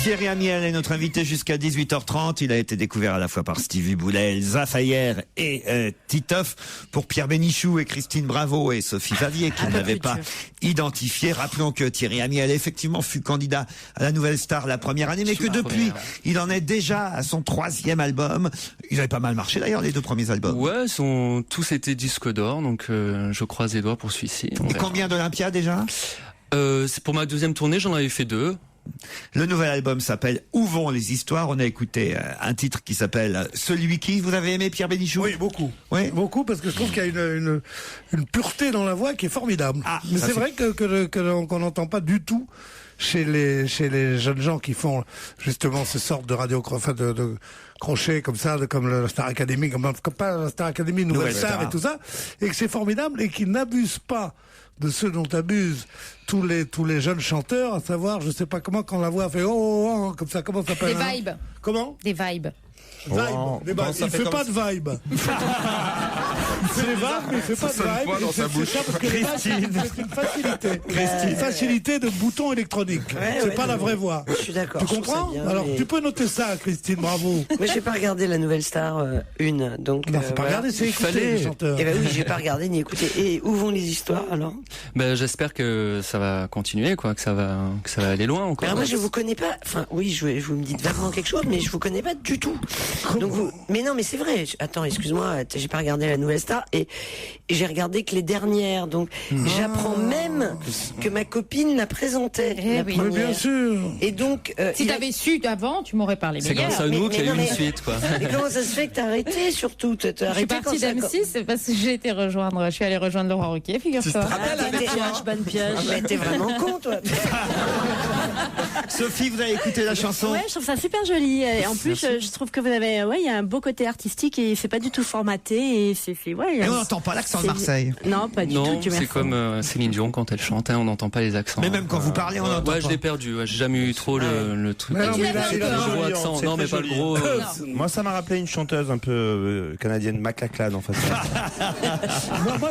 Thierry Amiel est notre invité jusqu'à 18h30. Il a été découvert à la fois par Stevie Boulet, Elsa Fayer et Titoff. Pour Pierre Bénichou et Christine Bravo et Sophie Favier qui n'avaient pas identifié. Rappelons que Thierry Amiel effectivement fut candidat à la Nouvelle Star la première année, mais que depuis, il en est déjà à son 3e album. Ils avaient pas mal marché d'ailleurs, les 2 premiers albums. Ouais, tous été disques d'or, donc je croise les doigts pour celui-ci. Et combien d'Olympia déjà? Pour ma 2e tournée, j'en avais fait 2. Le nouvel album s'appelle Où vont les histoires. On a écouté un titre qui s'appelle Celui qui. Vous avez aimé, Pierre Bénichou? Oui, beaucoup. Oui. Beaucoup, parce que je trouve qu'il y a une pureté dans la voix qui est formidable. Mais c'est vrai qu'on n'entend pas du tout chez les jeunes gens qui font justement ces sortes de radio, enfin de crochet comme ça, comme la Star Academy, comme pas la Star Academy, Nouvelle Star et tout ça, et que c'est formidable et qu'ils n'abusent pas de ceux dont abusent tous les jeunes chanteurs, à savoir, je sais pas comment, quand la voix fait oh, comme ça, comment ça s'appelle? Des vibes. Comment? Des vibes. Vibe. Il fait pas de vibe. Il fait des vibes, mais il fait pas de vibe. Dans sa bouche. Christine. C'est une facilité. Christine. Facilité de bouton électronique. C'est pas la vraie voix. Je suis d'accord. Tu comprends? Alors, tu peux noter ça, Christine, bravo. Mais j'ai pas regardé la Nouvelle Star donc. Non, faut pas regarder, c'est écouter les chanteurs. Eh ben oui, j'ai pas regardé ni écouté. Et où vont les histoires, alors? Ben, j'espère que ça va continuer, quoi, que ça va aller loin encore. Alors moi, je vous connais pas. Enfin, oui, vous me dites vaguement quelque chose, mais je vous connais pas du tout. Donc mais non, mais c'est vrai. Attends, excuse-moi, j'ai pas regardé la Nouvelle Star et j'ai regardé que les dernières. Donc j'apprends même que ma copine la présentait. La première. Mais bien sûr. Et donc si t'avais su avant, tu m'aurais parlé. C'est grâce à nous qu'il y a eu une suite, quoi. Et comment ça se fait que t'as arrêté surtout? Je suis partie d'M6, c'est parce que je suis allée rejoindre Laurent Ruquier, figure-toi. Bonne piège. Mais t'es vraiment con, toi. Sophie, vous avez écouté la chanson? Ouais, je trouve ça super joli. Et en plus, je trouve que vous avez, il y a un beau côté artistique et c'est pas du tout formaté et c'est fait, Et on n'entend pas l'accent de Marseille. Non, pas du tout. Non, c'est comme Céline Dion quand elle chante, on n'entend pas les accents. Mais même quand vous parlez, on n'entend pas. Ouais, je l'ai perdu. J'ai jamais eu trop le truc. Non, mais là, il a un gros joli accent. Non, mais pas le gros. Moi, ça m'a rappelé une chanteuse un peu canadienne, McLachlan, en fait. Moi,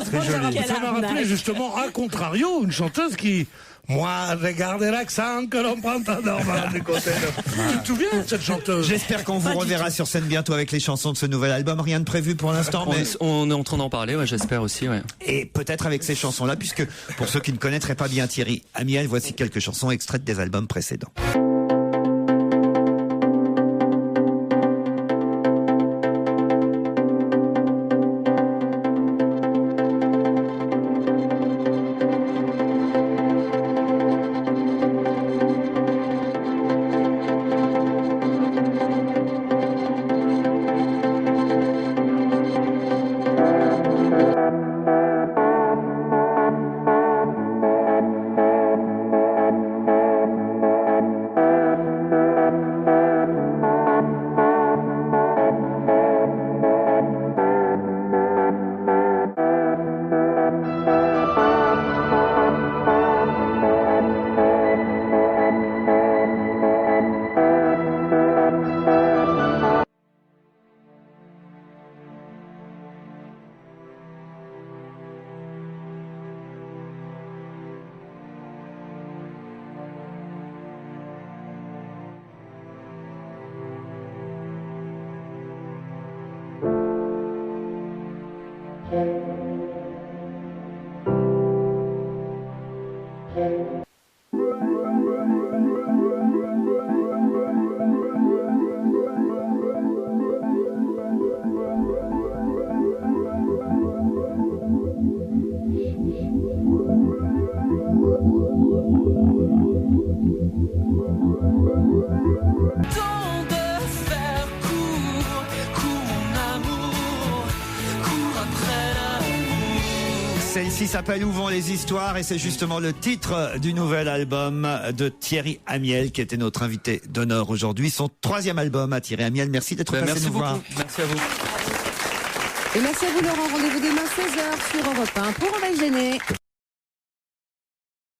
ça m'a rappelé justement, à contrario, une chanteuse qui... Moi, regardez l'accent que l'on prend à Normand du côté de... Tu te souviens de cette chanteuse? J'espère qu'on vous reverra sur scène bientôt avec les chansons de ce nouvel album. Rien de prévu pour l'instant, mais... On est en train d'en parler, j'espère aussi, ouais. Et peut-être avec ces chansons-là, puisque pour ceux qui ne connaîtraient pas bien Thierry Amiel, voici quelques chansons extraites des albums précédents. Celle-ci s'appelle Où vont les histoires et c'est justement le titre du nouvel album de Thierry Amiel qui était notre invité d'honneur aujourd'hui. Son 3e album à Thierry Amiel. Merci d'être passé nous voir. Merci à vous. Et merci à vous Laurent. Rendez-vous demain 16h sur Europe 1 pour On va gêner.